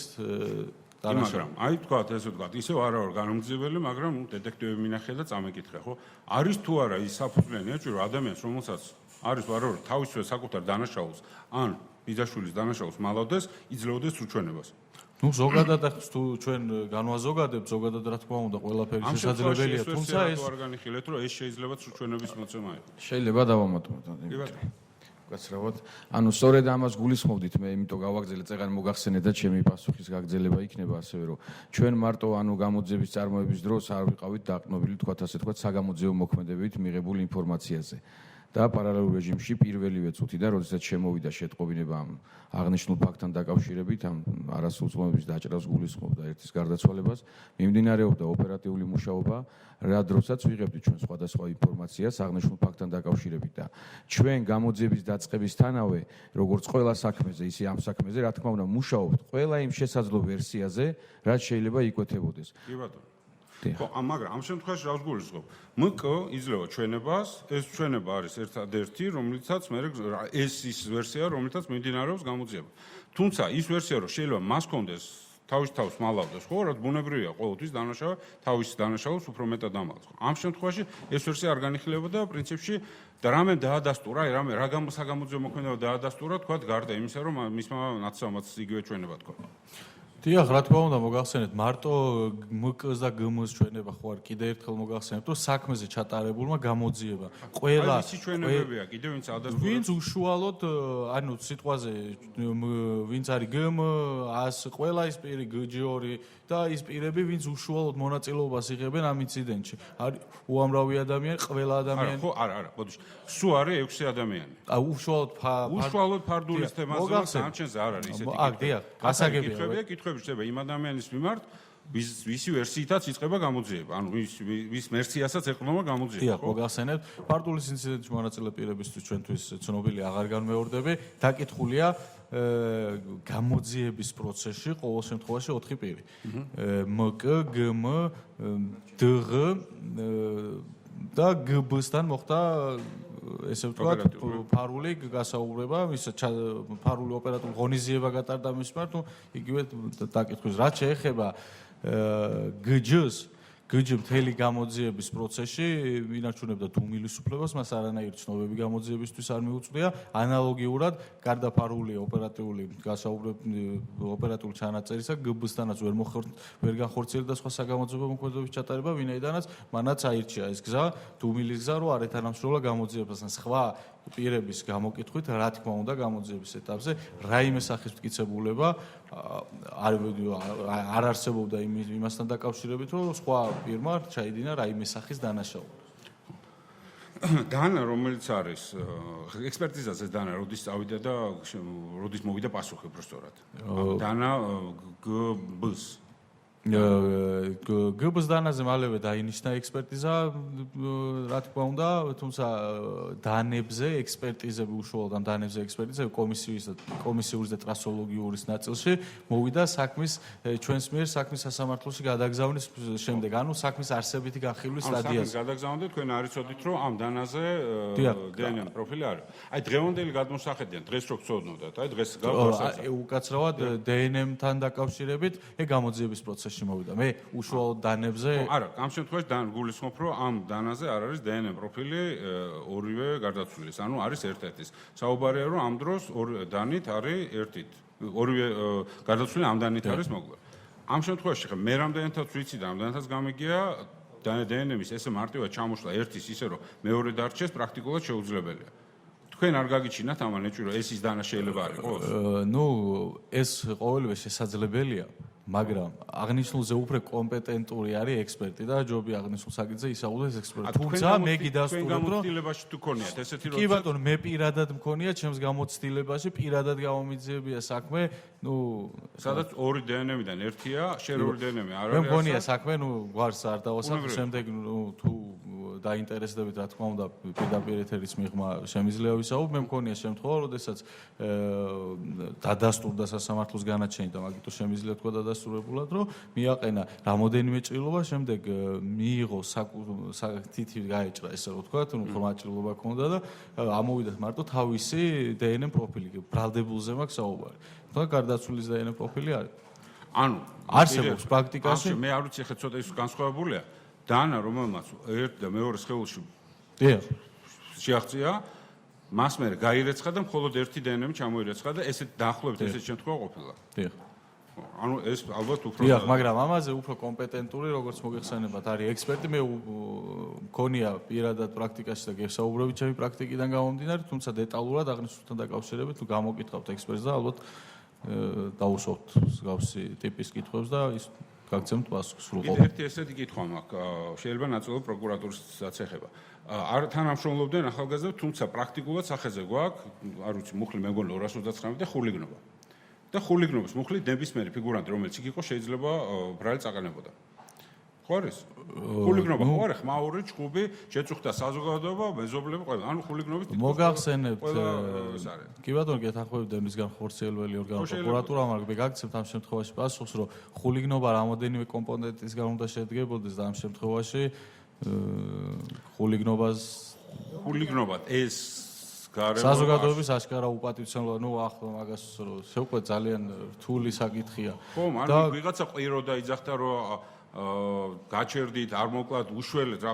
I: მაგრამ აი თქვათ ესე ვთქვათ ისევ არა ვარ განმძიებელი მაგრამ დეტექტივები მინახე და წამეკითხე ხო არის თუ არა ის საფუძვლიანი ეჭვი რომ ადამიანს რომელსაც არის ვარო თავისუფლად საკუთარ დანაშაულს ან ბიძაშვილის დანაშაულს მალავდეს იძლეოდეს სრულჩვენებას.
G: ნუ ზოგადად თუ ჩვენ განვაზოგადებთ ზოგადად რა თქმა უნდა ყველაფერი შესაძლებელია თუმცა ეს
I: არ განიხილეთ რომ ეს შეიძლება სრულჩვენების მოწმა იყოს.
B: შეიძლება დავამატოთ. უკაცრავად. ანუ სწორედ ამას გულისხმობდით მე, იმიტომ გავაგზავნე წეგან მოგახსენეთ და ჩემი პასუხის გაგრძელება იქნება ასევე, რომ ჩვენ მარტო გამოძიების წარმოების დროს არ ვიყავით დაყრდნობილი, თქვათ ასე თქვათ, საგამოძიებო მოქმედებით მიღებულ ინფორმაციაზე. და პარალელურ რეჟიმში პირველივე წუთიდან, როდესაც შემოვიდა შეტყობინება ამ აღნიშნულ ფაქტთან დაკავშირებით, ამ არასრულწლოვანების დაჭრას გულისხმობდა ერთის გარდაცვალებას, მიმდინარეობდა ოპერატიული მუშაობა, რა დროსაც ვიღებდით ჩვენ სხვადასხვა ინფორმაციას აღნიშნულ ფაქტთან დაკავშირებით და ჩვენ გამოძიების დაწყებისთანავე, როგორც ყველა საქმეზე, ისე ამ საქმეზე, რა თქმა უნდა, მუშაობთ ყველა იმ შესაძლო ვერსიაზე, რაც შეიძლება იკვეთებოდეს.
I: კი ბატონო. ხო, მაგრამ ამ შემთხვევაში რა ვგულისხმობ? მკ იძლევა ჩვენებას, ეს ჩვენება არის ერთადერთი, რომლითაც მე ეს ის ვერსია, რომლითაც მიმდინარეობს გამოძიება. თუმცა ის ვერსია, რომ შეიძლება მას კონდეს თავის თავს მალავდეს, ხო, რაც ბუნებრივია, ყოველთვის დანაშავა თავის დანაშაულს უფრო მეტად ამალავს. ამ შემთხვევაში ეს ვერსია არ განიხილება და პრინციპში და რამე დაადასტურა, რა საგამოძიებო მოქმედება დაადასტურა, თქვა გარდა იმისა, რომ მისმა ნაცვლად იგივე ჩვენება თქვა.
G: დიახ, რა თქმა უნდა, მოგახსენეთ, მარტო მკ-ს და გმ-ს ჩვენება ხო არ კიდე ერთხელ მოგახსენებთ, რომ საქმეზე ჩატარებულმა გამოძიება. ყველა
I: ისი ჩვენებებია, კიდე ვინც ადასტურებს.
G: ვინც უშუალოდ, ანუ სიტყვაზე ვინც არის გმ, ას ყველა ის პირი გ-2 და ის პირები, ვინც უშუალოდ მონაწილეობას იღებენ ამ ინციდენტში. არის უამრავი ადამიანი, ყველა ადამიანი.
I: ხო, არა, ბოდიში. სულ არის 6 ადამიანი.
G: უშუალოდ
I: ფარდულის თემაზე განჩენზე არ არის ესეთი.
G: დიახ, გასაგებია.
I: კითხვები შეიძლება იმ ადამიანის მიმართ, ვისი ვერსიითაც იწყება გამოძიება, ანუ ვის ვერსიასაც ეყრდნობა გამოძიება.
G: დიახ, მოგახსენებთ, ფარდულის ინციდენტში მონაწილე პირებისთვის ჩვენთვის ცნობილი აღარ განმეორდები, დაკითხულია გამოძიების პროცესში ყოველ შემთხვევაში 4 პირი. მკ, გმ, დღ და გბ-სთან მოხდა ესე ვთქვათ, ფარული გასაუბრება, ის ფარული ოპერატიული ღონისძიება გატარდა მის მიმართ, ну, იგივე დაკითხვის. რაც შეეხება გჯ-ს, გჯ მთელი გამოძიების პროცესში ინარჩუნებდა დუმილისუფლებას, მას არანაირი ცნობები გამოძიებისთვის არ მიუწვდია. ანალოგიურად, გარდა ფარული ოპერატიული ოპერატიული ჩანაწერისა, გბ-სთანაც ვერ განხორციელდა სხვა საგამოძიებო მოქმედებების ჩატარება, ვინაიდანაც მანაც აირჩია ეს გზა, დუმილის გზა, რომ არ ეთანამშრომლა გამოძიებასთან. სხვა პირების გამოკითხვით, რა თქმა უნდა, გამოძიების ეტაპზე რაიმე სახის მტკიცებულება არ არსებობდა იმასთან დაკავშირებით, რომ სხვა პირმა ჩაიდინა რაიმე სახის დანაშაული.
I: დანა, რომელიც არის ექსპერტიზაზე დანა, როდის წავიდა და როდის მოვიდა პასუხი უბრალოდ. დანა გბ-ს გბ-ს დანაზე მალევე დაინიშნა ექსპერტიზა, რა თქმა უნდა, თუმცა დანებზე ექსპერტიზები უშუალოდ ამ დანებზე ექსპერტიზები კომისიის და ტრასოლოგიურის ნაწილში მოვიდა საქმის ჩვენს მიერ საქმის სასამართლოში გადაგზავნის შემდეგ, ანუ საქმის არსებითი განხილვის სტადიაზე. საქმის გადაგზავნდა, თქვენ არ იცოდით, რომ ამ დანაზე დნმ პროფილი არის. აი დღევანდელი გადმოსახედიდან დღეს რო გწოდნოდათ, აი დღეს გავგავსებთ.
G: უკაცრავად დნმ-თან დაკავშირებით გამოძიების პროცესში მოვიდა. მე უშუალოდ დანებზე
I: არა, ამ შემთხვევაში გულისხმობ, რომ ამ დანაზე არ არის დნმ პროფილი ორივე გარდაცვლილის, ანუ არის ერთ-ერთის. საუბარია, რომ ამ დროს დანით არის ერთით. ორივე გარდაცვლილი ამ დანით არის მოკლე. ამ შემთხვევაში მე რამდენადაც ვიცი და რამდენადაც გამიგია, დნმ-ის ესე მარტივად ჩამოშლა ერთის ისე, რომ მეორე დარჩეს პრაქტიკულად შეუძლებელია. თქვენ არ გაგიჩინათ ამან ეჭვი, რომ ეს ის დანა შეიძლება არ იყოს?
G: ნუ ეს ყოველივე შესაძლებელია. მაგრამ აღნიშნულზე უფრო კომპეტენტური არის ექსპერტი და ჯობი აღნიშნულ საკითხზე ისაუბროს ექსპერტი. თუმცა მე გიდასტურებ, რომ
I: გამოცდილებაში თუ გქონიათ ესეთი
G: კი ბატონო, მე პირადად მქონია ჩემს გამოცდილებაში, პირადად გამომიძიებია საქმე, ну,
I: სადაც ორი დნმ-დან ერთია, შერეული დნმ არ არის.
G: მე მქონია საქმე, ну, გვარს არ დავასახე, შემდეგ თუ დაინტერესდებით, რა თქმა უნდა, პირდაპირ ეთერის მიღმა შემიძლია ვისაუბროთ. მე მქონია შემთხვევა, როდესაც დადასტურდა სასამართლოს განაჩენი და მაგითო შემიძლია თქვა დადასტურებულად, რომ მიაყენა რამოდენიმე ჭრილობა, შემდეგ მიიღო თითი გაეჭრა, ესე რომ ვთქვათ, ну, ხმა ჭრილობა ქონდა და ამოვიდა მარტო თავისი დნმ პროფილი, ბრალდებულზე მაქვს საუბარი. თქო, გარდაცვლილის დნმ პროფილი არის.
I: ანუ
G: არსებობს პრაქტიკაში.
I: მე არ ვიცი, ხე ცოტა ის განსხვავებულია. დანა, რომელმაც ერთ და მეორე სხეულში შეაღწია, მას მე გაირეცხა და მხოლოდ ერთი დნმ ჩამოირეცხა და ესეთ დაახლოებით ესეთ შემთხვევა ყოფილა.
G: დიახ.
I: ანუ ეს ალბათ უფრო
G: დიახ, მაგრამ ამაზე უფრო კომპეტენტური, როგორც მოგეხსენებათ, არის ექსპერტი. მე მქონია პირადად პრაქტიკაში და გესაუბრებით ჩემი პრაქტიკიდან გამომდინარე, თუმცა დეტალურად აღნიშნულთან დაკავშირებით თუ გამოკითხავთ ექსპერტს და ალბათ დაუსვათ მსგავსი ტიპის კითხვებს და ის გაგცემთ პასუხს სრულყოფილად.
I: ერთი ესეთი კითხვა მაქვს, შეიძლება ნაწილობრივ პროკურატურისაც ეხება. არ თანამშრომლობდნენ ახალგაზრდებს, თუმცა პრაქტიკულად სახეზე გვაქვს, არ ვიცი, მუხლი მე მგონი 229 და ხულიგნობა. და ხულიგნობის მუხლით ნებისმიერი ფიგურანტი, რომელიც იქ იყო, შეიძლება ბრალი წაყენებოდა. ხო არის? ხულიგნობა ხო არის? ხმაური, ჭუბი, შეწუხდა საზოგადოება, მეზობლები, ყველა. ანუ ხულიგნობის თითქოს
G: მოგახსენებთ.
I: ეს არის.
G: კი ბატონო, გეთანხმებდნენ მისგან ხორციელველი ორგანო პროკურატურა, მაგრამ მე გაგცემთ ამ შემთხვევაში პასუხს, რომ ხულიგნობა რამოდენიმე კომპონენტისგან უნდა შედგებოდეს და ამ შემთხვევაში ხულიგნობად ეს საზოგადოების აშკარა უპატივცემლობა, ნუ ახლა მაგას რომ შეუყვეთ ძალიან რთული საკითხია.
I: ხო, ანუ ვიღაცა ყვირო და იძახდა რომ გაჩერდით, არ მოკლათ, უშველეთ, რა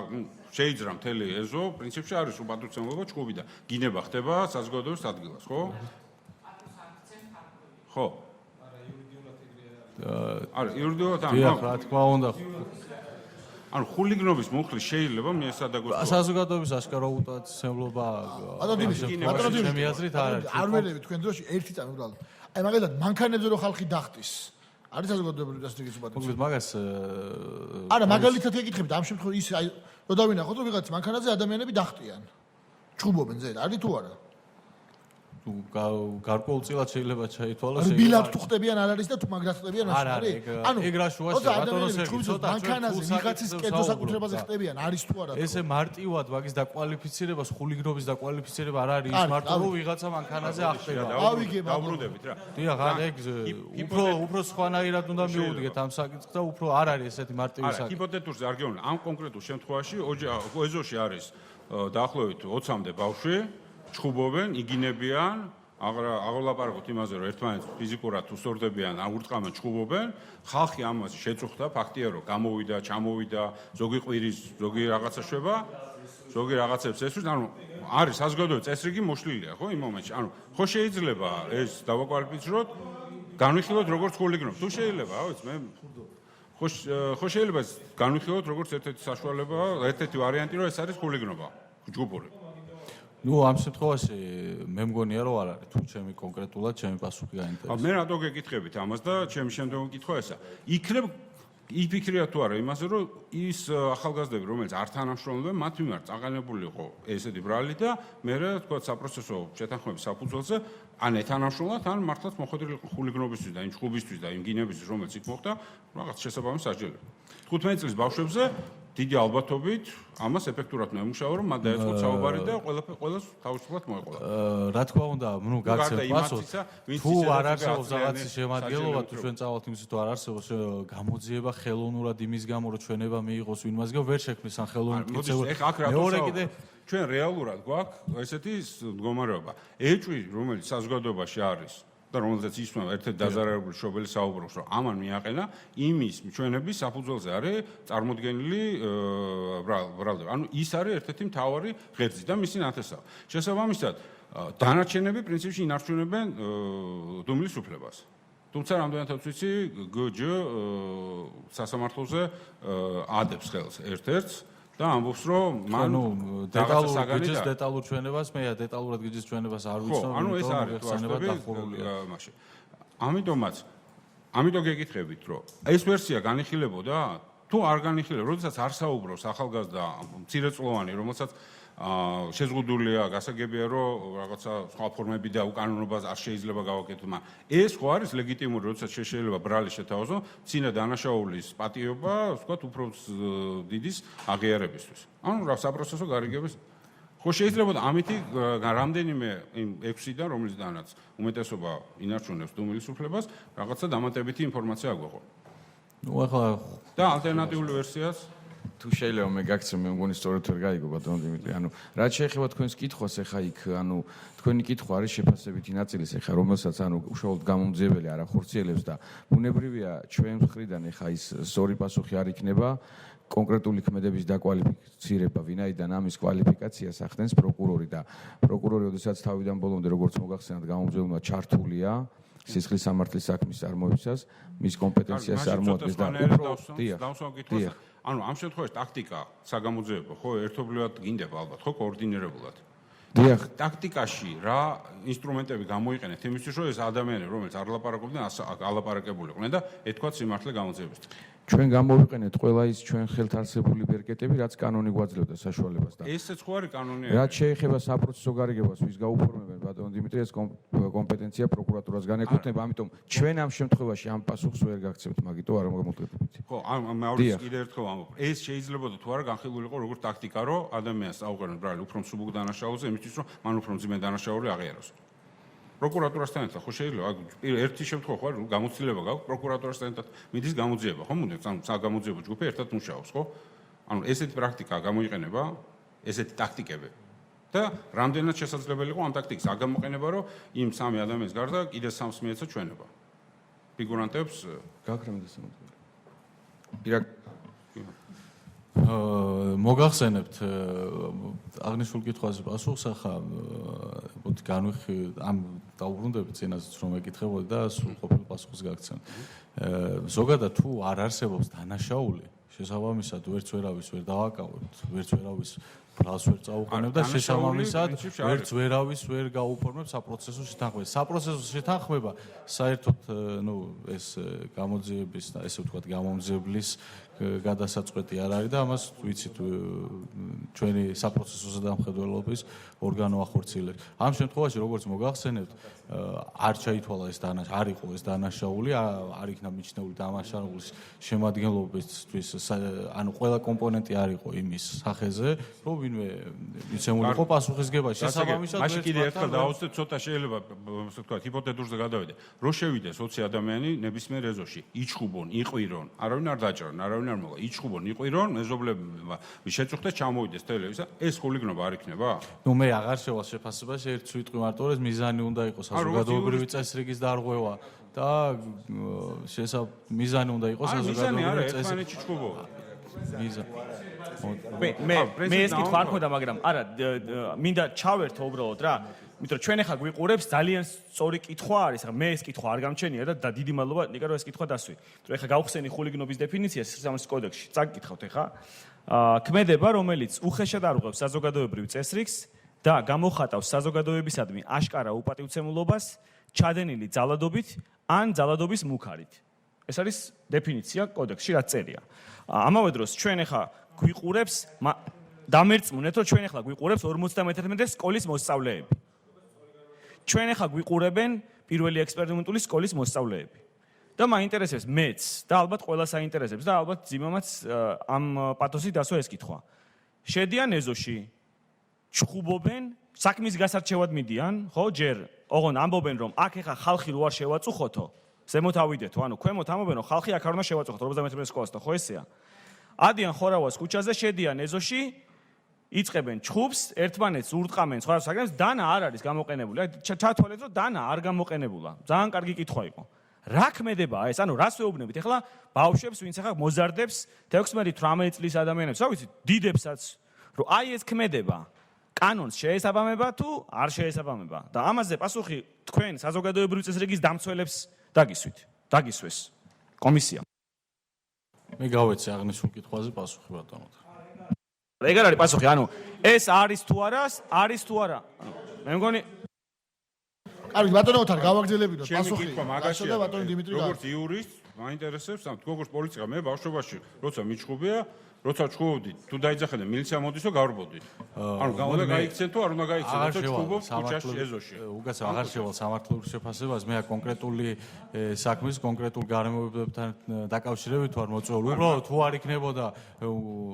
I: შეიძლება მთელი ეზო, პრინციპში არის უპატივცემლობა ჭუბი და გინება ხდება საზოგადოების ადგილას, ხო? ხო. არა, იურიდიულად არ.
G: დიახ, რა თქმა უნდა.
I: ანუ ხულიგნობის მუხლი შეიძლება მიესადაგოს
G: საზოგადოების აშკარა უპატივცემლობა ჩემი აზრით არ არის.
A: არ ვერევი თქვენ დროში ერთი წამი უბრალოდ. აი მაგალითად მანქანებზე რო ხალხი დახტის. არის საზოგადოებრივი დასტიკის უპატივცემლობა.
G: მოკლედ მაგას
A: არა, მაგალითად ეკითხებით, ამ შემთხვევაში ის აი რო დავინახოთ, რომ ვიღაც მანქანაზე ადამიანები დახტიან. ჭუბობენ ზე, არის თუ არა?
G: გარკვეულწილად შეიძლება ჩაითვალოს.
A: ანუ ბილად თუ ხტებიან არ არის და თუ მაგრად ხტებიან
G: არ არის. ანუ ეგ რა შუაში ბატონო სერგი ცოტა
A: მანქანაზე ვიღაცის კერძო საკუთრებაზე ხტებიან, არის თუ არა?
G: ესე მარტივად მაგის დაკვალიფიცირებას, ხულიგნობის დაკვალიფიცირება არ არის ის მარტო რომ ვიღაცა მანქანაზე ახტება.
I: დაუბრუნდებით რა.
G: დიახ, ეგ უფრო სხვანაირად უნდა მივუდგეთ ამ საკითხს და უფრო არ არის ესეთი მარტივი საკითხი.
I: ჰიპოთეტურზე არ გეუბნები, ამ კონკრეტულ შემთხვევაში ეზოში არის დაახლოებით 20-მდე ბავშვი, ჭუბობენ, იგინებიან, აღვლაპარაკოთ იმაზე, რომ ერთმანეთს ფიზიკურად თუ სწორდებიან, აღურტყამენ, ჭუბობენ, ხალხი ამას შეწუხდა, ფაქტია, რომ გამოვიდა, ჩამოვიდა, ზოგი ყვირის, ზოგი რაღაცა შვება, ზოგი რაღაცებს ესვრის, ანუ არის საზოგადოების წესრიგი მოშლილია, ხო, იმ მომენტში. ანუ ხო შეიძლება ეს დავაკვალიფიციროთ, განვიხილოთ როგორც ხულიგნობა. თუ შეიძლება, რა ვიცი, მე ხო შეიძლება განვიხილოთ როგორც ერთ-ერთი საშუალება, ერთ-ერთი ვარიანტი, რომ ეს არის ხულიგნობა, ჯგუფური.
G: ნუ ამ შემთხვევაში მე მგონია რომ არ არის თუ ჩემი კონკრეტულად ჩემი პასუხი გაინტერესებს.
I: მე რატო გეკითხებით ამას და ჩემი შემდეგი კითხვა ესა. იქნებ იფიქრია თუ არა იმაზე რომ ის ახალგაზრდები რომელიც არ თანამშრომლობენ მათ მიმართ წაყენებული იყო ესეთი ბრალი და მე თქვა საპროცესო შეთანხმების საფუძველზე ან ეთანამშრომლობთ ან მართლაც მოხდილი ხულიგნობისთვის და იმ ჭუბისთვის და იმ გინებისთვის რომელიც იქ მოხდა რაღაც შესაბამის ასჯელები. 15 წლის ბავშვებზე დიდი ალბათობით ამას ეფექტურად მოემუშავა რომ მათ დაეწყო საუბარი და ყველას თავისუფლად მოეყოლა.
G: რა თქმა უნდა, ნუ გაგცემ პასუხს. თუ არ არსებობს რაღაცის შემადგენლობა, თუ ჩვენ წავალთ იმის თუ არ არსებობს გამოძიება ხელოვნურად იმის გამო რომ ჩვენება მიიღოს ვინმას გა ვერ შექმნის ან ხელოვნურად მეორე კიდე
I: ჩვენ რეალურად გვაქვს ესეთი მდგომარეობა. ეჭვი რომელიც საზოგადოებაში არის და რომელზეც ისმევა ერთ-ერთი დაზარალებული მშობელი საუბრობს, რომ ამან მიაყენა იმის ჩვენების საფუძველზე არის წარმოდგენილი ბრალდება. ანუ ის არის ერთ-ერთი მთავარი ღერძი და მისი ნათესავი. შესაბამისად, დანარჩენები პრინციპში ინარჩუნებენ დუმილის უფლებას. თუმცა რამდენადაც ვიცი, გჯ სასამართლოზე ადებს ხელს ერთ-ერთს და ამბობს რომ მან
G: დეტალურ ჩვენებას მე დეტალურად გიჯის ჩვენებას არ ვიცნობ.
I: ანუ ეს არის მაშინ. ამიტომ გეკითხებით რომ ეს ვერსია განიხილებოდა თუ არ განიხილება, როდესაც არ საუბრობს ახალგაზრდა მცირეწლოვანი, რომელსაც შეზღუდულია, გასაგებია რომ რაღაცა სხვა ფორმები და უკანონობას არ შეიძლება გავაკეთოთ, მაგრამ ეს ხო არის ლეგიტიმური, როდესაც შეიძლება ბრალი შეთავაზო წინა დანაშაულის პატიობა, ვთქვათ, უფრო დიდის აღიარებისთვის. ანუ რა საპროცესო გარიგების ხო შეიძლება ამითი რამდენიმე იმ 6-დან რომლისგანაც უმეტესობა ინარჩუნებს დუმილის უფლებას, რაღაცა დამატებითი ინფორმაცია აგვეყო.
G: ნუ ახლა
I: და ალტერნატიული ვერსიას
B: თუ შეიძლება მე გაგცემ მე მგონი სწორად ვერ გაიგო ბატონო დიმიტრი. ანუ რაც შეეხება თქვენს კითხვას, ეხა იქ ანუ თქვენი კითხვა არის შეფასებითი ნაწილის, ეხა რომელსაც ანუ უშუალოდ გამომძიებელი არ ახორციელებს და ბუნებრივია ჩვენ მხრიდან ეხა ის სწორი პასუხი არ იქნება კონკრეტული ქმედების დაკვალიფიცირება, ვინაიდან ამის კვალიფიკაციას ახდენს პროკურორი და პროკურორი, ოდესაც თავიდან ბოლომდე როგორც მოგახსენათ გამომძიებელმა ჩართულია სისხლის სამართლის საქმის წარმოებისას მის კომპეტენციას არ მოადგენს და უფრო
I: ანუ ამ შემთხვევაში ტაქტიკა საგამოძიებო ხო ერთობლივად გინდება ალბათ ხო კოორდინირებულად
B: დიახ
I: ტაქტიკაში რა ინსტრუმენტები გამოიყენეთ იმისთვის რომ ეს ადამიანები რომელიც არ ლაპარაკობდნენ ალაპარაკებულიყვნენ და ეთქვათ სიმართლე გამოძიებისთვის
B: ჩვენ გამოვიყენეთ ყველა ის ჩვენ ხელთ არსებული ბერკეტები, რაც კანონი გვაძლევდა საშუალებას და
I: ესეც ხო არის კანონია.
B: რაც შეეხება საპროცესო გარიგებას, ვის გაუფორმებენ ბატონ დიმიტრიას კომპეტენცია პროკურატურას განეკუთვნება, ამიტომ ჩვენ ამ შემთხვევაში ამ პასუხს ვერ გაგცემთ, მაგიტო არ მოგმოდგებით.
I: ხო, ამავდროულად კიდევ ერთხელ ამბობ. ეს შეიძლება თუ არა განხილული იყო როგორც ტაქტიკა, რომ ადამიანს აუყენოს ბრალი უფრო მსუბუქ დანაშაულზე, იმისთვის რომ მან უფრო მძიმე დანაშაული აღიაროს. პროკურატურასთან ერთად ხო შეიძლება ერთი შემთხვევა ხო არის გამოცდილება გაქვს პროკურატურასთან ერთად მიდის გამოძიება ხო მუნდეთ ამ საგამოძიებო ჯგუფი ერთად მუშაობს ხო ანუ ესეთი პრაქტიკა გამოიყენება ესეთი ტაქტიკები და რამდენად შესაძლებელი იყო ამ ტაქტიკის აგამოყენება რომ იმ სამი ადამიანის გარდა კიდე სამს მიეცა ჩვენება ფიგურანტებს
B: გაქრემდა სამოძიებო
G: მოგახსენებთ აღნიშნულ კითხვაზე პასუხს ახლა მოდი განვიხი ამ დაუბრუნდებით წინაზეც რომ ეკითხებოდი და სულ ყოფილ პასუხს გაგცემ. ზოგადად თუ არ არსებობს დანაშაული შესაბამისად ვერც ვერავის ვერ დავაკავებთ ვერც ვერავის ბრალს ვერ წაუყენებ და შესაბამისად ვერც ვერავის ვერ გაუფორმებ საპროცესო შეთანხმებას. საპროცესო შეთანხმება საერთოდ ნუ ეს გამოძიების და ესე ვთქვათ გამომძიებლის გადასაწყვეტი არ არის და ამას ვიცით ჩვენი საპროცესო ზედამხედველობის ორგანო ახორციელებს. ამ შემთხვევაში როგორც მოგახსენებთ არ ჩაითვალა ეს არ იყო ეს დანაშაული არ იქნა მიჩნეული დანაშაულის შემადგენლობისთვის ანუ ყველა კომპონენტი არ იყო იმის სახეზე რომ ვინმე მიცემული იყო პასუხისგება შესაბამისად
I: მაშინ კიდე ერთხელ დავუცდეთ ცოტა შეიძლება ასე ვთქვათ ჰიპოთეტურზე გადავიდე რომ შევიდეს 20 ადამიანი ნებისმიერ ეზოში იჩხუბონ იყვირონ არავინ არ დაჭრან არავინ არ მოვა იჩხუბონ იყვირონ მეზობლებმა შეწუხდეს ჩამოვიდეს ტელევიზია ეს ხულიგნობა არ იქნება
G: ნუ მე აღარ შევალ შეფასებაში ერთ სვიტყვი მარტო ეს მიზანი უნდა იყოს საზოგადოებრივი წესრიგის დარღვევა და მიზანი უნდა იყოს საზოგადოებრივი
I: წესრიგის
E: მე ეს კითხვა არ მქონდა მაგრამ არა მინდა ჩავერთო უბრალოდ რა იმიტომ ჩვენ ახლა გვიყურებს ძალიან სწორი კითხვა არის ახლა მე ეს კითხვა არ გამჩენია და დიდი მადლობა ნიკა რომ ეს კითხვა დასვი იმიტომ ახლა გავხსენი ხულიგნობის დეფინიცია სისხლის კოდექსში წაგკითხავთ ახლა ქმედება რომელიც უხეშად არუღებს საზოგადოებრივ წესრიგს და გამოხატავს საზოგადოებისადმი აშკარა უპატივცემულობას ჩადენილი ძალადობით ან ძალადობის მუქარით ეს არის დეფინიცია კოდექსში რაც წერია ამავე დროს ჩვენ ახლა გვიყურებს დამერწმუნეთ რომ ჩვენ ახლა გვიყურებს 51 სკოლის მოსწავლეები ჩვენ ახლა გვიყურებენ პირველი ექსპერიმენტული სკოლის მოსწავლეები და მაინტერესებს მეც და ალბათ ყველას აინტერესებს და ალბათ ძიმამაც ამ პათოსით დასვა ეს კითხვა შედიან ეზოში ჩხუბობენ საქმის გასარჩევად მიდიან ხო ჯერ ოღონ ამბობენ რომ აქ ახლა ხალხი რო არ შევაწუხოთო ზემოთ ავიდეთო ანუ ქვემოთ ამბობენ რომ ხალხი აქ არ უნდა შევაწუხოთ 51 სკოლასთან ხო ესეა ადიან ხორავას ქუჩაზე შედიან ეზოში იწყებენ ჩხუბს ერთმანეთს ურტყამენ სხვა საგანს დანა არ არის გამოყენებული ჩათვალეთ რომ დანა არ გამოყენებულა ძალიან კარგი კითხვა იყო რა ქმედებაა ეს ანუ რას ვეუბნებით ახლა ბავშვებს ვინც ახლა მოზარდებს 16-18 წლის ადამიანებს რა ვიცი დიდებსაც რომ აი ეს ქმედება კანონს შეესაბამება თუ არ შეესაბამება და ამაზე პასუხი თქვენ საზოგადოებრივი წესრიგის დამცველებს დაგისვეს კომისია
G: მე გავეცე აღნიშნულ კითხვაზე პასუხი ბატონო
E: ეგ არ არის პასუხი ანუ ეს არის თუ არა მე მგონი
A: კარგი ბატონო ოთარ გავაგრძელებინოთ პასუხი
I: მაგაშია
A: ბატონო დიმიტრი
I: როგორც იურისტ მაინტერესებს ამ როგორც პოლიცია მე ბავშვობაში როცა მიჩხუბია როცა ჩხუბობდი თუ დაიძახენ მილიცია მოდის რომ გავრბოდი ანუ უნდა გაიქცენ თუ არ უნდა გაიქცენ როცა ჩხუბობ ქუჩაში ეზოში
G: უგას აღარ შევალ სამართლებრივ შეფასებას მე კონკრეტული საქმის კონკრეტულ გარემოებებთან დაკავშირებით ვარ მოწვეული უბრალოდ თუ არ იქნებოდა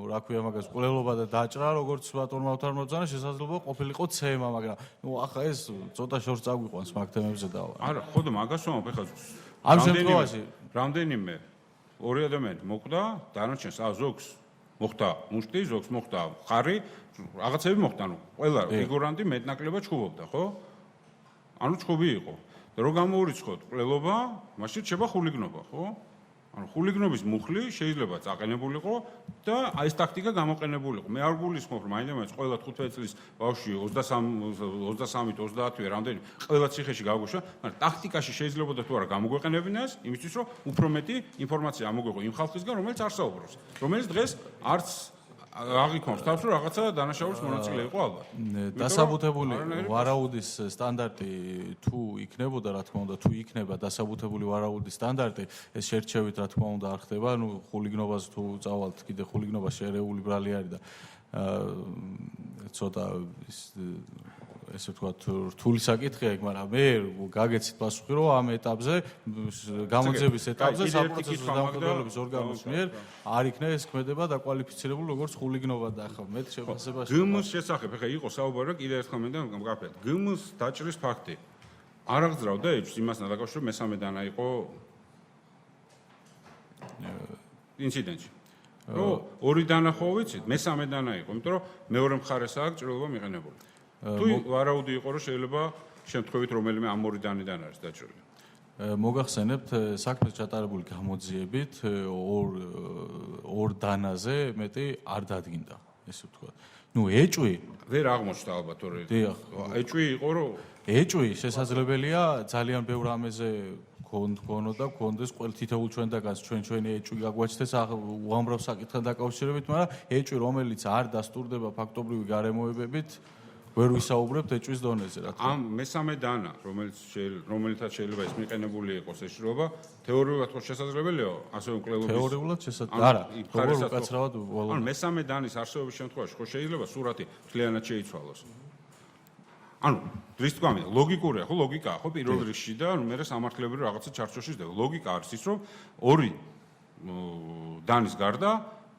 G: რა ქვია მაგას ყოლელობა და დაჭრა როგორც ბატონმა უთარმოძანა შესაძლოა ყოფილიყო ცემა მაგრამ ნუ ახლა ეს ცოტა შორს წაგვიყვანს მაგ თემებზე და
I: არა ხოდა მაგას ვამბობ ეხლა
G: ამ შემთხვევაში
I: რამდენიმე ორი ადამიანი მოკვდა დანარჩენს ზოგს მოხდა მუშტი ზოგს მოხდა ხარი რაღაცები მოხდა ანუ ყველა ფიგურანტი მეტნაკლებად ჩხუბობდა ხო ანუ ჩხუბი იყო და რო გამოურიცხოთ ყლელობა მაშინ შეება ხულიგნობა ხო ანუ ხულიგნობის მუხლი შეიძლება წაყენებულიყო და აი ეს ტაქტიკა გამოყენებულიყო. მე არ გულისხმობ, რომ მაინც ყველა 15 წლის ბავშვი 23-30 რამდენი ყველა ციხეში გაგვიშვა, მაგრამ ტაქტიკაში შეიძლებოდა თუ არა გამოგვეყენებინა ეს, იმისთვის რომ უფრო მეტი ინფორმაცია ამოგვეყო იმ ხალხისგან, რომელიც არ საუბრობს, რომელიც დღეს არც აღიქვამს თავს, რომ რაღაცა დანაშაულის მონაწილე იყო ალბათ.
G: დასაბუთებული ვარაუდის სტანდარტი თუ იქნებოდა, რა თქმა უნდა, თუ იქნება დასაბუთებული ვარაუდის სტანდარტი, ეს შერჩევით რა თქმა უნდა არ ხდება, ანუ ხულიგნობას თუ წავალთ, კიდე ხულიგნობა შერეული ბრალი არის და ცოტა ესე ვთქვათ, რთული საკითხია იქ, მაგრამ მე გაგეცით პასუხი, რომ ამ ეტაპზე, გამოძიების ეტაპზე საპროცესო დამხმარებლობის ორგანოს მიერ არ იქნება ეს ქმედება დაკვალიფიცირებული როგორც ხულიგნობა და ახლა მე შეფასებაში.
I: გმ-ს შესახებ, ახლა იყო საუბარი, კიდე ერთხელ მინდა გავფერდო. გმ-ს დაჭრის ფაქტი. არ აღძრავდა ეჭვს იმასთან დაკავშირებით, მესამე დანა იყო ინციდენტში. რომ ორი დანა ხო ვიცით, მესამე დანა იყო, იმიტომ რომ მეორე მხარეს აქვს ჭრილობა მიყენებული. თუ ვარაუდი იყო, რომ შეიძლება შემთხვევით რომელიმე ამ ორი დანიდან არის დაჭრილი.
G: მოგახსენებთ საქმეს ჩატარებული გამოძიებით ორ დანაზე მეტი არ დადგინდა, ესე ვთქვათ. ნუ ეჭვი
I: ვერ აღმოჩნდა ალბათ ორი. ეჭვი იყო, რომ
G: ეჭვი შესაძლებელია ძალიან ბევრ ამეზე გქონოდა, გქონდეს ყოველ თითოეულ ჩვენთაგანს ჩვენი ეჭვი გაგვაჩნდეს უამრავ საკითხთან დაკავშირებით, მაგრამ ეჭვი რომელიც არ დასტურდება ფაქტობრივი გარემოებებით ვერ ვისაუბრებთ ეჭვის დონეზე, რა თქმა უნდა.
I: ამ მესამე დანა, რომელთაც შეიძლება ეს მიყენებული იყოს ეს შრობა, თეორიულად ხო შესაძლებელია, ასევე მკვლელობის
G: თეორიულად შესაძლებელია. არა, როგორ უკაცრავად
I: ანუ მესამე დანის არსებობის შემთხვევაში ხო შეიძლება სურათი მთლიანად შეიცვალოს. ანუ დრის თქვა მე, ლოგიკურია, ხო ლოგიკაა, ხო პირველ რიგში და ანუ მე სამართლებრივი რაღაცა ჩარჩოში ხდება. ლოგიკა არის ის, რომ ორი დანის გარდა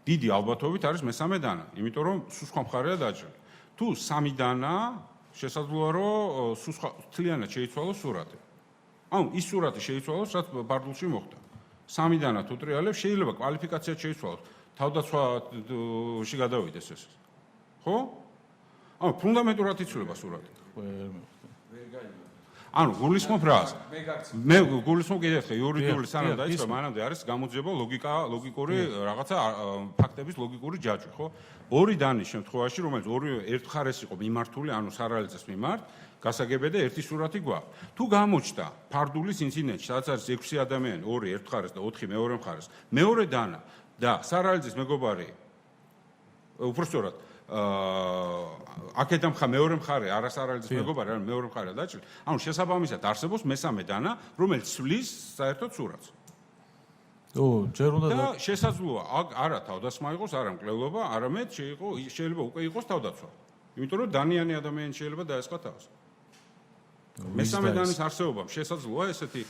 I: დიდი ალბათობით არის მესამე დანა, იმიტომ რომ სხვა მხარეა დაჭრილი. თუ სამი დანა შესაძლოა რომ მთლიანად შეიცვალოს სურათი. ანუ ის სურათი შეიცვალოს, რაც ბარდულში მოხდა. სამი დანა თუ ტრიალებს შეიძლება კვალიფიკაციად შეიცვალოს. თავდაცვაში გადავიდეს ეს. ხო? ანუ ფუნდამენტურად იცვლება სურათი. ანუ გულისხმობ რას? მე გულისხმობ კიდევ ერთხელ იურიდიული სანამ დაიწყო, მანამდე არის გამოძიება ლოგიკური რაღაცა ფაქტების ლოგიკური ჯაჭვი, ხო? ორი დანის შემთხვევაში, რომელიც ორივე ერთ მხარეს იყო მიმართული, ანუ სარალიძეს მიმართ, გასაგებია და ერთი სურათი გვაქვს. თუ გამოჩნდა ფარდულის ინციდენტში, სადაც არის 6 ადამიანი, ორი ერთ მხარეს და 4 მეორე მხარეს, მეორე დანა და სარალიძის მეგობარი უпростоრად აქედან მეორე მხარე არასარალიძის მეგობარი, ანუ მეორე მხარე დაჭრილი. ანუ შესაბამისად არსებობს მესამე დანა, რომელიც ცვლის საერთოდ სურათს.
G: ჯერ უნდა
I: და შესაძლოა არა თავდასხმა იყოს, არა მკვლელობა, არამედ შეიძლება უკვე იყოს თავდაცვა. იმიტომ რომ დანიანი ადამიანი შეიძლება დაესხა თავს. მესამე დანის არსებობამ შესაძლოა ესეთი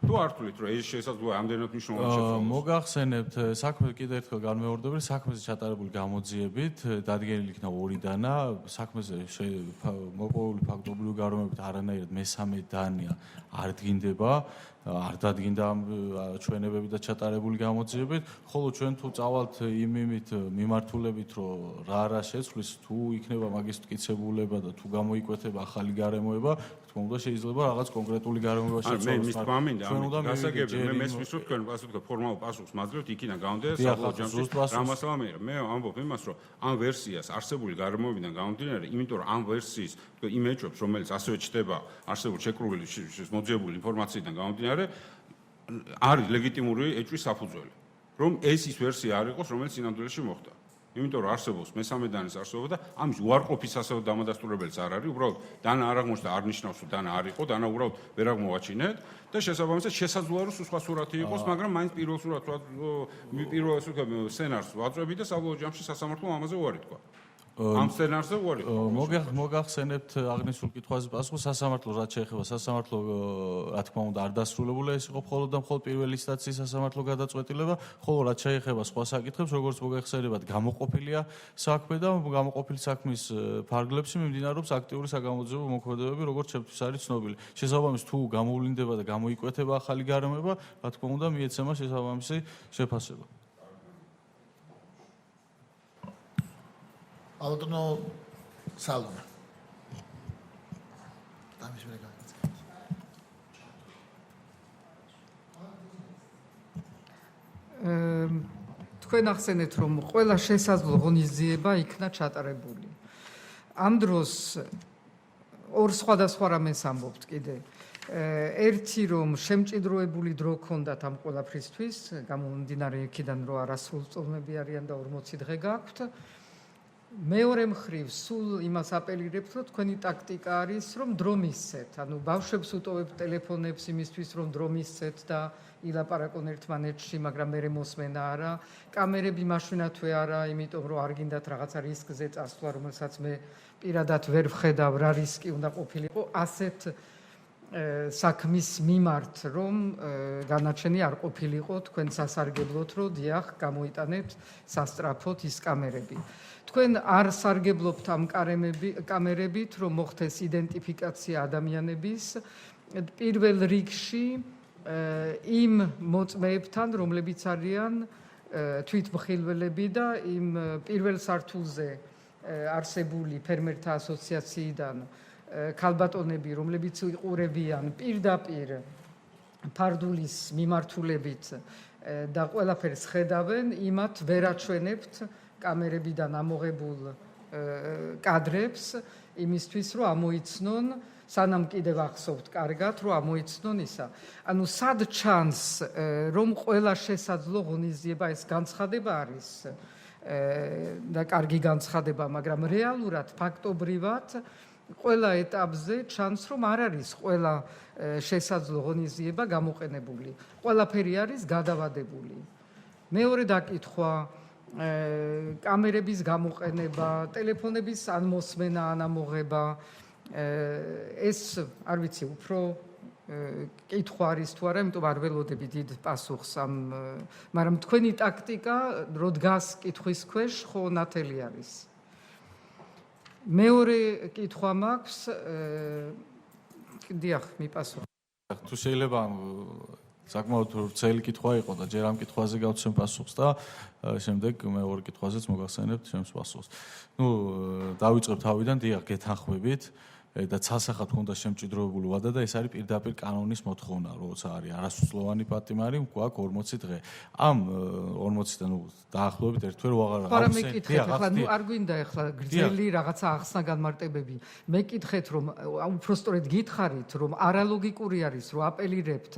I: თუ არ თვლით რომ ეს შესაძლოა ამდენად მნიშვნელოვანი შეცვალოს.
G: მოგახსენებთ საქმე კიდევ ერთხელ განმეორდებული საქმეზე ჩატარებული გამოძიებით დადგენილი იქნა ორი დანა საქმეზე მოპოვებული ფაქტობრივი გარემოებით არანაირად მესამე დანა არ დგინდება არ დადგინდა ჩვენებები და ჩატარებული გამოძიებით ხოლო ჩვენ თუ წავალთ იმით მიმართულებით რომ რა შეცვლის თუ იქნება მაგის მტკიცებულება და თუ გამოიკვეთება ახალი გარემოება თქმა უნდა შეიძლება რაღაც კონკრეტული გარემოება შეცვალოს
I: გასაგებია მე მესმის რომ თქვენ ასე ვთქვათ ფორმალურ პასუხს მაძლევთ იქიდან გამომდინარე საბოლოო ჯამში რამასალა მე ამბობ იმას რომ ამ ვერსიას არსებული გარემოებიდან გამომდინარე იმიტომ რომ ამ ვერსიის იმ ეჭვებს რომელიც ასევე ჩდება არსებულ შეკრული მოძიებული ინფორმაციიდან გამომდინარე არის ლეგიტიმური ეჭვის საფუძველი რომ ეს ის ვერსია არ იყოს რომელიც სინამდვილეში მოხდა იმიტომ რომ არსებობს მესამე დანის არსებობა და ამის უარყოფის ასევე დამადასტურებელიც არ არის უბრალოდ დანა არ აღმოჩნდა არ ნიშნავს რომ დანა არ იყო დანა უბრალოდ ვერ აღმოვაჩინეთ და შესაბამისად შესაძლოა რომ სხვა სურათი იყოს მაგრამ მაინც პირველ სურათს პირველ სცენარს ვაწვევი და საბოლოო ჯამში სასამართლომ ამაზე უარი თქვა ამ სცენარზე უარი
G: მოგახსენებთ აღნიშნულ კითხვაზე პასუხი სასამართლო რაც შეეხება სასამართლო რა თქმა უნდა არ დასრულებულა ეს იყო მხოლოდ და მხოლოდ პირველი ინსტანციის სასამართლო გადაწყვეტილება ხოლო რაც შეეხება სხვა საკითხებს როგორც მოგახსენებათ გამოყოფილია საქმე და გამოყოფილი საქმის ფარგლებში მიმდინარეობს აქტიური საგამოძიებო მოქმედებები როგორც ჩემთვის არის ცნობილი შესაბამისად თუ გამოვლინდება და გამოიკვეთება ახალი გარემოება რა თქმა უნდა მიეცემა შესაბამისი შეფასება
A: ალბათო სალონა
J: თქვენ ახსენეთ, რომ ყველა შესაძლო ღონისძიება იქნა ჩატარებული. ამ დროს ორ სხვადასხვა რამეს ამბობთ კიდე. ერთი რომ შემჭიდროებული დრო ჰქონდათ ამ ყველაფრისთვის, გამომდინარე იქიდან რომ არასრულწლოვნები არიან და 40 დღე გაქვთ. მეორე მხრივ სულ იმას აპელირებთ, რომ თქვენი ტაქტიკა არის, რომ დრო მისცეთ. ანუ ბავშვებს უტოვებთ ტელეფონებს იმისთვის, რომ დრო მისცეთ და ილაპარაკონ ერთმანეთში, მაგრამ მე მოსმენა არა. კამერები მაშინათვე არა, იმიტომ რომ არ გინდათ რაღაცა რისკზე წასვლა, რომელსაც მე პირადად ვერ ვხედავ, რა რისკი უნდა ყოფილიყო. ასეთ საქმის მიმართ, რომ განაჩენი არ ყოფილიყო თქვენ სასარგებლოდ, რომ დიახ, გამოიტანეთ სასტრაფოდ ის კამერები. თქვენ არ სარგებლობთ ამ კამერებით, რომ მოხდეს იდენტიფიკაცია ადამიანების პირველ რიგში იმ მოწმეებთან, რომლებიც არიან თვითმხილველები და იმ პირველ სართულზე არსებული ფერმერთა ასოციაციიდან ქალბატონები, რომლებიც იყურებიან პირდაპირ ფარდულის მიმართულებით და ყველაფერს ხედავენ, იმათ ვერ აჩვენებთ კამერებიდან ამოღებულ კადრებს იმისთვის, რომ ამოიცნონ, სანამ კიდევ ახსოვთ კარგად, რომ ამოიცნონ ისა. ანუ სად ჩანს, რომ ყველა შესაძლო ღონისძიება ეს განცხადება არის და კარგი განცხადება, მაგრამ რეალურად ფაქტობრივად ყველა ეტაპზე ჩანს, რომ არ არის ყველა შესაძლო ღონისძიება გამოყენებული. ყველაფერი არის გადავადებული. მეორე დაკითხვა კამერების გამოყენება, ტელეფონების ან მოსმენა, ან ამოღება, ეს არ ვიცი, უფრო კითხვა არის თუ არა, იმიტომ არ ველოდები დიდ პასუხს ამ, მაგრამ თქვენი ტაქტიკა რო დგას კითხვის ქვეშ, ხო ნათელი არის. მეორე კითხვა მაქვს, დიახ, მიპასუხე.
G: თუ შეიძლება საკმაოდ ვრცელი კითხვა იყო და ჯერ ამ კითხვაზე გავცემ პასუხს და შემდეგ მეორე კითხვაზეც მოგახსენებთ ჩემს პასუხს. დავიწყებ თავიდან, დიახ, გეთანხმებით და ცალსახად ჰქონდა შემჭიდროებული ვადა და ეს არის პირდაპირ კანონის მოთხოვნა, როცა არის არასრულწლოვანი პატიმარი, გვაქვს 40 დღე. ამ 40-დან დაახლოებით ერთ თვე რო აღარ
J: არა მეკითხეთ, ახლა არ გვინდა ახლა გრძელი რაღაცა ახსნა განმარტებები. მეკითხეთ, რომ უпростоრედ გითხარით, რომ არალოგიკური არის, რომ აპელირებთ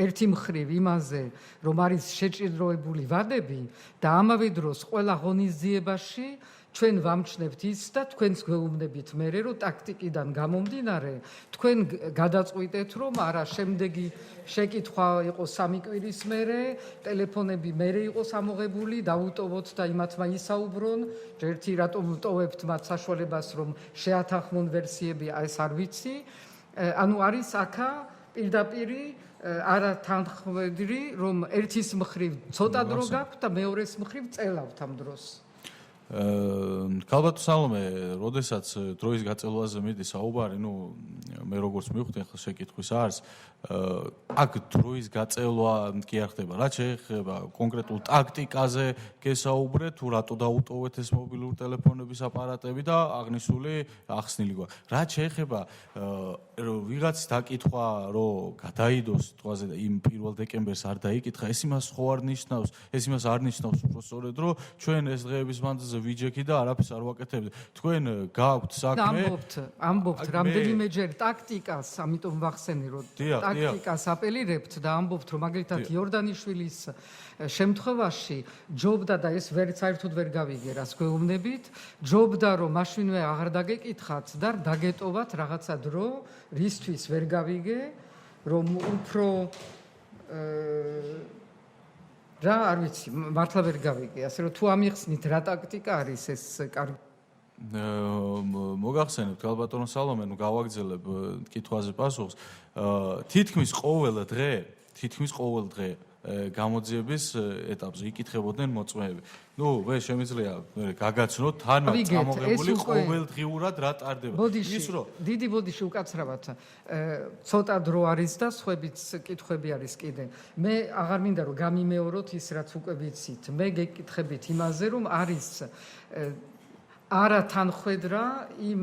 J: ერთი მხრივ იმაზე, რომ არის შეჭიდროებული ვადები და ამავე დროს ყველა ღონისძიებაში ჩვენ ვამჩნევთ ის და თქვენს გვეუბნებით მერე, რომ ტაქტიკიდან გამომდინარე, თქვენ გადაწყვიტეთ, რომ არა, შემდეგი შეკითხვა იყო 3 კვირის მერე, ტელეფონები მერე იყოს ამოღებული, დაუტოვოთ და იმათმა ისაუბრონ, ერთი რატომ ვტოვებთ მათ საშუალებას, რომ შეათანხმონ ვერსიები, ეს არ ვიცი. ანუ არის აქა პირდაპირი არათანხმდრი, რომ ერთის მხრივ ცოტა დრო გაქვთ და მეორეს მხრივ წელავთ ამ დროს.
G: ქალბატონ სალომე, როდესაც დროის გაწელვაზე მიდის საუბარი, მე როგორც მივხვდი ახლა შეკითხვის არს, აქ დროის გაწელვა კი არ ხდება. რაც შეეხება კონკრეტულ ტაქტიკაზე გესაუბრეთ, თუ რატო დაუტოვეთ ეს მობილური ტელეფონების აპარატები და აღნიშნული ახსნილი გვაქვს. რაც შეეხება ვიღაც დაკითხვა, რომ გადაიდოს სიტყვაზე და იმ 1 დეკემბერს არ დაიკითხა, ეს იმას ხო არ ნიშნავს, ეს იმას არ ნიშნავს უბრალოდ, რომ ჩვენ ეს დღეების მანძილზე ვიჯექი და არაფერს არ ვაკეთებთ. თქვენ გააქვთ საქმე.
J: ამბობთ რამდენიმეჯერ ტაქტიკას, ამიტომ ვახსენე, რომ ტაქტიკას აპელირებთ და ამბობთ, რომ მაგალითად იორდანიშვილის შემთხვევაში ჯობდა და ეს ვერც საერთოდ ვერ გავიგე, რას გვეუბნებით, ჯობდა რომ მაშინვე აღარ დაგეკითხათ და დაგეტოვათ რაღაცა დრო, რისთვის ვერ გავიგე, რომ უფრო რა არ ვიცი, მართლა ვერ გავიგე, ასე რომ თუ ამიხსნით რა ტაქტიკა არის ეს კარგი.
G: მოგახსენებთ ქალბატონო სალომე, გავაგრძელებ კითხვაზე პასუხს. თითქმის ყოველ დღე გამოძიების ეტაპზე იკითხებოდნენ მოწმეები. მე შემიძლია გაგაცნოთ თან წამოღებული ყოველდღიურად რა ტარდება.
J: დიდი ბოდიში უკაცრავად ცოტა დრო არის და სხვებიც კითხვები არის კიდე. მე აღარ მინდა რომ გამიმეოროთ ის რაც უკვე ვიცით. მე გეკითხებით იმაზე რომ არის არათანხმდრა იმ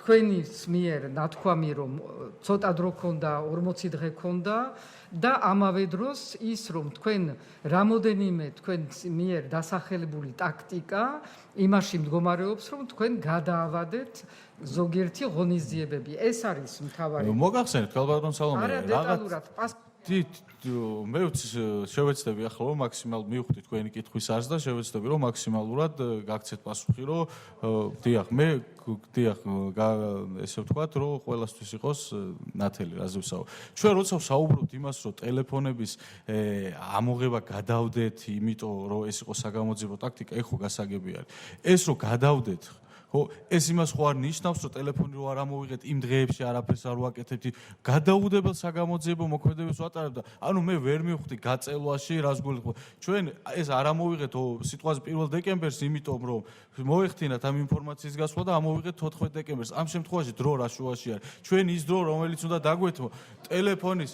J: თქვენის მიერ ნათქვამი რომ ცოტა დრო ქონდა 40 დღე ქონდა და ამავე დროს ის რომ თქვენ რამოდენიმე თქვენს მიერ დასახელებული ტაქტიკა იმაში მდგომარეობს რომ თქვენ გადაავადეთ ზოგიერთი ღონისძიებები ეს არის მთავარი
G: მოგახსენეთ ქალბატონ სალომე
J: არა დეტალურად
G: მე შევეცდები ახლა რომ მაქსიმალურად მივხვდი თქვენი კითხვის არს და შევეცდები რომ მაქსიმალურად გაგცეთ პასუხი რომ დიახ მე ესე ვთქვათ რომ ყველასთვის იყოს ნათელი რაზე ვსაუბრობ ჩვენ როცა ვსაუბრობთ იმას რომ ტელეფონების ამოღება გადავდეთ იმიტომ რომ ეს იყო საგამოძიებო ტაქტიკა ეხო გასაგები არის ეს რომ გადავდეთ ეს იმას ხო არ ნიშნავს რომ ტელეფონი რო არ ამოვიღეთ იმ დღეებში არაფერს არ ვაკეთებთ გადაუდებელ საგამოძიებო მოქმედებას ვატარებ და ანუ მე ვერ მივხვდი გაწელვაში რას გულიყო ჩვენ ეს არ ამოვიღეთ სიტყვაზე 1 დეკემბერს იმიტომ რომ მოეხდინათ ამ ინფორმაციის გასვლა და ამოვიღეთ 14 დეკემბერს ამ შემთხვევაში დრო რა შუაში არის ჩვენ ის დრო რომელიც უნდა დაგვეთმო ტელეფონის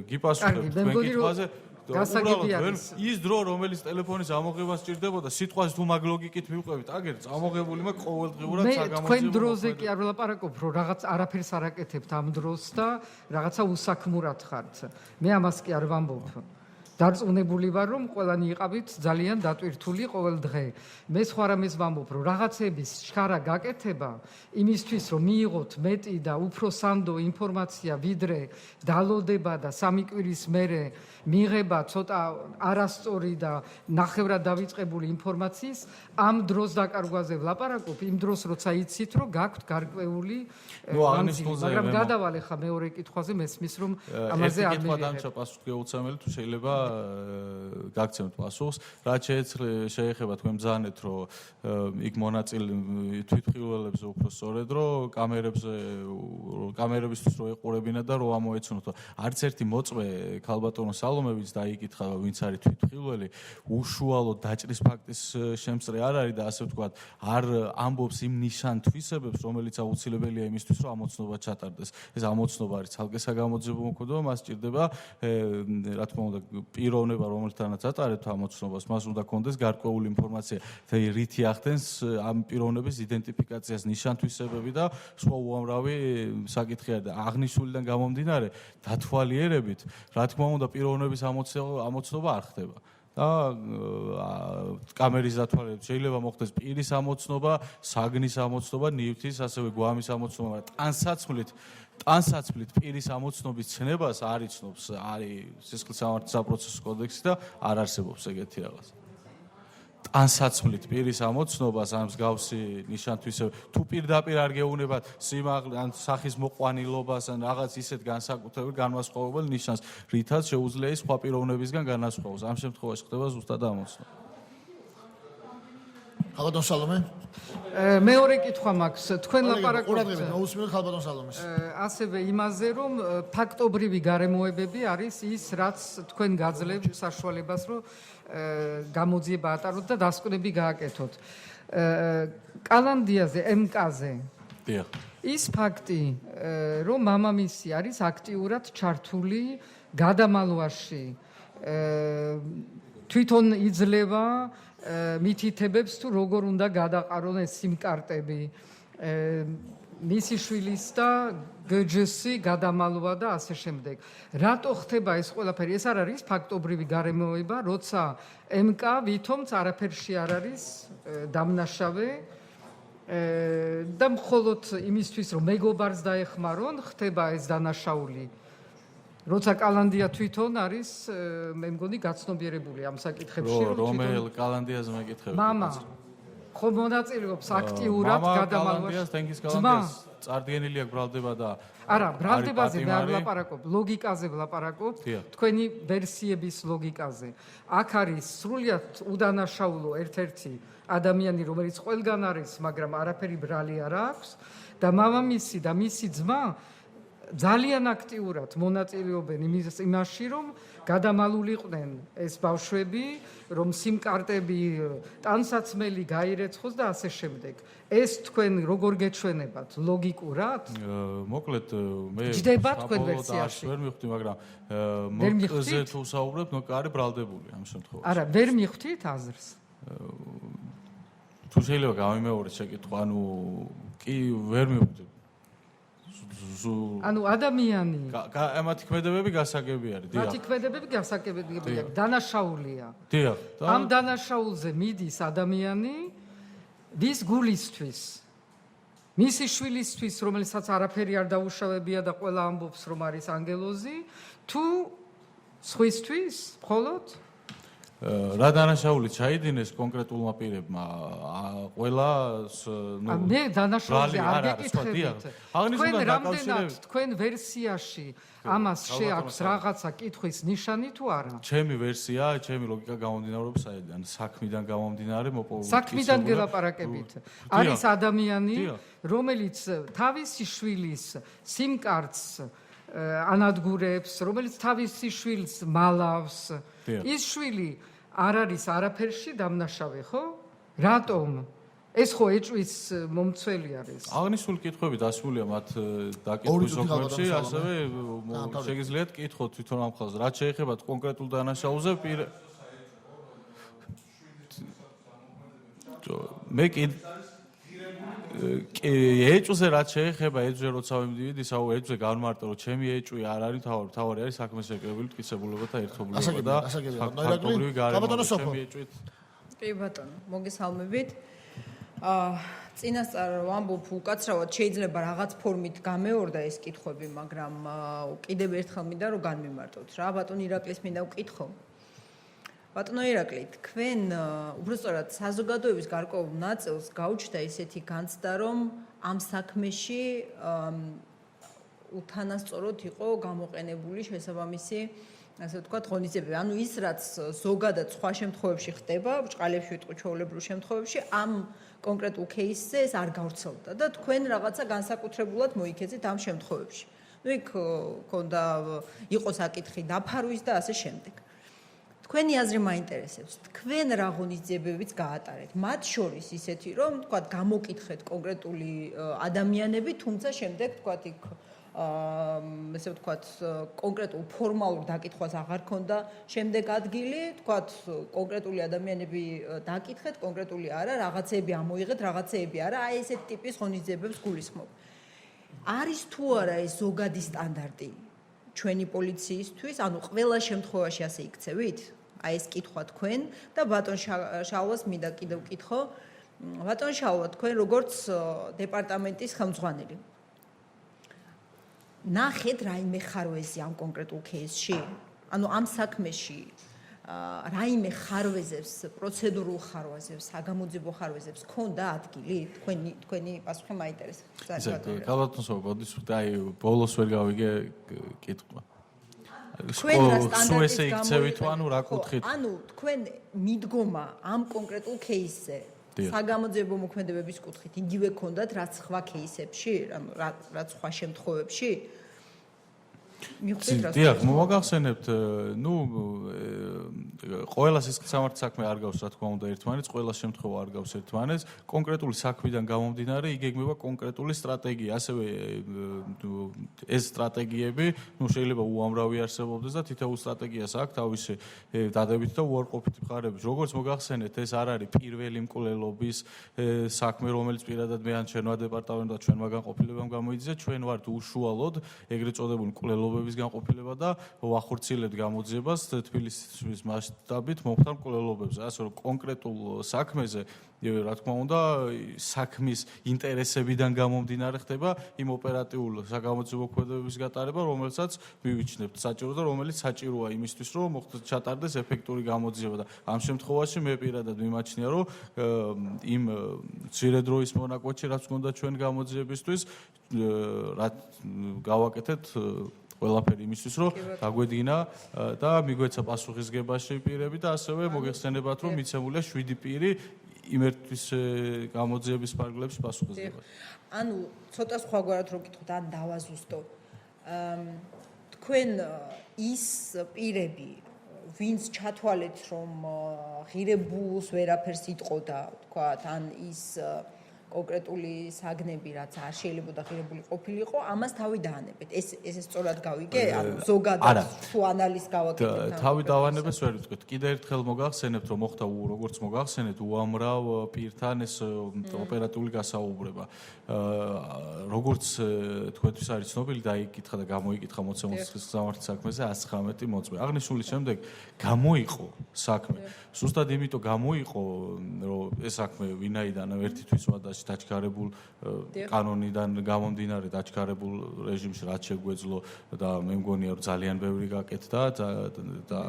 G: გიპასუხებ თქვენ კითხვაზე
J: გასაგები არის
G: ის დრო რომელიც ტელეფონის ამოღებას სჭირდებოდა სიტყვაზე თუ მაგ ლოგიკით მივყვებით აგერ წამოღებული მაქვს ყოველდღიურად საგამოძიებო
J: თქვენ დროზე კი არ ვლაპარაკობ რომ რაღაც არაფერს არ აკეთებთ ამ დროს და რაღაცა უსაქმურად ხართ მე ამას კი არ ვამბობ დარწმუნებული ვარ რომ ყველანი იყავით ძალიან დატვირთული ყოველ დღე მე სხვა რამეს ვამბობ რომ რაღაცების შქარა გაკეთება იმისთვის რომ მიიღოთ მეტი და უფრო სანდო ინფორმაცია ვიდრე დალოდება და სამი კვირის მერე მიიღება ცოტა არასწორი და ნახევრად დავიწყებული ინფორმაციის ამ დროს დაკარგვაზე ვლაპარაკობ იმ დროს როცა იცით რომ გაქვთ გარკვეული მაგრამ გადავალ ხა მეორე კითხვაზე მესმის რომ ამაზე არ
G: მივიღებ პასუხი უცემელი თუ შეიძლება გაგცემთ პასუხს რაც შეეხება თქვენ ბრძანეთ რომ იქ მონაწილე თვითმხილველებზე უფრო სწორედ რომ კამერებისთვის რო ეყურებინა და რომ ამოეცნოთ არც ერთი მოწვე ქალბატონო სალომევიც დაიკითხა ვინც არის თვითმხილველი უშუალო დაჭრის ფაქტის შემწრე არ არის და ასე ვთქვათ არ ამბობს იმ ნიშან-თვისებებს რომელიც აუცილებელია იმისთვის რომ ამოცნობა ჩატარდეს ეს ამოცნობა არის ცალკე საგამოძიებო მოქმედება მას სჭირდება რა თქმა უნდა პიროვნება რომელთანაც ატარებთ ამოცნობას მას უნდა კონდეს გარკვეული ინფორმაცია და რითი ახდენს ამ პიროვნების იდენტიფიკაციას ნიშან-თვისებები და სხვა უამრავი საკითხი არის და აღნიშნულიდან გამომდინარე დათვალიერებით რა თქმა უნდა პიროვნების ამოცნობა არ ხდება და კამერის დათვალიერებით შეიძლება მოხდეს პირის ამოცნობა, საგნის ამოცნობა, ნივთის, ასევე გვამის ამოცნობა, ტანსაცმლით პირის ამოცნობის ცნებას არ იცნობს, არის სისხლისამართლის საპროცესო კოდექსი და არ არსებობს ეგეთი რაღაც. ტანსაცმლით პირის ამოცნობას ამ მსგავსი ნიშან-თვისებები თუ პირდაპირ არ გეუბნებათ სიმაღლე ან სახის მოყვანილობას ან რაღაც ისეთ განსაკუთრებულ განმასხვავებელ ნიშანს, რითაც შეუძლია ის სხვა პიროვნებისგან განასხვავოს. ამ შემთხვევაში ხდება ზუსტად ამოცნობა.
A: ხალბატონ სალომე
J: მეორე კითხვა მაქვს თქვენ ლაპარაკობთ
A: მოусმინოთ ხალბატონ სალომეს
J: ასევე იმაზე რომ ფაქტობრივი გარემოებები არის ის რაც თქვენ გაძლევთ საშუალებას რომ გამოძიება ატაროთ და დასკვნები გააკეთოთ კალანდიაზე MK-ზე ის ფაქტი რომ მამამისი არის აქტიურად ჩართული გადამალვაში თვითონ იძლევა მითითებებს თუ როგორ უნდა გადაყარონ ეს სიმკარტები მისი შვილის და გჯსი გადამალვა და ასე შემდეგ. რატო ხდება ეს ყველაფერი? ეს არ არის ფაქტობრივი გარემოება, როცა MK ვითომც არაფერში არ არის დამნაშავე და მხოლოდ იმისთვის რომ მეგობარს დაეხმარონ, ხდება ეს დანაშაული. როცა კალანდია თვითონ არის, მე მგონი გაცნობიერებული ამ საკითხებში,
G: რომელ კალანდიაზე მეკითხებით?
J: მამა ხომ მონაწილეობს აქტიურად გადამალვაში.
G: კალანდიას, თენგის კალანდიას წარდგენილი აქვს ბრალდება და
J: არა, ბრალდებაზე მე არ ვლაპარაკობ, ლოგიკაზე ვლაპარაკობ, თქვენი ვერსიების ლოგიკაზე. აქ არის სრულიად უდანაშაულო ერთ-ერთი ადამიანი, რომელიც ყველგან არის, მაგრამ არაფერი ბრალი არ აქვს და მამამისი და მისი ძმა ძალიან აქტიურად მონაწილეობენ იმაში, რომ გადამალულიყვნენ ეს ბავშვები, რომ სიმკარტები, ტანსაცმელი გაირეცხოს და ასე შემდეგ. ეს თქვენ როგორ გეჩვენებათ? ლოგიკურად?
G: მოკლედ მე
J: ჯდება თქვენ ვერსიაში.
G: ვერ მივხვდი, მაგრამ მოკზე თუ საუბრობთ, ნოკარი ბრალდებული ამ შემთხვევაში.
J: არა, ვერ მივხვდით აზრს.
G: თუ შეიძლება გამიმეორდეს შეკითხვა, ანუ კი ვერ მივხვდი.
J: ანუ ადამიანი
G: მათი ქმედებები გასაგები არის, დიახ.
J: მათი ქმედებები გასაგებია, დანაშაულია.
G: დიახ.
J: ამ დანაშაულზე მიდის ადამიანი ვის გულისთვის, მისი შვილისთვის, რომელსაც არაფერი არ დაუშავებია და ყველა ამბობს, რომ არის ანგელოზი, თუ სხვისთვის, მხოლოდ
G: რა დანაშაული ჩაიდინეს კონკრეტულმა პირებმა, ყველას
J: მე დანაშაულზე არ გეკითხებით.
G: აღნიშნულ
J: თქვენ
G: და
J: რამდენად თქვენ ვერსიაში ამას შეაქვს რაღაცა კითხვის ნიშანი თუ არა?
G: ჩემი ვერსია, ჩემი ლოგიკა გამომდინარეობს საიდან? საქმიდან გამომდინარე მოპოვებული.
J: საქმიდან გელაპარაკებით. არის ადამიანი, რომელიც თავისი შვილის სიმკარტს ანადგურებს, რომელიც თავისი შვილს მალავს. ის შვილი არ არის არაფერში დამნაშავე, ხო? რატომ? ეს ხო ეჭვის მომცველი არის.
G: აღნიშნული კითხვები დასმულია მათ დაკითხვის ოქროში, ასევე შეგიძლიათ კითხოთ თვითონ ამ ხალხს, რაც შეეხება კონკრეტულ დანაშაულზე მე ეჭვზე რაც შეეხება ეჭვზე როცა ვიმდივიდი, ეჭვზე განმარტო, რომ ჩემი ეჭვი არ არის თავარი არის საქმეს ეკრებილი მტკიცებულობა და ერთობლიობა და ფაქტობრივი გარემო ჩემი ეჭვით.
F: კი ბატონო, მოგესალმებით. წინასწარ ვამბობ უკაცრავად შეიძლება რაღაც ფორმით გამეორდა ეს კითხვები, მაგრამ კიდევ ერთხელ მინდა რომ განმიმარტოთ რა. ბატონ ირაკლის მინდა ვკითხო. ბატონო ირაკლი, თქვენ უბრალოდ საზოგადოების გარკვეულ ნაწილს გაუჩნდა ისეთი განცდა, რომ ამ საქმეში უთანასწოროდ იყო გამოყენებული შესაბამისი, ასე ვთქვათ, ღონისძიებები. ანუ ის, რაც ზოგადად სხვა შემთხვევებში ხდება, ბრჭყალებში ვიტყვი ჩვეულებრივ შემთხვევებში, ამ კონკრეტულ кейსზე ეს არ გავრცელდა და თქვენ რაღაცა განსაკუთრებულად მოიქეცით ამ შემთხვევებში. ნუ იქ ქონდა იყო საკითხი დაფარვის და ასე შემდეგ. თქვენი აზრი მაინტერესებს. თქვენ რა ღონისძიებებიც გაატარეთ? მათ შორის ისეთი, რომ თქვათ გამოკითხეთ კონკრეტული ადამიანები, თუმცა შემდეგ თქვათ იქ ესე ვთქვათ კონკრეტულ ფორმალურ დაკითხვას აღარ ქონდა შემდეგ ადგილი, თქვათ კონკრეტული ადამიანები დაკითხეთ, კონკრეტული არა, რაღაცეები ამოიღეთ, რაღაცეები არა, აი ესეთი ტიპის ღონისძიებებს გულისხმობ. არის თუ არა ეს ზოგადი სტანდარტი ჩვენი პოლიციისთვის, ანუ ყველა შემთხვევაში ასე იქცევით? აი ეს კითხვა თქვენ და ბატონ შალვას მინდა კიდევ ვკითხო. ბატონ შალვა, თქვენ როგორც დეპარტამენტის ხელმძღვანელი ნახეთ რაიმე ხარვეზი ამ კონკრეტულ кейსში? ანუ ამ საქმეში რაიმე ხარვეზებს, პროცედურულ ხარვეზებს, საგამოძიებო ხარვეზებს ქონდა ადგილი? თქვენი პასუხი მაინტერესებს.
G: გალბატონო, მოდის აი ბოლოს ვერ გავიგე კითხვა.
F: თქვენ რა სტანდარტის
G: ესე იქცევით ანუ რა კუთხით?
F: ანუ თქვენ მიდგომა ამ კონკრეტულ кейსზე საგამოძიებო მოქმედებების კუთხით იგივე ქონდათ რაც სხვა кейსებში, რაც სხვა შემთხვევებში?
G: დიახ, მოგახსენებთ, ნუ ყველა სისხლსამართლე საქმე არ გავს, რა თქმა უნდა, ერთმანეთს, ყველა შემთხვევა არ გავს ერთმანეთს. კონკრეტული საქმიდან გამომდინარე, იგეგმება კონკრეტული სტრატეგია. ასევე ეს სტრატეგიები, ნუ შეიძლება უამრავი არსებობდეს და თითოეულ სტრატეგიას აქვს თავისი დადებითი და უარყოფითი მხარეები. როგორც მოგახსენეთ, ეს არ არის პირველი მკვლელობის საქმე, რომელიც პირადად მე ან ჩვენმა დეპარტამენტმა ჩვენმა განყოფილებამ გამოიძინა. ჩვენ ვართ უშუალოდ ეგრეთ წოდებული მკვლელობების განყოფილება და ვახორციელებთ გამოძიებას თბილისის მასშტაბით მომხდარ მკვლელობებზე. ასე რომ კონკრეტულ საქმეზე რა თქმა უნდა საქმის ინტერესებიდან გამომდინარე ხდება იმ ოპერატიულ საგამოძიებო ქმედებების გატარება, რომელსაც მივიჩნევთ საჭირო და რომელიც საჭიროა იმისთვის, რომ ჩატარდეს ეფექტური გამოძიება და ამ შემთხვევაში მე პირადად მიმაჩნია, რომ იმ მცირე დროის მონაკვეთში რაც გქონდა ჩვენ გამოძიებისთვის, რაც გავაკეთეთ ყველაფერი იმისთვის, რომ დაგვედგინა და მიგვეცა პასუხისგებაში პირები და ასევე მოგეხსენებათ, რომ მიცემულია 7 პირი იმერთვის გამოძიების ფარგლებში პასუხისგებაში.
F: ანუ ცოტა სხვაგვარად რო გითხოთ, ან დავაზუსტო. თქვენ ის პირები, ვინც ჩათვალეთ, რომ ღირებულს ვერაფერს იტყოდა, თქვათ, ან ის კონკრეტული საგნები, რაც არ შეიძლება ღირებული ყოფილიყო, ამას თავი დაანებეთ. ეს სწორად გავიგე? ანუ ზოგადად თუ ანალიზს გავაკეთებთ.
G: თავი დავანებას ვერ ვიტყვით. კიდე ერთხელ მოგახსენებთ, რომ მოხდა როგორც მოგახსენეთ, უამრავ პირთან ეს ოპერატიული გასაუბრება. როგორც თქვენთვის არის ცნობილი, დაიკითხა და გამოიკითხა მოცემული სისხლის სამართლის საქმეზე 119 მოწმე. აღნიშნული შემდეგ გამოიყო საქმე. ზუსტად იმიტომ გამოიყო, რომ ეს საქმე ვინაიდან ერთი თვის ვადაში დაჩქარებულ კანონიდან გამომდინარე დაჩქარებულ რეჟიმში რაც შეგვეძლო და მე მგონია რომ ძალიან ბევრი გაკეთდა და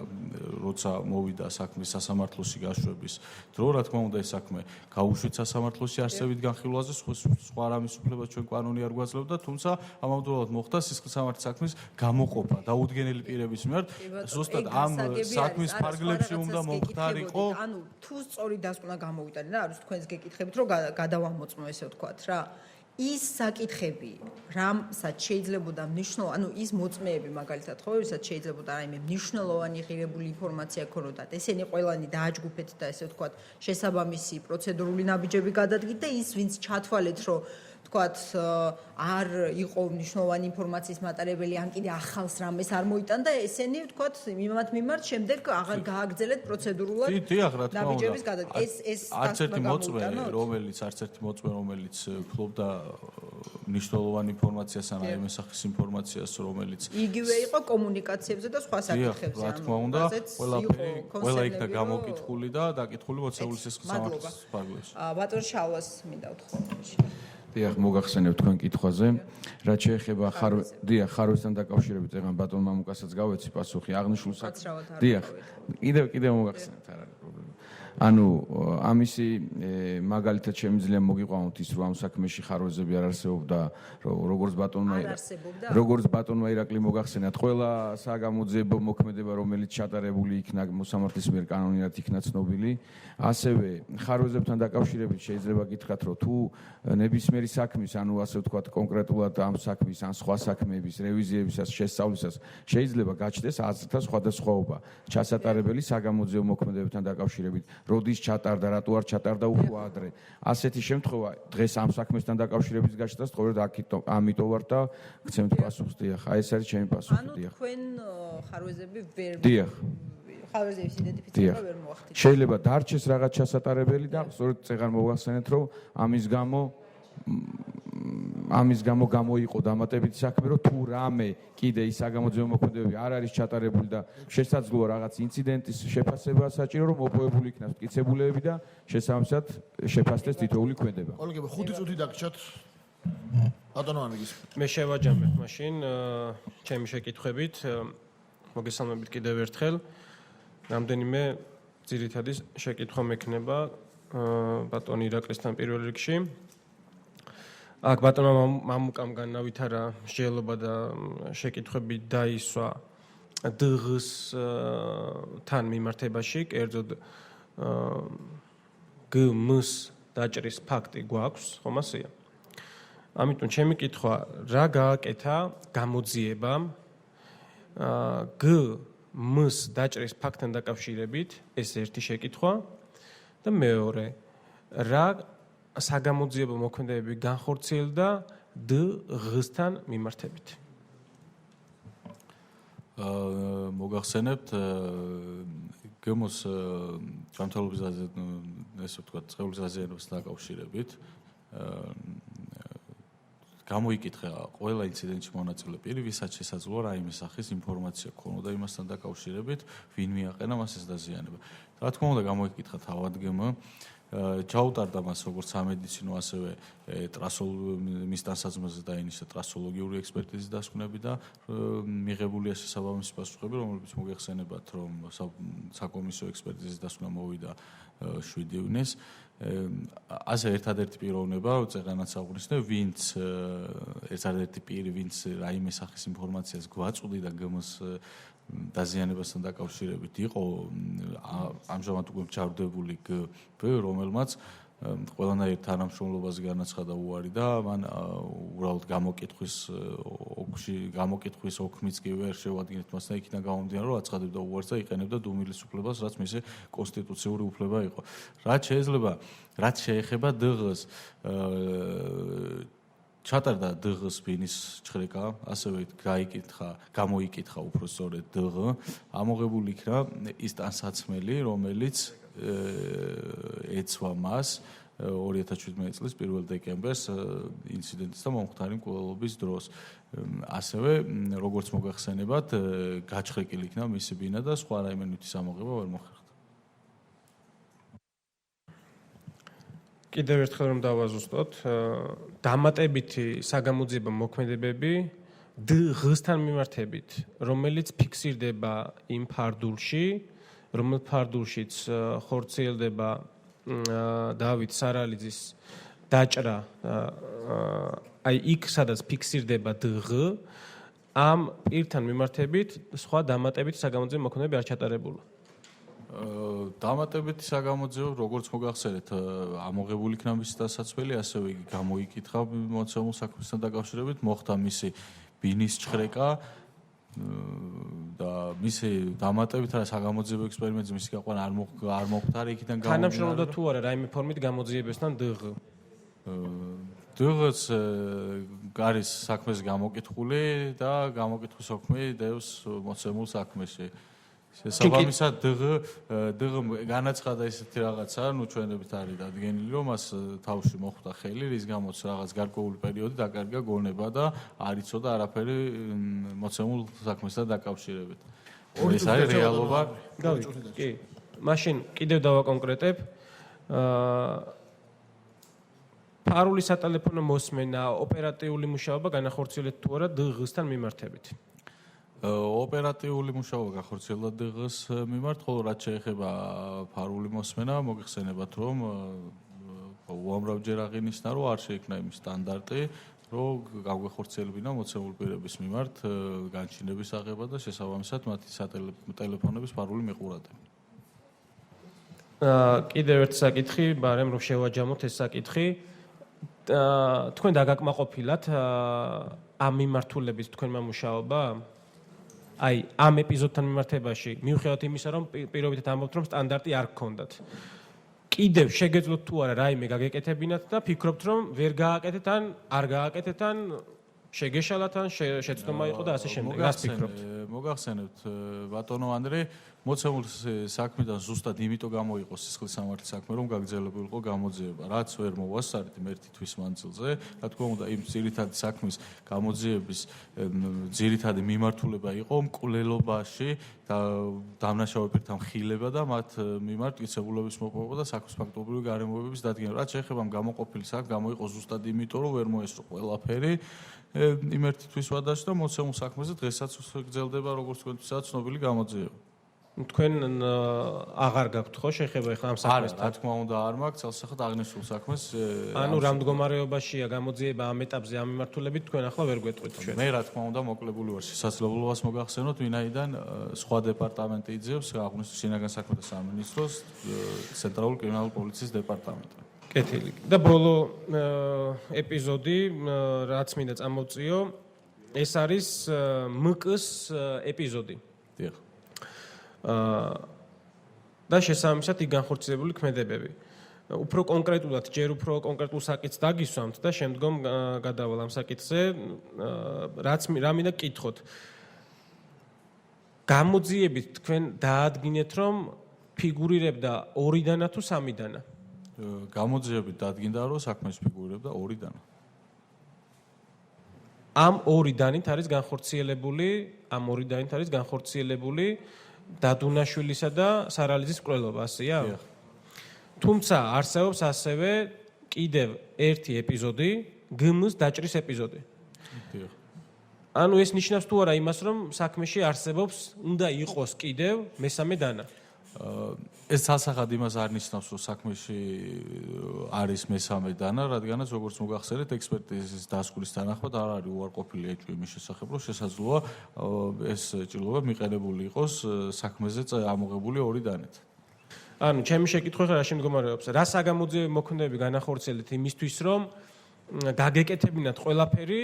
G: როცა მოვიდა საქმის სასამართლოში გაშვების დრო რა თქმა უნდა ეს საქმე გაუშვით სასამართლოში არსებით განხილვაზე სხვა რამის უფლება ჩვენ კანონი არ გვაძლევდა თუმცა ამავდროულად მოხდა სისხლის სამართლის საქმის გამოყოფა დაუდგენელი პირების მიმართ ზუსტად ამ საქმის ფარგლებში უნდა მომხდარიყო
F: ანუ თუ სწორი დასკვნა გამოვიტანე რა არის თქვენს გეკითხებით რომ გადავამოწმო ესე ვთქვათ რა ის საკითხები რამსაც შეიძლებოდა ანუ ის მოწმეები მაგალითად ხო ვისაც შეიძლებოდა რაიმე მნიშვნელოვანი ღირებული ინფორმაცია ქონოდათ ესენი ყველანი დააჯგუფეთ და ესე ვთქვათ შესაბამისი პროცედურული ნაბიჯები გადადგით და ის ვინც ჩათვალეთ რომ ვთქვათ არ იყო მნიშვნელოვანი ინფორმაციის მატარებელი ან კიდე ახალს რამეს არ მოიტანდა ესენი ვთქვათ იმათ მიმართ შემდეგ აღარ გააგრძელეთ პროცედურულად ნაბიჯების გადადგმა ეს
G: არც ერთი მოწმე რომელიც ფლობდა მნიშვნელოვანი ინფორმაციას ან აი მოსახის ინფორმაციას რომელიც
F: იგივე იყო კომუნიკაციებზე და სხვა საკითხებზე
G: რა თქმა უნდა ყველა იქნა გამოკითხული და დაკითხული მოცემული სისხლის სამართლის ფარგლებში
F: ბატონ შალვას მინდა ვთქვა
B: დიახ, მოგახსენებთ თქვენ კითხვაზე. რაც შეეხება ხარვესთან დაკავშირებით, ეგან ბატონ მამუკასაც გავეცი პასუხი. აღნიშნულ საკითხს. დიახ, კიდევ მოგახსენებთ, არ არის პრობლემა. ანუ ამისი მაგალითად შემიძლია მოგიყვანოთ ის რომ ამ საქმეში ხარვეზები არ არსებობდა როგორც ბატონმა ირაკლი მოგახსენათ ყველა საგამოძიებო მოქმედება რომელიც ჩატარებული იქნა მოსამართლის მიერ კანონიურად იქნა ცნობილი ასევე ხარვეზებთან დაკავშირებით შეიძლება გითხრათ რომ თუ ნებისმიერი საქმის ანუ ასე ვთქვათ კონკრეტულად ამ საქმის ან სხვა საქმეების რევიზიებისას შესწავლისას შეიძლება გაჩნდეს აზრთა სხვადასხვაობა ჩასატარებელი საგამოძიებო მოქმედებებთან დაკავშირებით როდის ჩატარდა, რატო არ ჩატარდა უფრო ადრე. ასეთი შემთხვევა დღეს ამ საქმესთან დაკავშირებით გაჩნდა, სწორედ ამიტომ ვარ და გცემთ პასუხს, დიახ. აი ეს არის ჩემი პასუხი, დიახ.
F: ანუ თქვენ ხარვეზები ვერ
B: დიახ.
F: ხარვეზების იდენტიფიცირება ვერ მოახდინეთ.
B: შეიძლება დარჩეს რაღაც ჩასატარებელი და სწორედ წეგარ მოვახსენეთ, რომ ამის გამო გამოიყო დამატებითი საქმე, რომ თუ რამე კიდე ის საგამოძიებო მოქმედებები არ არის ჩატარებული და შესაძლოა რაღაც ინციდენტის შეფასება საჭირო, რომ მოპოვებული იქნას მტკიცებულებები და შესაბამისად შეფასდეს თითოეული ქმედება.
A: კოლეგებო, 5 წუთი დაგჭათ. ბატონო ამიგის.
D: მე შევაჯამებ მაშინ ჩემი შეკითხვებით. მოგესალმებით კიდევ ერთხელ. რამდენიმე ძირითადი შეკითხვა მექნება ბატონ ირაკლისთან პირველ რიგში. აქ ბატონმა მამუკამ განავითარა მსჯელობა და შეკითხვები დაისვა დღს-თან მიმართებაში, კერძოდ გმ-ს დაჭრის ფაქტი გვაქვს, ხომ ასეა? ამიტომ ჩემი კითხვა, რა გააკეთა გამოძიებამ გმ-ს დაჭრის ფაქტთან დაკავშირებით, ეს ერთი შეკითხვა და მეორე, რა საგამოძიებო მოქმედებები განხორციელდა დღ-თან მიმართებით.
G: მოგახსენებთ გმ-ს ჯანმრთელობის ესე ვთქვათ, წევრის აზიანებასთან დაკავშირებით გამოიკითხა ყველა ინციდენტში მონაწილე პირი, ვისაც შესაძლოა რაიმე სახის ინფორმაცია ქონოდა იმასთან დაკავშირებით, ვინ მიაყენა მას ეს დაზიანება. რა თქმა უნდა, გამოიკითხა თავად გმ ჩაუტარდა მას როგორც სამედიცინო, ასევე მის ტანსაცმელზე დაინიშნა ტრასოლოგიური ექსპერტიზის დასკვნები და მიღებულია შესაბამისი პასუხები, რომლებიც მოგეხსენებათ, რომ საკომისიო ექსპერტიზის დასკვნა მოვიდა 7 ივნისს. ასე ერთადერთი პიროვნება, წეღანაც აღვნიშნე, ვინც ერთადერთი პირი, ვინც რაიმე სახის ინფორმაციას გვაწვდი და გმ-ს დაზიანებასთან დაკავშირებით იყო ამჟამად უკვე მჯავრდებული გ, რომელმაც ყველანაირ თანამშრომლობას განაცხადა უარი და მან უბრალოდ გამოკითხვის ოქმიც კი ვერ შევადგენთ მას და იქიდან გამომდინარე რომ აცხადებდა უარს და იყენებდა დუმილის უფლებას, რაც მისი კონსტიტუციური უფლება იყო. რაც შეეხება დღს ჩატარდა დღს ბინის ჩხრეკა, ასევე გამოიკითხა უფრო სწორედ დღ, ამოღებული იქნა ის ტანსაცმელი, რომელიც ეცვა მას 2017 წლის 1 დეკემბერს ინციდენტის და მომხდარი მკვლელობის დროს. ასევე, როგორც მოგახსენებათ, გაჩხრეკილი იქნა მისი ბინა და სხვა რაიმე ნივთის ამოღება ვერ მოხერხდა.
D: კიდევ ერთხელ რომ დავაზუსტოთ, დამატებითი საგამოძიებო მოქმედებები დღ-სთან მიმართებით, რომელიც ფიქსირდება იმ ფარდულში, რომელ ფარდულშიც ხორციელდება დავით სარალიძის დაჭრა, აი იქ სადაც ფიქსირდება დღ, ამ პირთან მიმართებით სხვა დამატებითი საგამოძიებო მოქმედებები არ ჩატარებულა.
G: დამატებითი საგამოძიებო, როგორც მოგახსენეთ, ამოღებული იქნა მისი დასაცველი, ასევე იგი გამოიკითხა მოცემულ საქმესთან დაკავშირებით, მოხდა მისი ბინის ჩხრეკა და მისი დამატებით რა საგამოძიებო ექსპერიმენტი მისი გაყვანა არ მოხდა იქიდან გამომდინარე.
D: თანამშრომლობდა თუ არა რაიმე ფორმით გამოძიებასთან დღ?
G: დღს არის საქმეს გამოკითხული და გამოკითხვის ოქმი დევს მოცემულ საქმეში. შესაბამისად დღ განაცხადა ისეთი რაღაცა, ნუ ჩვენებით არის დადგენილი, რომ მას თავში მოხვდა ხელი, რის გამოც რაღაც გარკვეული პერიოდი დაკარგა გონება და არ იცოდა არაფერი მოცემულ საქმესთან დაკავშირებით. ეს არის რეალობა.
D: კი. მაშინ კიდევ დავაკონკრეტებ. ფარული სატელეფონო მოსმენა, ოპერატიული მუშაობა განახორციელეთ თუ არა დღ-სთან მიმართებით.
G: ოპერატიული მუშაობა გახორციელდა დღს მიმართ, ხოლო რაც შეეხება ფარული მოსმენა, მოგეხსენებათ, რომ უამრავჯერ აღინიშნა, რომ არ შეიქმნა იმის სტანდარტი, რომ გაგვეხორციელებინა მოცემულ პირების მიმართ განჩინების აღება და შესაბამისად მათი სატელეფონების ფარული მიყურადება.
D: კიდევ ერთი საკითხი, მაგრამ რომ შევაჯამოთ ეს საკითხი, თქვენ დაგაკმაყოფილათ ამ მიმართულებით თქვენმა მუშაობა? აი, ამ ეპიზოდთან მიმართებაში, მიუხედავად იმისა, რომ პირობითად ამბობთ, რომ სტანდარტი არ გქონდათ. კიდევ შეგეძლოთ თუ არა რაიმე გაგეკეთებინათ და ფიქრობთ, რომ ვერ გააკეთეთ ან არ გააკეთეთ ან შეგეშალათ ან შეცდომა იყო და ასე შემდეგ. რას ფიქრობთ?
G: მოგახსენებთ, ბატონო ანდრე, მოცემულ საქმიდან ზუსტად იმიტომ გამოიყო სისხლის სამართლის საქმე, რომ გაგრძელებულიყო გამოძიება, რაც ვერ მოვასწარეთ ერთი თვის მანძილზე. რა თქმა უნდა, იმ ძირითადი საქმის გამოძიების ძირითადი მიმართულება იყო მკვლელობაში და დამნაშავე პირთა მხილება და მათ მიმართ მტკიცებულების მოპოვება და საქმის ფაქტობრივი გარემოებების დადგენა. რაც შეეხება გამოყოფილი საქმე, გამოიყო ზუსტად იმიტომ, რომ ვერ მოესწრო ყველაფერი იმ ერთი თვის ვადაში და მოცემულ საქმეზე დღესაც გრძელდება როგორც თქვენთვისაც ცნობილი გამოძიება.
D: თქვენ აღარ გაქვთ ხო შეხება ახლა ამ საქმესთან?
G: რა თქმა უნდა არ მაქვს, ცალსახად აღნიშნულ საქმეს.
D: ანუ რა მდგომარეობაშია გამოძიება ამ ეტაპზე ამ მიმართულებით თქვენ ახლა ვერ გვეტყვით ჩვენ.
G: მე რა თქმა უნდა მოკლებული ვარ შესაძლებლობას მოგახსენოთ, ვინაიდან სხვა დეპარტამენტი იძებს, აღნიშნულ შინაგან საქმეთა სამინისტროს ცენტრალური კრიმინალური პოლიციის დეპარტამენტი.
D: კეთილი. და ბოლო ეპიზოდი, რაც მინდა წამოვწიო, ეს არის მკ-ს ეპიზოდი.
G: დიახ.
D: და შესაბამისად იქ განხორციელებული ქმედებები. უფრო კონკრეტულად, ჯერ უფრო კონკრეტულ საკითხს დაგისვამთ და შემდგომ გადავალ ამ საკითხზე, რა მინდა გკითხოთ. გამოძიებით თქვენ დაადგინეთ, რომ ფიგურირებდა 2-დანა თუ 3-დანა?
G: გამოძიებით დადგინდა, რომ საქმეს ფიგურირებდა 2-დანა.
D: ამ 2-დანით არის განხორციელებული დადუნაშვილისა და სარალიძის მკვლელობა, ასეა? თუმცა არსებობს ასევე კიდევ ერთი ეპიზოდი, გმ-ს დაჭრის ეპიზოდი. ანუ ეს ნიშნავს თუ არა იმას, რომ საქმეში არსებობს, უნდა იყოს კიდევ მესამე დანა.
G: ეს სასახად იმას არ ნიშნავს, რომ საქმეში არის მესამე დანა, რადგანაც როგორც მოგახსენეთ, ექსპერტიზის დასკვნის თანახმად არ არის უარყოფილი ეჭვი იმის შესახებ, რომ შესაძლოა ეს ჭრილობა მიყენებული იყოს საქმეზე ამოღებული 2 დანით.
D: ანუ ჩემი შეკითხვა ხარ რა შემდგომარეობს? რა საგამოძიებო მოქმედებები განახორციელეთ იმისთვის, რომ გაგეკეთებინათ ყველაფერი,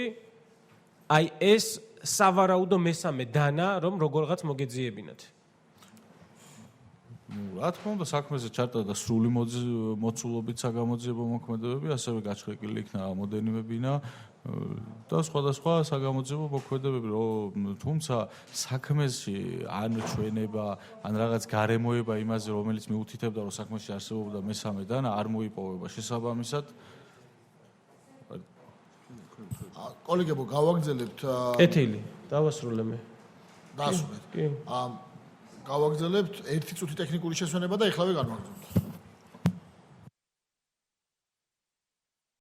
D: აი ეს სავარაუდო მესამე დანა, რომ როგორღაც მოგეძიებინათ.
G: რა თქმა უნდა, საქმეზე ჩატა და სრული მოცულობით საგამოძიებო მოქმედებები, ასევე გაჩხრეკილი იქნა რამოდენიმე ბინა და სხვადასხვა საგამოძიებო მოქმედებები, თუმცა საქმეში ან ჩვენება, ან რაღაც გარემოება იმაზე, რომელიც მიუთითებდა, რომ საქმეში არსებობდა მესამე დანა, არ მოიპოვება შესაბამისად.
A: კოლეგებო, გავაგრძელებთ
D: კეთილი, დავასრულე მე.
A: დავასრულეთ.
D: კი.
A: გავაგრძელებთ 1 წუთი ტექნიკური შესვენება და ეხლავე განვაგრძელოთ.